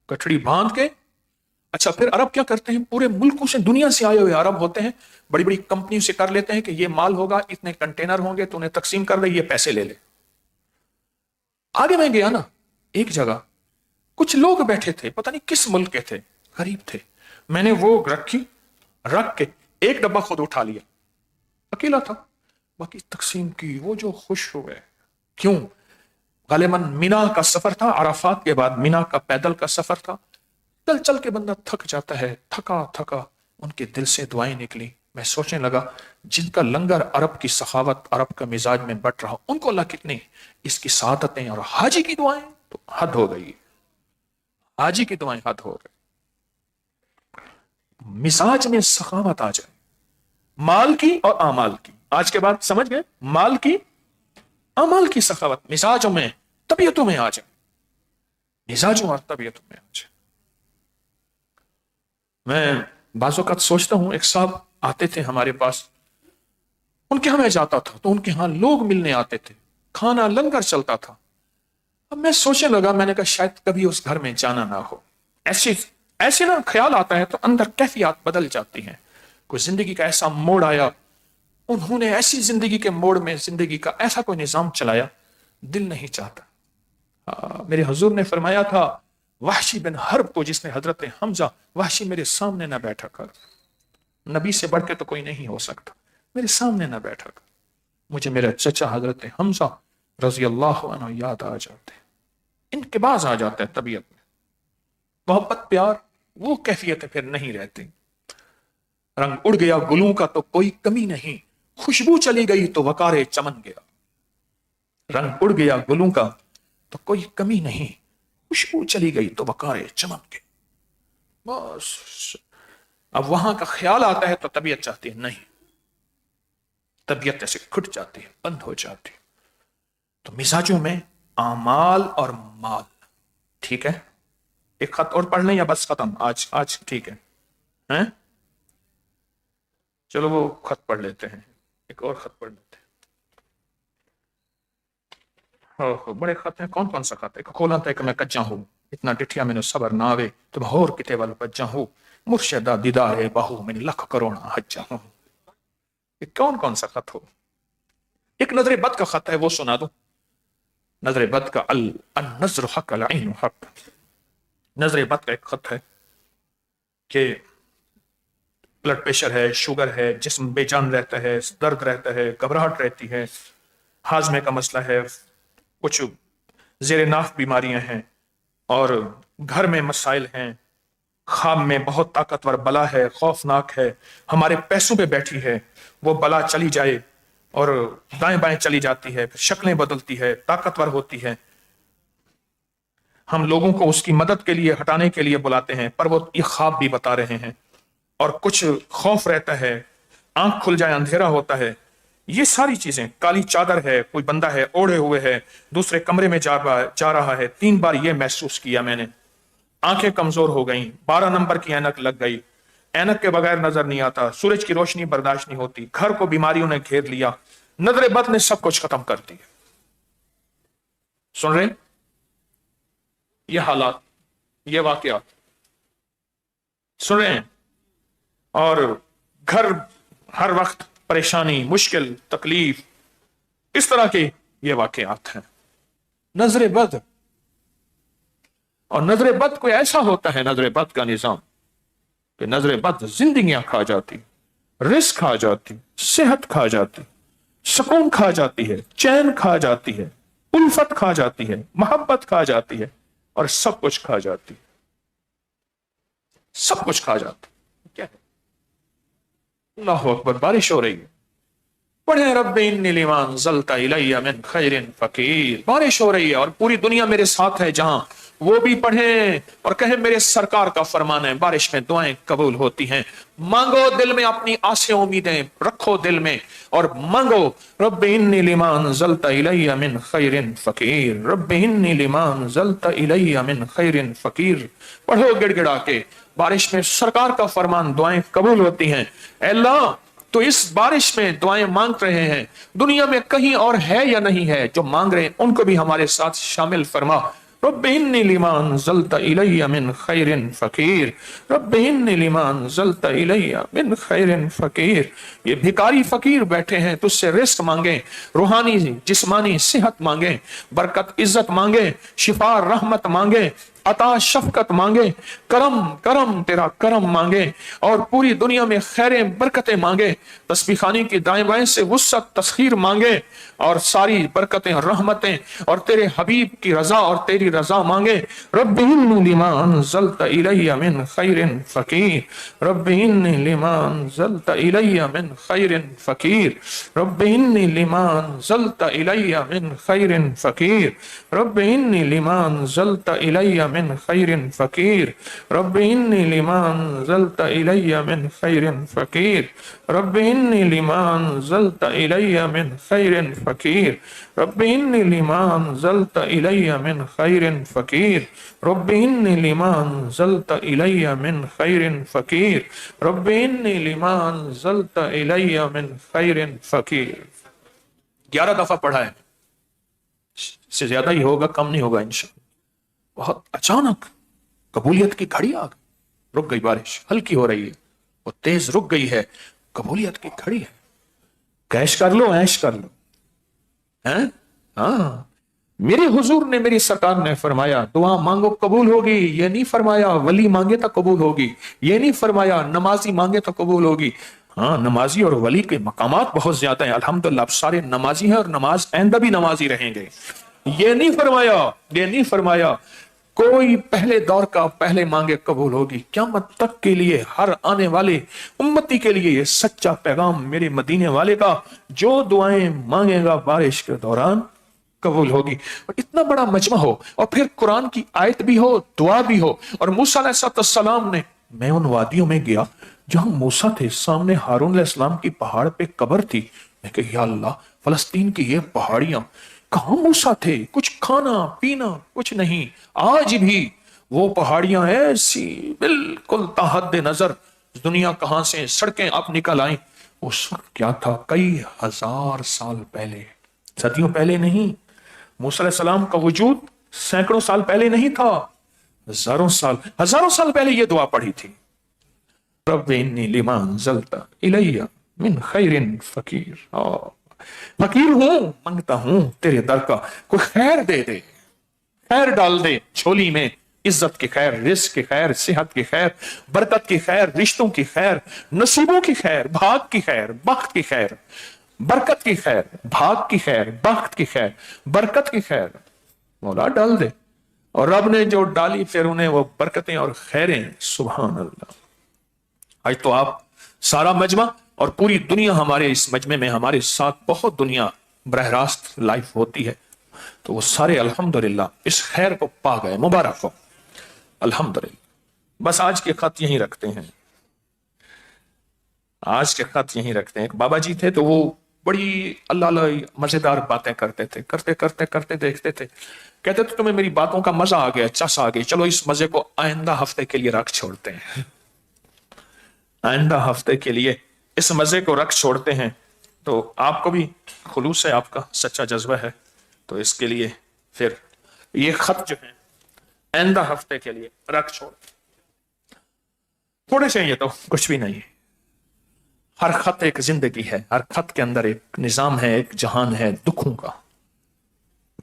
गठड़ी बांध के। अच्छा, फिर अरब क्या करते हैं, पूरे मुल्कों से, दुनिया से आए हुए अरब होते हैं, बड़ी बड़ी कंपनियों से कर लेते हैं कि ये माल होगा, इतने कंटेनर होंगे, तो उन्हें तकसीम कर दे, ये पैसे ले ले। आगे मैं गया ना, एक जगह कुछ लोग बैठे थे, पता नहीं किस मुल्क के थे, गरीब थे। मैंने वो रखी, रख के एक डब्बा खुद उठा लिया, अकेला था, बाकी तकसीम की। वो जो खुश हुए, क्यों? गालिबन मीना का सफर था, अराफात के बाद मीना का पैदल का सफर था। चल चल के बंदा थक जाता है, थका थका उनके दिल से दुआएं निकली। मैं सोचने लगा, जिनका लंगर अरब की सखावत, अरब का मिजाज में बट रहा, उनको अल्लाह कितनी इसकी सादतें, और हाजी की दुआएं तो हद हो गई, हाजी की दुआएं हद हो गई। मिजाज में सखावत आ जाए, माल की और आमाल की। आज के बाद समझ गए, माल की, अमाल की सखावत मिजाजों में, तबीयतों में आ जाए, मिजाजों और तबीयतों में आ जाए। मैं बाज़-औक़ात सोचता हूं, एक साहब आते थे हमारे पास, उनके यहां मैं जाता था तो उनके यहां लोग मिलने आते थे, खाना लंगर चलता था। अब मैं सोचने लगा, मैंने कहा शायद कभी उस घर में जाना ना हो। ऐसे ऐसे ना ख्याल आता है तो अंदर कैफियत बदल जाती है। कोई जिंदगी का ऐसा मोड़ आया, उन्होंने ऐसी जिंदगी के मोड़ में जिंदगी का ऐसा कोई निजाम चलाया, दिल नहीं चाहता। मेरे हुजूर ने फरमाया था, वहशी बिन हर्ब को, जिसने हजरत हमजा, वहशी मेरे सामने ना बैठा कर, नबी से बढ़ के तो कोई नहीं हो सकता, मेरे सामने ना बैठा कर। मुझे मेरा चचा हजरत हमजा रजी अल्लाह अन्हु याद आ जाते, इनके बाज आ जाता है तबीयत में, मोहब्बत प्यार, वो कैफियतें फिर नहीं रहती। रंग उड़ गया गुलों का तो कोई कमी नहीं, खुशबू चली गई तो वकारे चमन गया। रंग उड़ गया गुलों का तो कोई कमी नहीं, खुशबू चली गई तो वकारे चमन गए। बस अब वहां का ख्याल आता है तो तबीयत चाहती है नहीं, तबीयत ऐसे खुट जाती है, बंद हो जाती है। तो मिजाजों में आमाल और माल, ठीक है। एक खत और पढ़ लें या बस खत्म आज? आज ठीक है, हैं? चलो वो खत पढ़ लेते हैं, एक और खत पढ़ लेते हैं। हो बड़े खत हैं, कौन कौन सा खत है? खोला था कि मैं कच्चा हूं, इतना डिठिया मैंने सबर ना आवे, तुम होर किते वाल बच्चा हूं, मुर्शदा दीदारे बाहू मैंने लख करोड़ा हज्जा हूं। ये कौन कौन सा खत हो? एक नजर बद का खत है, वो सुना दो। नजर बद का अल नजर हक अल ऐन हक, नजर बद का एक खत है कि ब्लड प्रेशर है, शुगर है, जिस्म बेजान रहता है, दर्द रहता है, घबराहट रहती है, हाजमे का मसला है, कुछ जेर नाफ बीमारियां हैं, और घर में मसाइल हैं, ख्वाब में बहुत ताकतवर बला है, खौफनाक है, हमारे पैसों पे बैठी है, वो बला चली जाए और दाएं बाएं चली जाती है, फिर शक्लें बदलती है, ताकतवर होती है। हम लोगों को उसकी मदद के लिए, हटाने के लिए बुलाते हैं, पर वो ये ख्वाब भी बता रहे हैं, और कुछ खौफ रहता है, आंख खुल जाए अंधेरा होता है। ये सारी चीजें, काली चादर है, कोई बंदा है ओढ़े हुए है, दूसरे कमरे में जा रहा है। 3 बार ये महसूस किया मैंने, आंखें कमजोर हो गई, 12 नंबर की ऐनक लग गई, ऐनक के बगैर नजर नहीं आता, सूरज की रोशनी बर्दाश्त नहीं होती, घर को बीमारियों ने घेर लिया, नजर बद ने सब कुछ खत्म कर दिया। सुन रहे ये हालात, ये वाकयात सुन रहे हैं, और घर हर वक्त परेशानी, मुश्किल, तकलीफ, इस तरह के ये वाकयात हैं। नजर बद, और नजर बद कोई ऐसा होता है, नजर बद का निजाम कि नजर बद जिंदगियां खा जाती, رزق کھا جاتی، صحت کھا جاتی، سکون کھا جاتی ہے، چین کھا جاتی ہے، الفت کھا جاتی ہے، محبت کھا جاتی ہے، اور سب کچھ کھا جاتی ہے، سب کچھ کھا جاتی ہے۔ کیا ہے؟ اللہ اکبر، بارش ہو رہی ہے، پڑھیں رب انی لما انزلت الی من خیر فقیر، بارش ہو رہی ہے اور پوری دنیا میرے ساتھ ہے جہاں، وہ بھی پڑھیں اور کہیں میرے سرکار کا فرمان ہے بارش میں دعائیں قبول ہوتی ہیں۔ مانگو دل میں اپنی آسیں امیدیں رکھو دل میں اور مانگو، رب انی لما انزلت الی من خیر فقیر، رب انی لما انزلت الی من خیر فقیر، پڑھو گڑ گڑا کے، بارش میں سرکار کا فرمان دعائیں قبول ہوتی ہیں۔ اے اللہ تو اس بارش میں دعائیں مانگ رہے ہیں، دنیا میں کہیں اور ہے یا نہیں ہے جو مانگ رہے ہیں، ان کو بھی ہمارے ساتھ شامل فرما۔ رب انی لما انزلت الی من خیر فقیر، رب انی لما انزلت الی من خیر فقیر۔ یہ بھکاری فقیر بیٹھے ہیں، تجھ سے رزق مانگیں، روحانی جسمانی صحت مانگیں، برکت عزت مانگیں، شفا رحمت مانگیں، عطا شفقت مانگے، کرم کرم تیرا کرم مانگے، اور پوری دنیا میں خیریں برکتیں مانگے، تسبیح خانی کی دائیں بائیں سے وسعت تسخیر مانگے، اور ساری برکتیں رحمتیں اور تیرے حبیب کی رضا اور تیری رضا مانگے۔ رب انی لما انزلت الی من خیر فقیر، رب انی لما انزلت الی من خیر فقیر، رب انی لما انزلت الی من خیر فقیر، رب انی لما انزلت الی من خیر فقیر، رب انی لما انزلت الی من خیر فقیر، رب انی لما انزلت الی من خیر فقیر، رب انی لما انزلت الی من خیر فقیر، رب انی لما انزلت الی من خیر فقیر، رب انی لما انزلت الی من خیر فقیر۔ 11 دفعہ پڑھا ہے، سے زیادہ ہی ہوگا، کم نہیں ہوگا انشاءاللہ۔ بہت اچانک قبولیت کی گھڑی آ گئی، رک گئی بارش، ہلکی ہو رہی ہے وہ تیز رک گئی ہے، قبولیت کی گھڑی ہے، کیش کر لو ایش کر لو۔ ہاں، میرے حضور نے، میری سرکار نے فرمایا دعا مانگو قبول ہوگی، یہ نہیں فرمایا ولی مانگے تو قبول ہوگی، یہ نہیں فرمایا نمازی مانگے تو قبول ہوگی۔ ہاں، نمازی اور ولی کے مقامات بہت زیادہ ہیں، الحمدللہ اب سارے نمازی ہیں اور نماز آئندہ بھی نمازی رہیں گے۔ یہ نہیں فرمایا، یہ نہیں فرمایا کوئی پہلے دور کا پہلے مانگے قبول ہوگی۔ قیامت تک کے لیے ہر آنے والے امتی کے لیے یہ سچا پیغام میرے مدینے والے کا، جو دعائیں مانگے گا بارش کے دوران قبول ہوگی۔ اور اتنا بڑا مجمع ہو اور پھر قرآن کی آیت بھی ہو، دعا بھی ہو۔ اور موسیٰ علیہ السلام نے، میں ان وادیوں میں گیا جہاں موسیٰ تھے، سامنے ہارون علیہ السلام کی پہاڑ پہ قبر تھی، میں کہ یا اللہ، فلسطین کی یہ پہاڑیاں، کہاں موسیٰ تھے؟ کچھ کھانا پینا کچھ نہیں، آج بھی وہ پہاڑیاں ایسی بالکل تحت نظر، دنیا کہاں سے سڑکیں اب نکل آئیں۔ اس وقت کیا تھا؟ کئی ہزار سال پہلے، صدیوں پہلے نہیں۔ موسیٰ علیہ السلام کا وجود سینکڑوں سال پہلے نہیں تھا، ہزاروں سال پہلے یہ دعا پڑھی تھی، رب انی لما انزلت الی من خیر فقیر۔ فقیر ہوں، منگتا ہوں تیرے در کا، کوئی خیر دے دے، خیر ڈال دے جھولی میں، عزت کی خیر، رزق کی خیر، صحت کی خیر، برکت کی خیر، رشتوں کی خیر، نصیبوں کی خیر، بھاگ کی خیر، بخت کی خیر، برکت کی خیر، بھاگ کی خیر، بخت کی خیر، برکت کی خیر مولا ڈال دے۔ اور رب نے جو ڈالی پھر انہیں وہ برکتیں اور خیریں، سبحان اللہ۔ آج تو آپ سارا مجمع اور پوری دنیا ہمارے اس مجمع میں ہمارے ساتھ، بہت دنیا براہ راست لائف ہوتی ہے، تو وہ سارے الحمدللہ اس خیر کو پا گئے، مبارک ہو الحمدللہ۔ بس آج کے خط یہیں رکھتے ہیں، آج کے خط یہیں رکھتے ہیں۔ ایک بابا جی تھے تو وہ بڑی اللہ اللہ مزیدار باتیں کرتے تھے، کرتے کرتے کرتے دیکھتے تھے، کہتے تھے تمہیں میری باتوں کا مزہ آ گیا، چس آ گئی، چلو اس مزے کو آئندہ ہفتے کے لیے رکھ چھوڑتے ہیں، آئندہ ہفتے کے لیے اس مزے کو رکھ چھوڑتے ہیں۔ تو آپ کو بھی خلوص ہے، آپ کا سچا جذبہ ہے، تو اس کے لیے پھر یہ خط جو ہے آئندہ ہفتے کے لیے رکھ چھوڑ، تھوڑے سے، یہ تو کچھ بھی نہیں ہے۔ ہر خط ایک زندگی ہے، ہر خط کے اندر ایک نظام ہے، ایک جہان ہے دکھوں کا،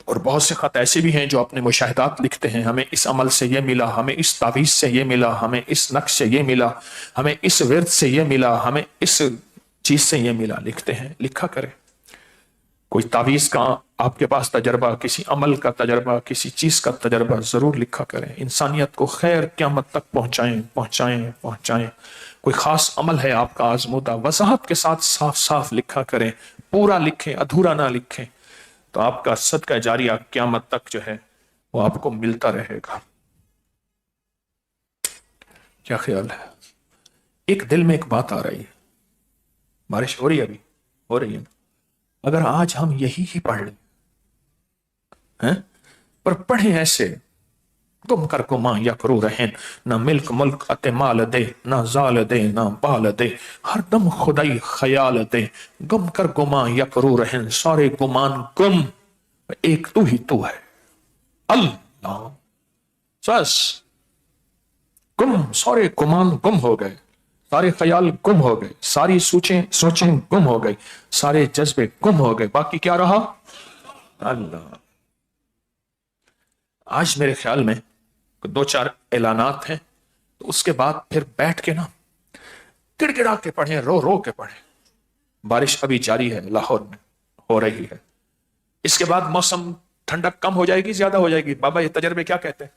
اور بہت سے خط ایسے بھی ہیں جو اپنے مشاہدات لکھتے ہیں، ہمیں اس عمل سے یہ ملا، ہمیں اس تعویذ سے یہ ملا، ہمیں اس نقش سے یہ ملا، ہمیں اس ورد سے یہ ملا، ہمیں اس چیز سے یہ ملا. لکھتے ہیں، لکھا کریں. کوئی تعویذ کا آپ کے پاس تجربہ، کسی عمل کا تجربہ، کسی چیز کا تجربہ ضرور لکھا کریں. انسانیت کو خیر قیامت تک پہنچائیں پہنچائیں پہنچائیں. کوئی خاص عمل ہے آپ کا آزمودہ، وضاحت کے ساتھ صاف صاف لکھا کریں. پورا لکھیں، ادھورا نہ لکھیں. تو آپ کا صدقہ جاریہ قیامت تک جو ہے وہ آپ کو ملتا رہے گا. کیا خیال ہے؟ ایک دل میں ایک بات آ رہی ہے. بارش ہو رہی ہے، ابھی ہو رہی ہے. اگر آج ہم یہی ہی پڑھ لیں، پر پڑھیں ایسے گم کر گماں یا کرو رہن، نہ ملک ملک ات مال دے، نہ زال دے نہ بال دے، ہر دم خدائی خیال دے. گم کر گماں یا کرو رہن، سارے گمان گم، ایک تو ہی تو ہے اللہ. بس گم، سارے گمان گم ہو گئے، سارے خیال گم ہو گئے، ساری سوچیں گم ہو گئی، سارے جذبے گم ہو گئے. باقی کیا رہا؟ اللہ. آج میرے خیال میں دو چار اعلانات ہیں، تو اس کے بعد پھر بیٹھ کے نا گڑ گڑا کے پڑھیں، رو رو کے پڑھیں. بارش ابھی جاری ہے لاہور میں، ہو رہی ہے. اس کے بعد موسم ٹھنڈک کم ہو جائے گی، زیادہ ہو جائے گی؟ بابا یہ تجربے کیا کہتے ہیں؟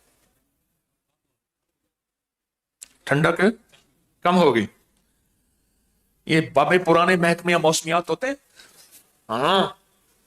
ٹھنڈک کم ہوگی. یہ بابے پرانے محکمے موسمیات ہوتے ہیں، ہاں